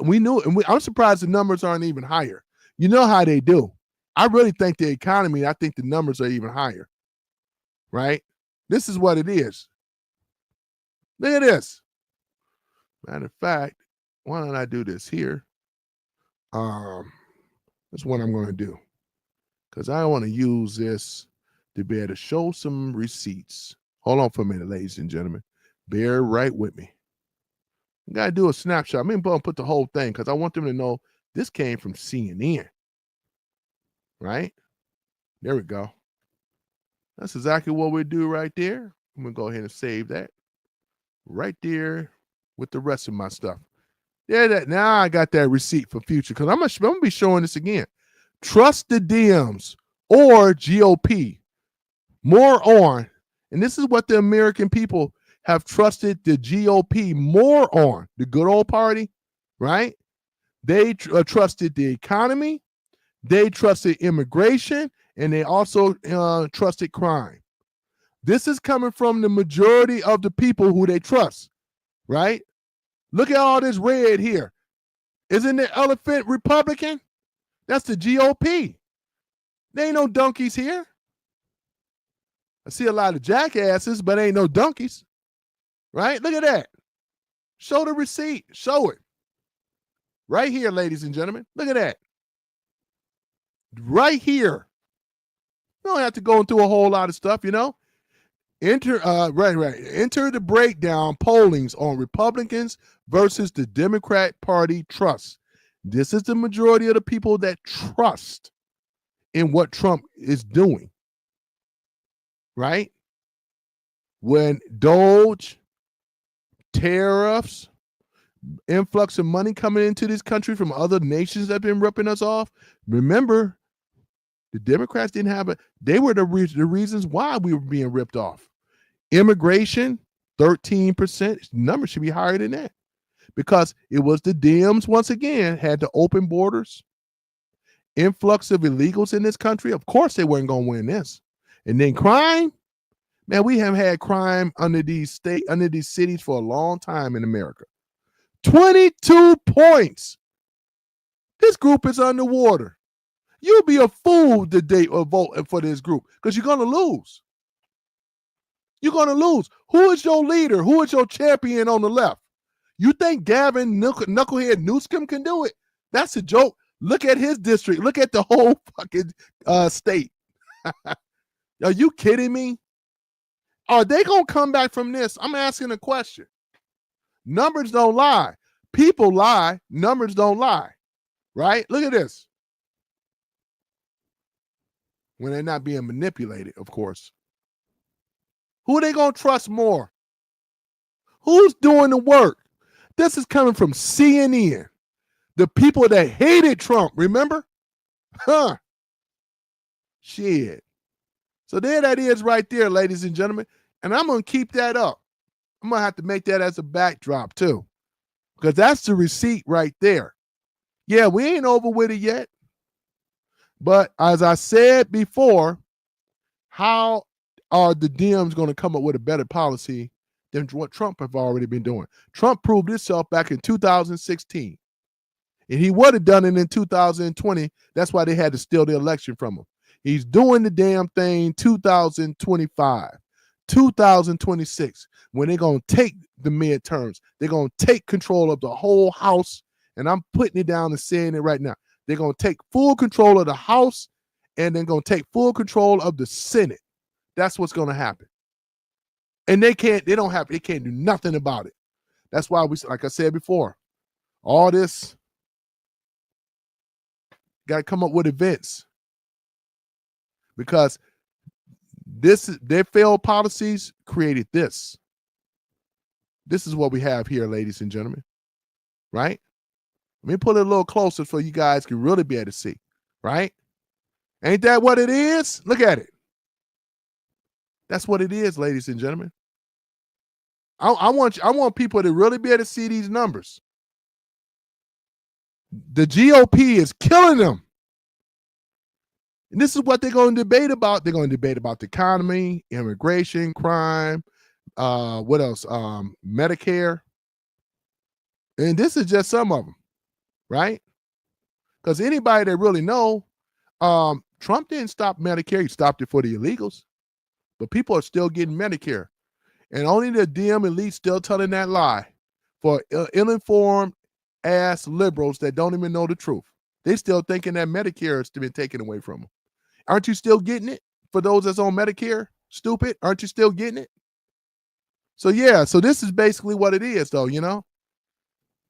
We knew it. And I'm surprised the numbers aren't even higher. You know how they do. I really think the economy, I think the numbers are even higher. Right? This is what it is. Look at this. Matter of fact, why don't I do this here? That's what I'm going to do. Because I want to use this to be able to show some receipts. Hold on for a minute, ladies and gentlemen. Bear right with me. I got to do a snapshot. I'm going to put the whole thing because I want them to know this came from CNN. Right? There we go. That's exactly what we do right there. I'm going to go ahead and save that. Right there with the rest of my stuff. Yeah, now I got that receipt for future because I'm gonna be showing this again. Trust the Dems or GOP more on, and this is what the American people have trusted the GOP more on, the good old party, right? They trusted the economy, they trusted immigration, and they also trusted crime. This is coming from the majority of the people who they trust, right? Look at all this red here. Isn't the elephant Republican? That's the GOP. There ain't no donkeys here. I see a lot of jackasses, but ain't no donkeys. Right? Look at that. Show the receipt. Show it. Right here, ladies and gentlemen. Look at that. Right here. You don't have to go into a whole lot of stuff, you know. Enter the breakdown pollings on Republicans versus the Democrat Party trust. This is the majority of the people that trust in what Trump is doing. Right? When Doge, tariffs, influx of money coming into this country from other nations that have been ripping us off. Remember, the Democrats didn't have it. They were the reasons why we were being ripped off. Immigration, 13%. Number should be higher than that because it was the Dems, once again, had to open borders, influx of illegals in this country. Of course, they weren't going to win this. And then crime, man, we have had crime under these cities for a long time in America. 22 points. This group is underwater. You'll be a fool today or vote for this group because you're going to lose. You're going to lose. Who is your leader? Who is your champion on the left? You think Gavin Knucklehead Newsom can do it? That's a joke. Look at his district. Look at the whole fucking state. Are you kidding me? Are they going to come back from this? I'm asking a question. Numbers don't lie. People lie. Numbers don't lie. Right? Look at this. When they're not being manipulated, of course. Who are they going to trust more? Who's doing the work? This is coming from CNN. The people that hated Trump, remember? Huh. Shit. So there that is right there, ladies and gentlemen. And I'm going to keep that up. I'm going to have to make that as a backdrop too. Because that's the receipt right there. Yeah, we ain't over with it yet. But as I said before, how are the Dems going to come up with a better policy than what Trump have already been doing? Trump proved himself back in 2016. And he would have done it in 2020. That's why they had to steal the election from him. He's doing the damn thing 2025, 2026, when they're going to take the midterms. They're going to take control of the whole House. And I'm putting it down and saying it right now. They're going to take full control of the House and they're going to take full control of the Senate. That's what's going to happen. And they can't do nothing about it. That's why like I said before, all this got to come up with events, because their failed policies created this. This is what we have here, ladies and gentlemen, right? Let me put it a little closer so you guys can really be able to see, right? Ain't that what it is? Look at it. That's what it is, ladies and gentlemen. I want people to really be able to see these numbers. The GOP is killing them. And this is what they're going to debate about. They're going to debate about the economy, immigration, crime, what else? Medicare. And this is just some of them, right? Because anybody that really know, Trump didn't stop Medicare. He stopped it for the illegals. But people are still getting Medicare. And only the DM elite still telling that lie for ill-informed ass liberals that don't even know the truth. They still thinking that Medicare has been taken away from them. Aren't you still getting it? For those that's on Medicare, stupid, aren't you still getting it? So yeah, so this is basically what it is, though, you know?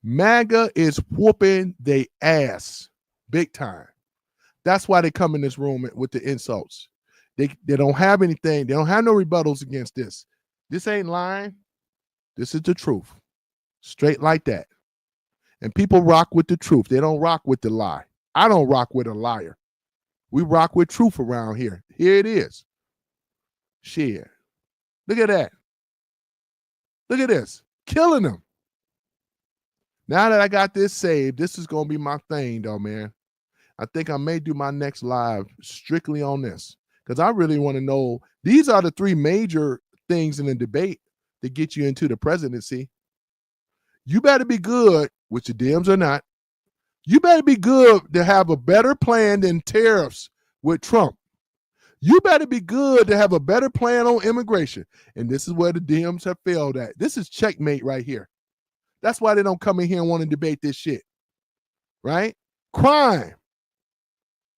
MAGA is whooping they ass big time. That's why they come in this room with the insults. They don't have anything. They don't have no rebuttals against this. This ain't lying. This is the truth. Straight like that. And people rock with the truth. They don't rock with the lie. I don't rock with a liar. We rock with truth around here. Here it is. Shit. Look at that. Look at this. Killing them. Now that I got this saved, this is going to be my thing, though, man. I think I may do my next live strictly on this, because I really want to know. These are the three major things in the debate that get you into the presidency. You better be good, which the Dems are not. You better be good to have a better plan than tariffs with Trump. You better be good to have a better plan on immigration. And this is where the Dems have failed at. This is checkmate right here. That's why they don't come in here and want to debate this shit. Right? Crime.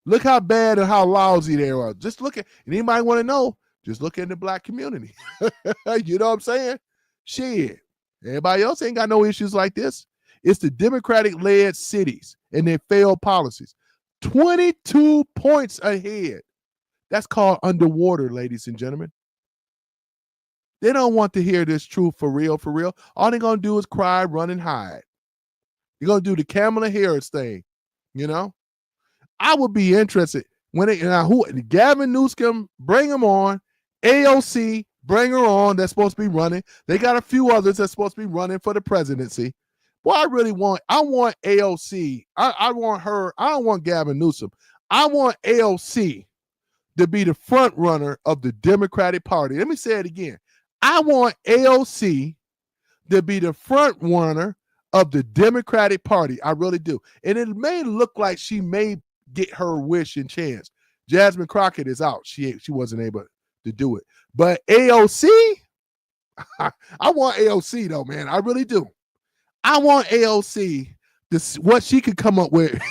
Look how bad and how lousy they are. Just look at, and anybody want to know, just look at the black community. You know what I'm saying? Shit. Everybody else ain't got no issues like this. It's the Democratic-led cities and their failed policies. 22 points ahead. That's called underwater, ladies and gentlemen. They don't want to hear this truth for real, for real. All they're going to do is cry, run, and hide. You're going to do the Kamala Harris thing, you know? I would be interested when Gavin Newsom, bring him on. AOC, bring her on. That's supposed to be running. They got a few others that's supposed to be running for the presidency. Boy, I want AOC. I want her. I don't want Gavin Newsom. I want AOC to be the front runner of the Democratic Party. Let me say it again. I want AOC to be the front runner of the Democratic Party. I really do. And it may look like she may get her wish and chance. Jasmine Crockett is out. She wasn't able to do it. But AOC, I want AOC though, man. I really do. I want AOC, what she could come up with.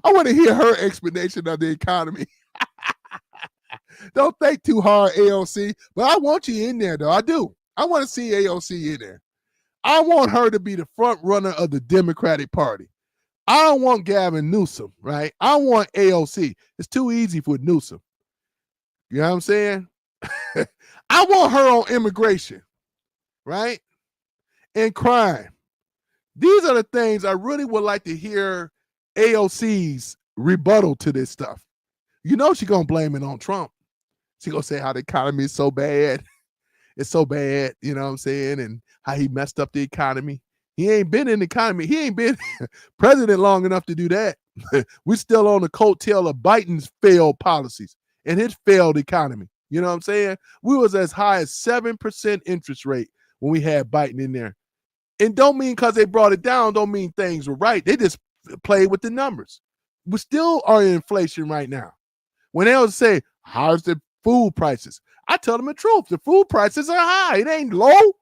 I want to hear her explanation of the economy. Don't think too hard, AOC. But I want you in there, though. I do. I want to see AOC in there. I want her to be the front runner of the Democratic Party. I don't want Gavin Newsom, right? I want AOC. It's too easy for Newsom. You know what I'm saying? I want her on immigration, right? And crime. These are the things I really would like to hear AOC's rebuttal to this stuff. You know she's going to blame it on Trump. She's going to say how the economy is so bad. It's so bad, you know what I'm saying? And how he messed up the economy. He ain't been in the economy. He ain't been president long enough to do that. We're still on the coattail of Biden's failed policies and his failed economy. You know what I'm saying? We was as high as 7% interest rate when we had Biden in there. And don't mean because they brought it down, don't mean things were right. They just played with the numbers. We still are in inflation right now. When they always say, how's the food prices? I tell them the truth. The food prices are high. It ain't low.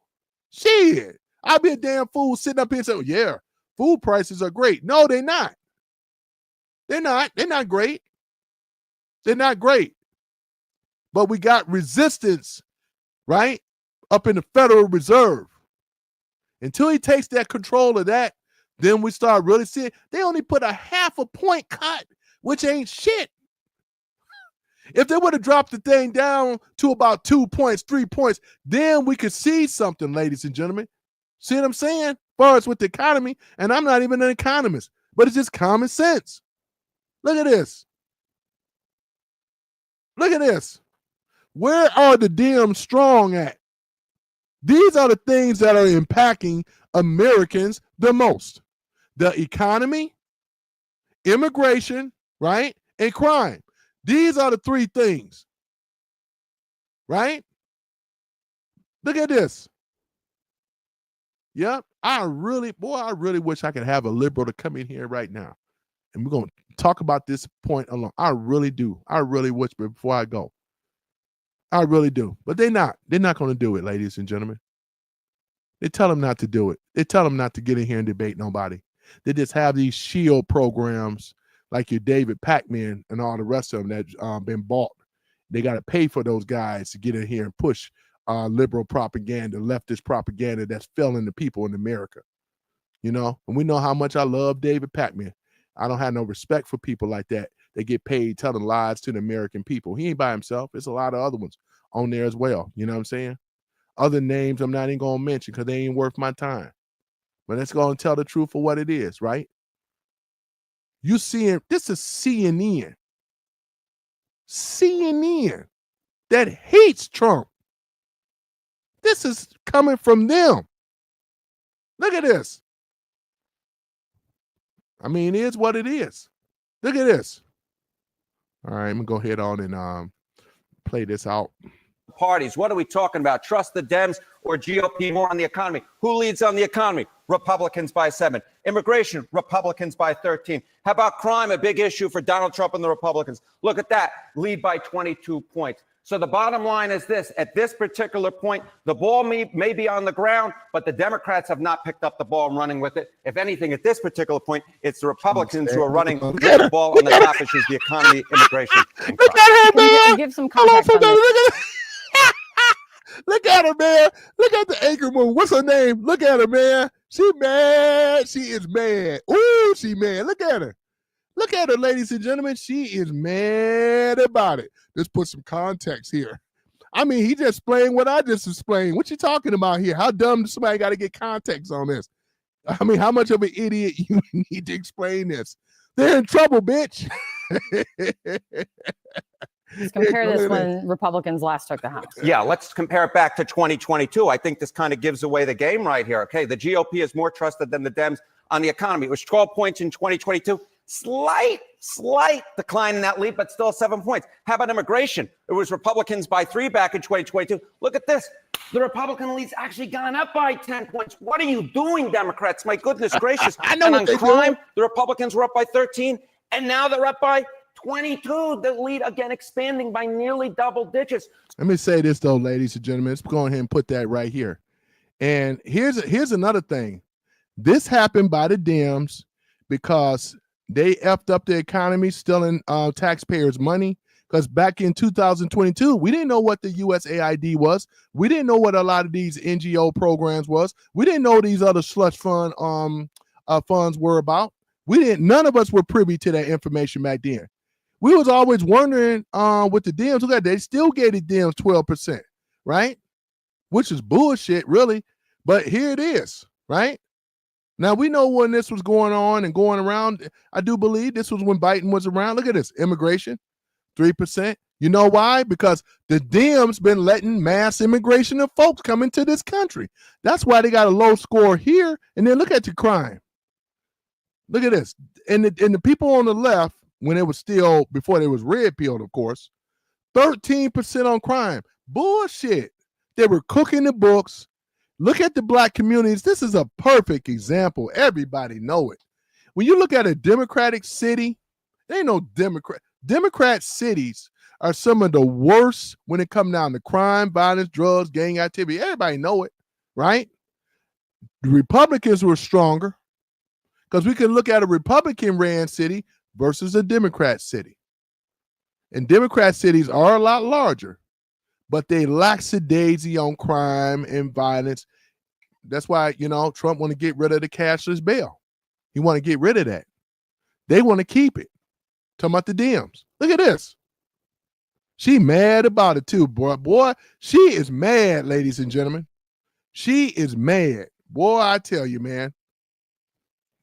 Shit. I'll be a damn fool sitting up here and say, yeah, food prices are great. No, they're not. They're not. They're not great. They're not great. But we got resistance, right, up in the Federal Reserve. Until he takes that control of that, then we start really seeing they only put a 0.5 point cut, which ain't shit. If they would have dropped the thing down to about 2 points, 3 points, then we could see something, ladies and gentlemen. See what I'm saying? As far as with the economy, and I'm not even an economist, but it's just common sense. Look at this. Look at this. Where are the Dems strong at? These are the things that are impacting Americans the most. The economy, immigration, right, and crime. These are the three things, right? Look at this. Yep, I really wish I could have a liberal to come in here right now. And we're going to talk about this point alone. I really do. I really wish, but before I go. I really do. But they're not. They're not going to do it, ladies and gentlemen. They tell them not to do it. They tell them not to get in here and debate nobody. They just have these shield programs like your David Pac-Man and all the rest of them that been bought. They got to pay for those guys to get in here and push liberal propaganda, leftist propaganda that's failing the people in America. You know, and we know how much I love David Pac-Man. I don't have no respect for people like that. They get paid telling lies to the American people. He ain't by himself. There's a lot of other ones on there as well. You know what I'm saying? Other names I'm not even going to mention because they ain't worth my time. But let's go and tell the truth for what it is, right? You seeing, this is CNN. CNN that hates Trump. This is coming from them. Look at this. I mean, it is what it is. Look at this. All right, I'm going to go ahead on and play this out. Parties. What are we talking about? Trust the Dems or GOP more on the economy? Who leads on the economy? Republicans by 7. Immigration, Republicans by 13. How about crime? A big issue for Donald Trump and the Republicans. Look at that. Lead by 22 points. So the bottom line is this. At this particular point, the ball may be on the ground, but the Democrats have not picked up the ball and running with it. If anything, at this particular point, it's the Republicans who are running with the ball on the top issues, the economy, immigration, and crime. Look at her, man. Give some context on this. Look at her, man. Look at the anchor woman. What's her name? Look at her, man. She mad. She is mad. Ooh, she mad. Look at her. Look at her, ladies and gentlemen. She is mad about it. Let's put some context here. I mean, he just explained what I just explained. What you talking about here? How dumb does somebody got to get context on this? I mean, how much of an idiot you need to explain this? They're in trouble, bitch. Let's compare this when Republicans last took the House. Yeah, let's compare it back to 2022. I think this kind of gives away the game right here. Okay, the GOP is more trusted than the Dems on the economy. It was 12 points in 2022. Slight decline in that lead, but still 7 points. How about immigration? It was Republicans by 3 back in 2022. Look at this. The Republican lead's actually gone up by 10 points. What are you doing, Democrats? My goodness gracious. I know. And what on crime, doing. the Republicans were up by 13, and now they're up by 22. The lead again expanding by nearly double digits. Let me say this though, ladies and gentlemen. Let's go ahead and put that right here. And here's another thing. This happened by the Dems because they effed up the economy, stealing taxpayers' money. Because back in 2022, we didn't know what the USAID was. We didn't know what a lot of these NGO programs was. We didn't know these other slush fund funds were about. None of us were privy to that information back then. We was always wondering with the Dems, look at they still gave the Dems 12%, right? Which is bullshit, really. But here it is, right? Now, we know when this was going on and going around. I do believe this was when Biden was around. Look at this, immigration, 3%. You know why? Because the Dems been letting mass immigration of folks come into this country. That's why they got a low score here. And then look at the crime. Look at this. And the people on the left, when it was still, before they was red-pilled, of course, 13% on crime. Bullshit. They were cooking the books. Look at the black communities. This is a perfect example. Everybody know it. When you look at a Democratic city, there ain't no Democrat. Democrat cities are some of the worst when it comes down to crime, violence, drugs, gang activity. Everybody know it, right? The Republicans were stronger because we can look at a Republican-ran city versus a Democrat city. And Democrat cities are a lot larger. but they lackadaisy on crime and violence. That's why, Trump want to get rid of the cashless bail. He want to get rid of that. They want to keep it. Talking about the Dems. Look at this. She mad about it too, boy. Boy, she is mad, ladies and gentlemen. She is mad. Boy, I tell you, man.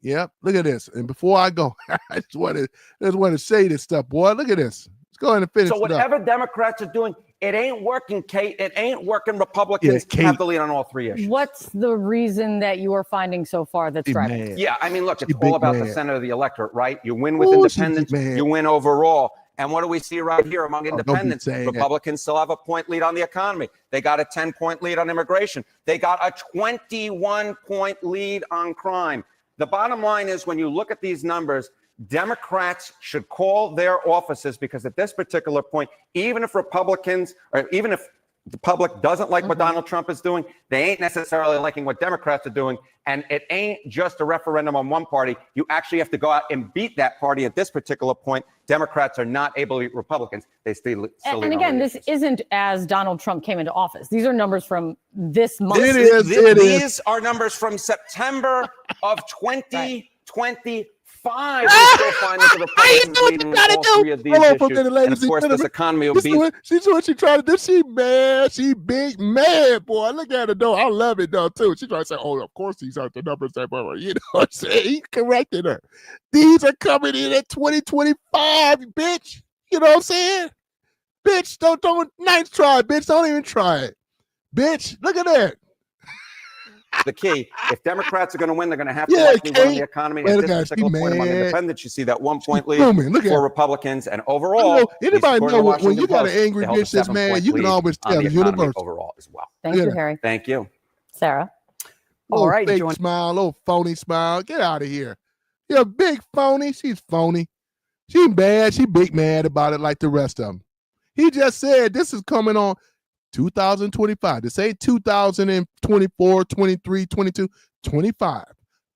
Yep, look at this. And before I go, I just want to say this stuff, boy. Look at this. Let's go ahead and finish. So whatever Democrats are doing, it ain't working, Kate. It ain't working. Republicans have the lead on all three issues. What's the reason that you are finding so far that's driving? Yeah, I mean, look, it's all about the center of the electorate, right? You win with independents, you win overall. And what do we see right here among independents? Republicans still have a point lead on the economy. They got a 10-point lead on immigration. They got a 21-point lead on crime. The bottom line is when you look at these numbers, Democrats should call their offices because at this particular point, even if Republicans or even if the public doesn't like what Donald Trump is doing, they ain't necessarily liking what Democrats are doing. And it ain't just a referendum on one party. You actually have to go out and beat that party at this particular point. Democrats are not able to beat Republicans. They still And again, this isn't as Donald Trump came into office. These are numbers from this month. These are numbers from September of 2020. We still find that the Republicans leading in all three of these issues. And of course, this economy will be. She's what she trying to do. She mad. She big mad, boy. Look at her, though. I love it, though, too. She trying to say, oh, of course these aren't the numbers that were. You know what I'm saying? He corrected her. These are coming in at 2025, bitch. You know what I'm saying? Bitch, don't nice try, bitch. Don't even try it. Bitch, look at that. The key, if Democrats are going to win, they're going to have to likely run the economy. At this particular point among independents, you see that 1-point lead for Republicans. And overall, anybody know when you got an angry bitch that's mad, you can always tell the universe. Overall as well. Thank you, Harry. Thank you. Sarah. All right. Fake smile, little phony smile. Get out of here. You're a big phony. She's phony. She's bad. She big mad about it like the rest of them. He just said this is coming on 2025. This ain't 2024, 23, 22, 25.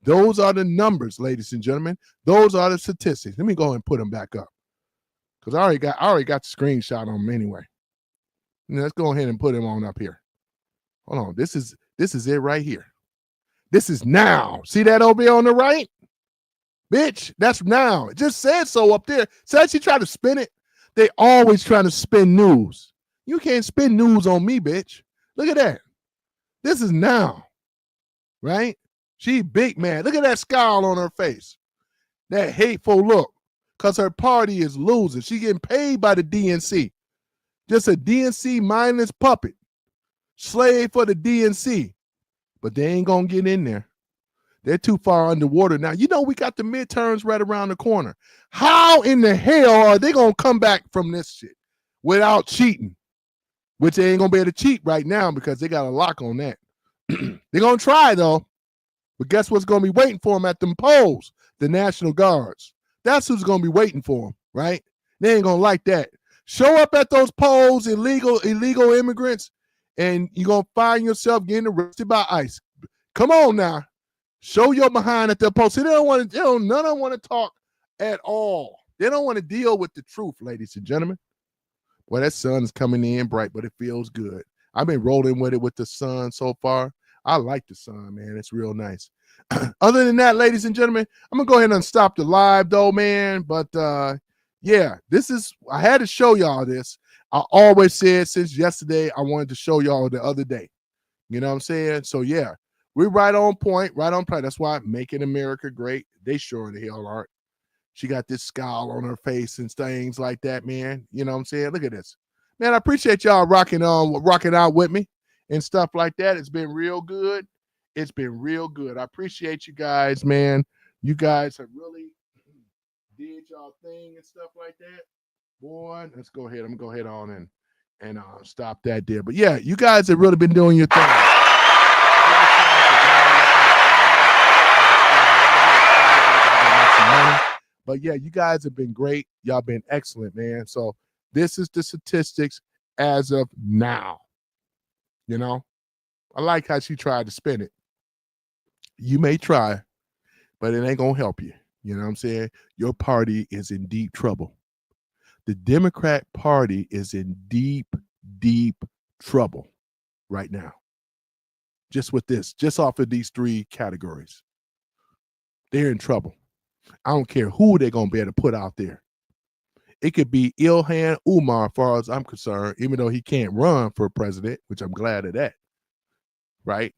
Those are the numbers, ladies and gentlemen. Those are the statistics. Let me go ahead and put them back up. Because I already got the screenshot on them anyway. Let's go ahead and put them on up here. Hold on. This is it right here. This is now. See that over here on the right? Bitch, that's now. It just said so up there. Said she tried to spin it. They always trying to spin news. You can't spin news on me, bitch. Look at that. This is now, right? She big mad. Look at that scowl on her face. That hateful look. Because her party is losing. She getting paid by the DNC. Just a DNC mindless puppet. Slave for the DNC. But they ain't going to get in there. They're too far underwater now. You know we got the midterms right around the corner. How in the hell are they going to come back from this shit without cheating? Which they ain't going to be able to cheat right now because they got a lock on that. They're going to try, though. But guess what's going to be waiting for them at them polls? The National Guards. That's who's going to be waiting for them, right? They ain't going to like that. Show up at those polls, illegal immigrants, and you're going to find yourself getting arrested by ICE. Come on now. Show your behind at the polls. See, none of them want to talk at all. They don't want to deal with the truth, ladies and gentlemen. Well, that sun is coming in bright, but it feels good. I've been rolling with it with the sun so far. I like the sun, man. It's real nice. Other than that, ladies and gentlemen, I'm going to go ahead and stop the live, though, man. But, yeah, I had to show y'all this. I always said since yesterday I wanted to show y'all the other day. You know what I'm saying? So, yeah, we're right on point, right on point. That's why Making America Great, they sure the hell aren't. She got this scowl on her face and things like that, man. You know what I'm saying? Look at this. Man, I appreciate y'all rocking out with me and stuff like that. It's been real good. It's been real good. I appreciate you guys, man. You guys have really did y'all thing and stuff like that. Boy, let's go ahead. I'm going to go ahead on and stop that there. But, yeah, you guys have really been doing your thing. But, yeah, you guys have been great. Y'all been excellent, man. So this is the statistics as of now. You know, I like how she tried to spin it. You may try, but it ain't going to help you. You know what I'm saying? Your party is in deep trouble. The Democrat Party is in deep, deep trouble right now. Just with this, just off of these 3 categories. They're in trouble. I don't care who they're going to be able to put out there. It could be Ilhan Umar, as far as I'm concerned, even though he can't run for president, which I'm glad of that. Right?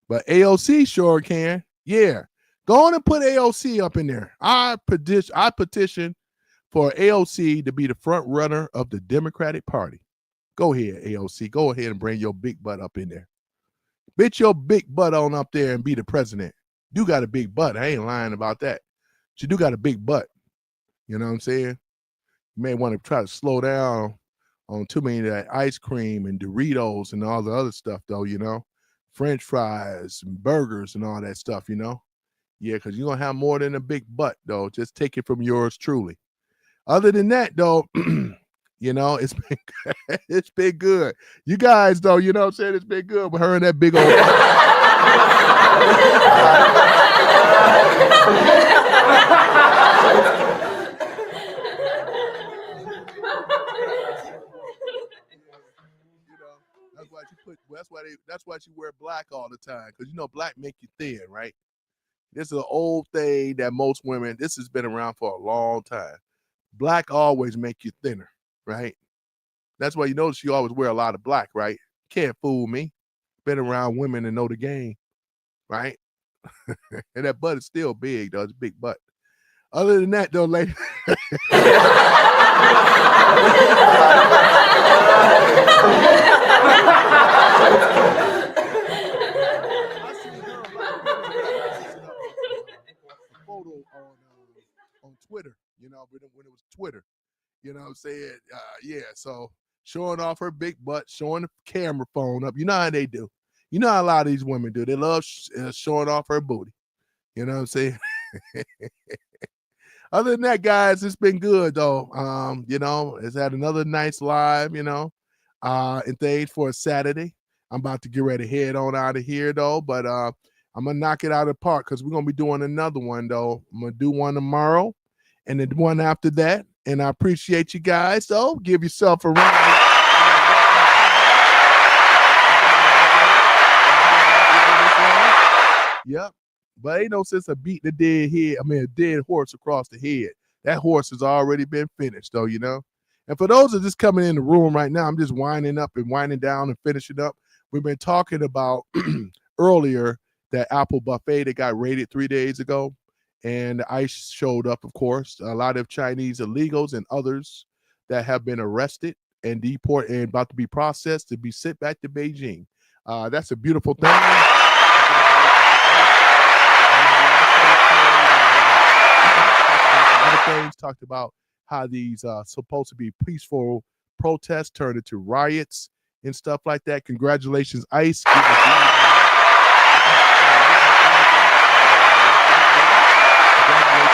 But AOC sure can. Yeah. Go on and put AOC up in there. I petition for AOC to be the front runner of the Democratic Party. Go ahead, AOC. Go ahead and bring your big butt up in there. Bitch your big butt on up there and be the president. You got a big butt. I ain't lying about that. She do got a big butt. You know what I'm saying? You may want to try to slow down on too many of that ice cream and Doritos and all the other stuff, though, you know? French fries and burgers and all that stuff, you know? Yeah, because you're going to have more than a big butt, though. Just take it from yours truly. Other than that, though, you know, it's been good. You guys, though, you know what I'm saying? It's been good with her and that big old... That's why you wear black all the time, because you know black make you thin, right? This is an old thing that most women, this has been around for a long time. Black always make you thinner, right? That's why you notice you always wear a lot of black, right? Can't fool me. Been around women and know the game, right? And that butt is still big, though. It's a big butt. Other than that, though, lady. Photo on Twitter, you know, when it was Twitter, you know what I'm saying? Yeah, so showing off her big butt, showing the camera phone up. You know how they do. You know how a lot of these women do. They love showing off her booty. You know what I'm saying? Other than that, guys, it's been good, though. You know, it's had another nice live, you know, and things for a Saturday. I'm about to get ready to head on out of here, though, but I'm going to knock it out of the park because we're going to be doing another one, though. I'm going to do one tomorrow and then one after that, and I appreciate you guys, though. Give yourself a round. Yep. But ain't no sense of beating a dead horse across the head. That horse has already been finished, though, you know. And for those that are just coming in the room right now, I'm just winding up and winding down and finishing up. We've been talking about earlier that Apple buffet that got raided 3 days ago, and ICE showed up, of course. A lot of Chinese illegals and others that have been arrested and deported and about to be processed to be sent back to Beijing. That's a beautiful thing. Things talked about how these supposed to be peaceful protests turned into riots and stuff like that. Congratulations, ICE. Congratulations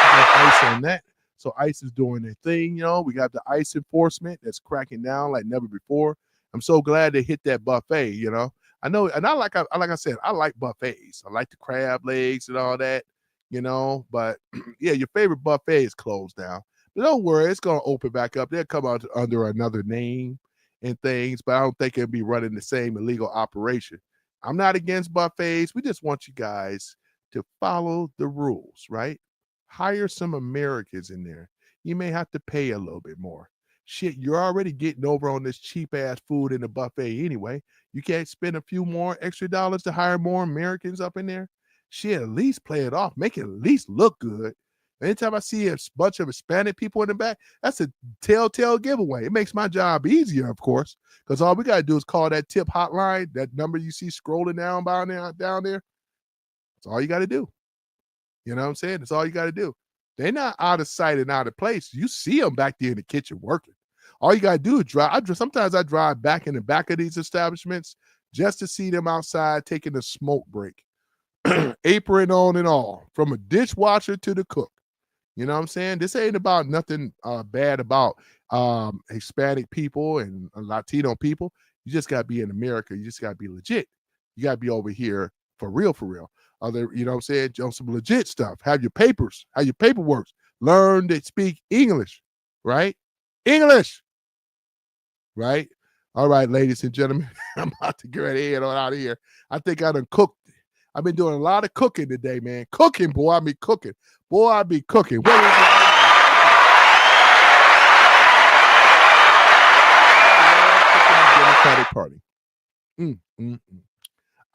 on ICE on that. So ICE is doing their thing, you know. We got the ICE enforcement that's cracking down like never before. I'm so glad they hit that buffet, you know. I know, and like I said, I like buffets. I like the crab legs and all that. You know, but yeah, your favorite buffet is closed down. But don't worry, it's going to open back up. They'll come out under another name and things, but I don't think it'll be running the same illegal operation. I'm not against buffets. We just want you guys to follow the rules, right? Hire some Americans in there. You may have to pay a little bit more. Shit, you're already getting over on this cheap-ass food in the buffet anyway. You can't spend a few more extra dollars to hire more Americans up in there? Shit, at least play it off. Make it at least look good. Anytime I see a bunch of Hispanic people in the back, that's a telltale giveaway. It makes my job easier, of course, because all we got to do is call that tip hotline, that number you see scrolling down there. That's all you got to do. You know what I'm saying? That's all you got to do. They're not out of sight and out of place. You see them back there in the kitchen working. All you got to do is drive. Sometimes I drive back in the back of these establishments just to see them outside taking a smoke break. Apron on and all, from a dishwasher to the cook. You know what I'm saying? This ain't about nothing bad about Hispanic people and Latino people. You just got to be in America. You just got to be legit. You got to be over here for real, for real. You know what I'm saying? On some legit stuff. Have your papers. Have your paperwork. Learn to speak English, right? English, right? All right, ladies and gentlemen, I'm about to get ready to head on out of here. I think I done cooked. I've been doing a lot of cooking today, man. Cooking, boy, I be cooking. Boy, I be cooking. What is it? Democratic Party.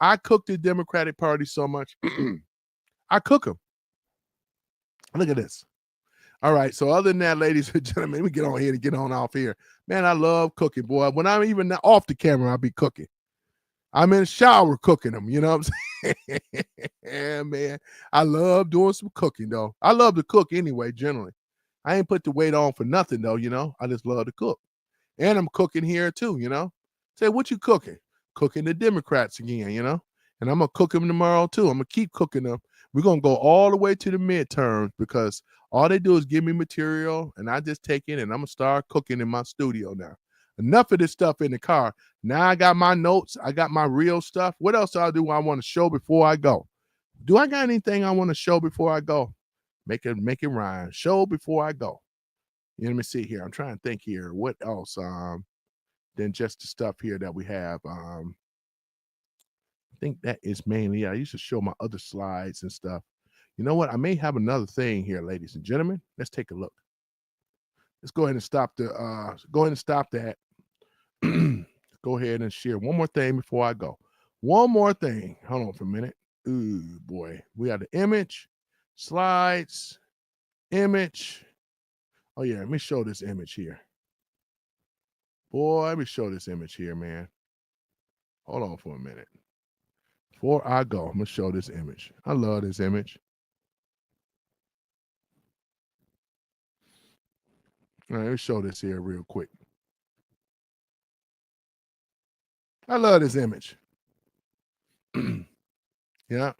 I cook the Democratic Party so much. I cook them. Look at this. All right. So other than that, ladies and gentlemen, we get on here to get on off here. Man, I love cooking, boy. When I'm even off the camera, I'll be cooking. I'm in the shower cooking them. You know what I'm saying? Yeah, man. I love doing some cooking, though. I love to cook anyway, generally. I ain't put the weight on for nothing, though, you know. I just love to cook. And I'm cooking here, too, you know. Say, what you cooking? Cooking the Democrats again, you know. And I'm going to cook them tomorrow, too. I'm going to keep cooking them. We're going to go all the way to the midterms because all they do is give me material, and I just take it, and I'm going to start cooking in my studio now. Enough of this stuff in the car. Now I got my notes. I got my real stuff. What else do I want to show before I go? Do I got anything I want to show before I go? Make it rhyme. Show before I go. Let me see here. I'm trying to think here. What else than just the stuff here that we have? I think that is mainly, I used to show my other slides and stuff. You know what? I may have another thing here, ladies and gentlemen. Let's take a look. Let's go ahead and stop that. Go ahead and share one more thing before I go. One more thing. Hold on for a minute. Ooh, boy. We got the image, slides, image. Oh, yeah. Let me show this image here. Boy, let me show this image here, man. Hold on for a minute. Before I go, I'm going to show this image. I love this image. All right, let me show this here real quick. I love this image. Yeah.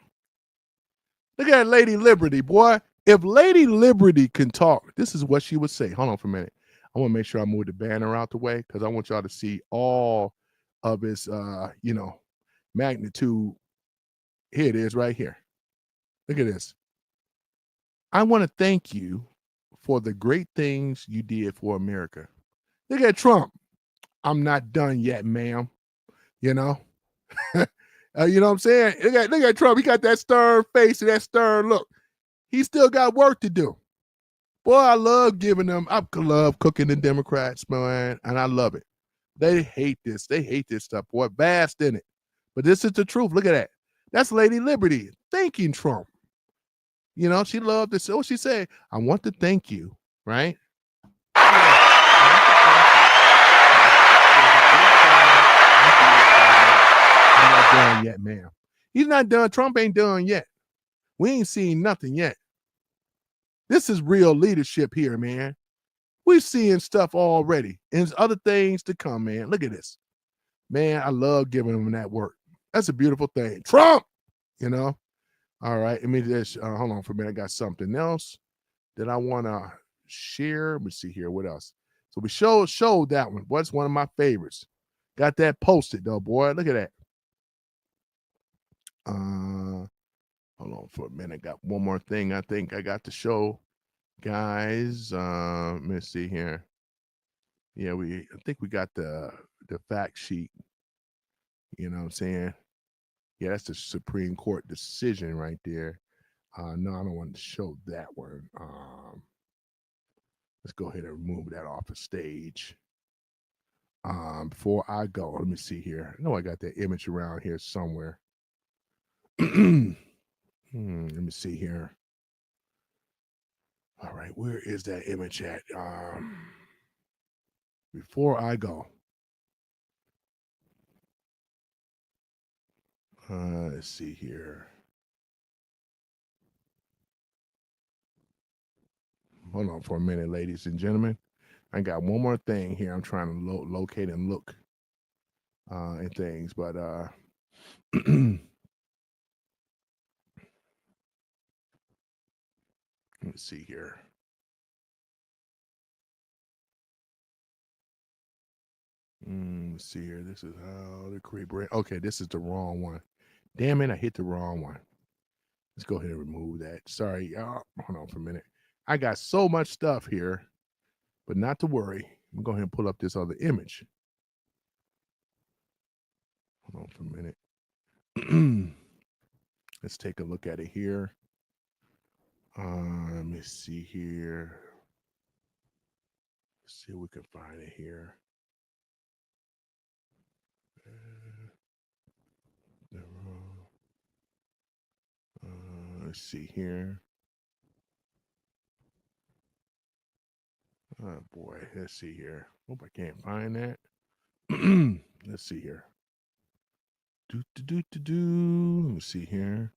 Look at Lady Liberty, boy. If Lady Liberty can talk, this is what she would say. Hold on for a minute. I want to make sure I move the banner out the way because I want y'all to see all of its, magnitude. Here it is right here. Look at this. I want to thank you for the great things you did for America. Look at Trump. I'm not done yet, ma'am. You know? You know what I'm saying? Look at Trump. He got that stern face and that stern look. He still got work to do. Boy, I love giving them. I love cooking the Democrats, man, and I love it. They hate this. They hate this stuff, boy. Vast in it. But this is the truth. Look at that. That's Lady Liberty thanking Trump. You know, she loved this. What she said, I want to thank you, right? I'm not done yet, ma'am. He's not done. Trump ain't done yet. We ain't seen nothing yet. This is real leadership here, man. We're seeing stuff already. And there's other things to come, man. Look at this. Man, I love giving them that work. That's a beautiful thing. Trump, you know. All right. Let me just hold on for a minute. I got something else that I want to share. Let me see here. What else? So we showed that one. What's one of my favorites? Got that posted though, boy. Look at that. Hold on for a minute. Got one more thing I think I got to show, guys. Let me see here. Yeah, I think we got the fact sheet. You know what I'm saying? Yeah, that's the Supreme Court decision right there. No, I don't want to show that one. Let's go ahead and remove that off the stage. Before I go, let me see here. I know I got that image around here somewhere. Let me see here. All right, where is that image at? Before I go. Let's see here. Hold on for a minute, ladies and gentlemen. I got one more thing here. I'm trying to locate and look at things, but let's see here. Let's see here. This is how to create brand. Okay, this is the wrong one. Damn it, I hit the wrong one. Let's go ahead and remove that. Sorry, y'all. Hold on for a minute. I got so much stuff here, but not to worry. I'm going to go ahead and pull up this other image. for a minute. Let's take a look at it here. Let me see here. Let's see if we can find it here. Let's see here. Oh boy, let's see here. Hope I can't find that. Let's see here. Let me see here.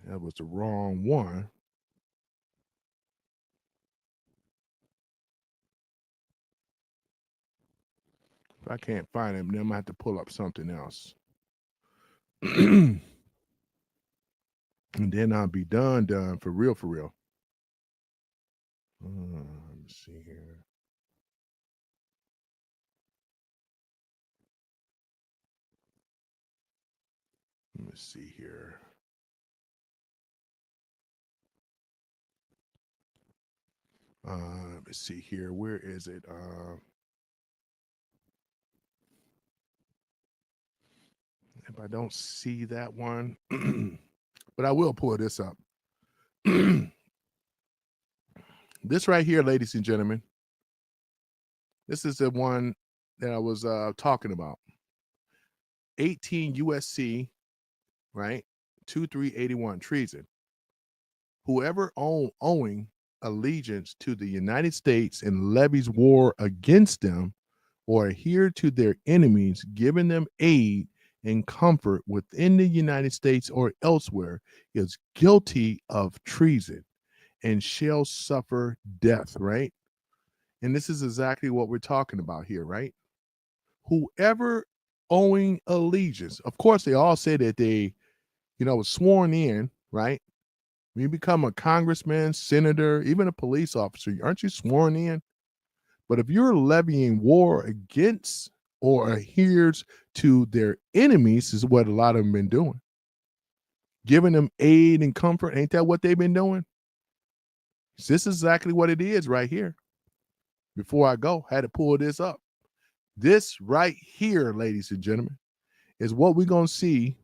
That was the wrong one. If I can't find it, then I'm gonna have to pull up something else. And then I'll be done for real. Let me see here. Let me see here. Let me see here. Where is it? If I don't see that one, but I will pull this up. This right here, ladies and gentlemen, this is the one that I was talking about. 18 USC, right? 2381, treason. Whoever owing allegiance to the United States and levies war against them or adhere to their enemies, giving them aid and comfort within the United States or elsewhere is guilty of treason and shall suffer death, right? And this is exactly what we're talking about here, right? Whoever owing allegiance, of course, they all say that they, was sworn in, right? When you become a congressman, senator, even a police officer, aren't you sworn in? But if you're levying war against or adheres to their enemies, is what a lot of them been doing. Giving them aid and comfort, ain't that what they've been doing? This is exactly what it is right here. Before I go, I had to pull this up. This right here, ladies and gentlemen, is what we're going to see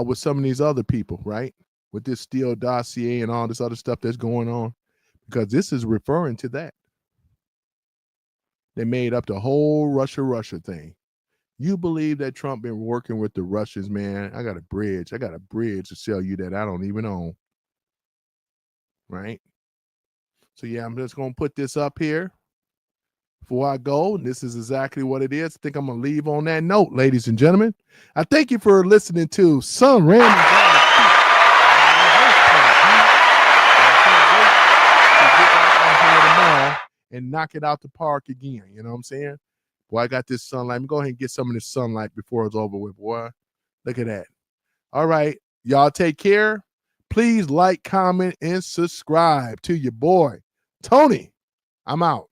with some of these other people, right? With this Steele dossier and all this other stuff that's going on, because this is referring to that. They made up the whole Russia thing. You believe that Trump been working with the Russians, man? I got a bridge to sell you that I don't even own. Right? So yeah, I'm just going to put this up here before I go. This is exactly what it is. I think I'm going to leave on that note, ladies and gentlemen. I thank you for listening to Some Random and knock it out the park again. You know what I'm saying? Boy, I got this sunlight. Let me go ahead and get some of this sunlight before it's over with, boy. Look at that. All right. Y'all take care. Please like, comment, and subscribe to your boy, Tony. I'm out.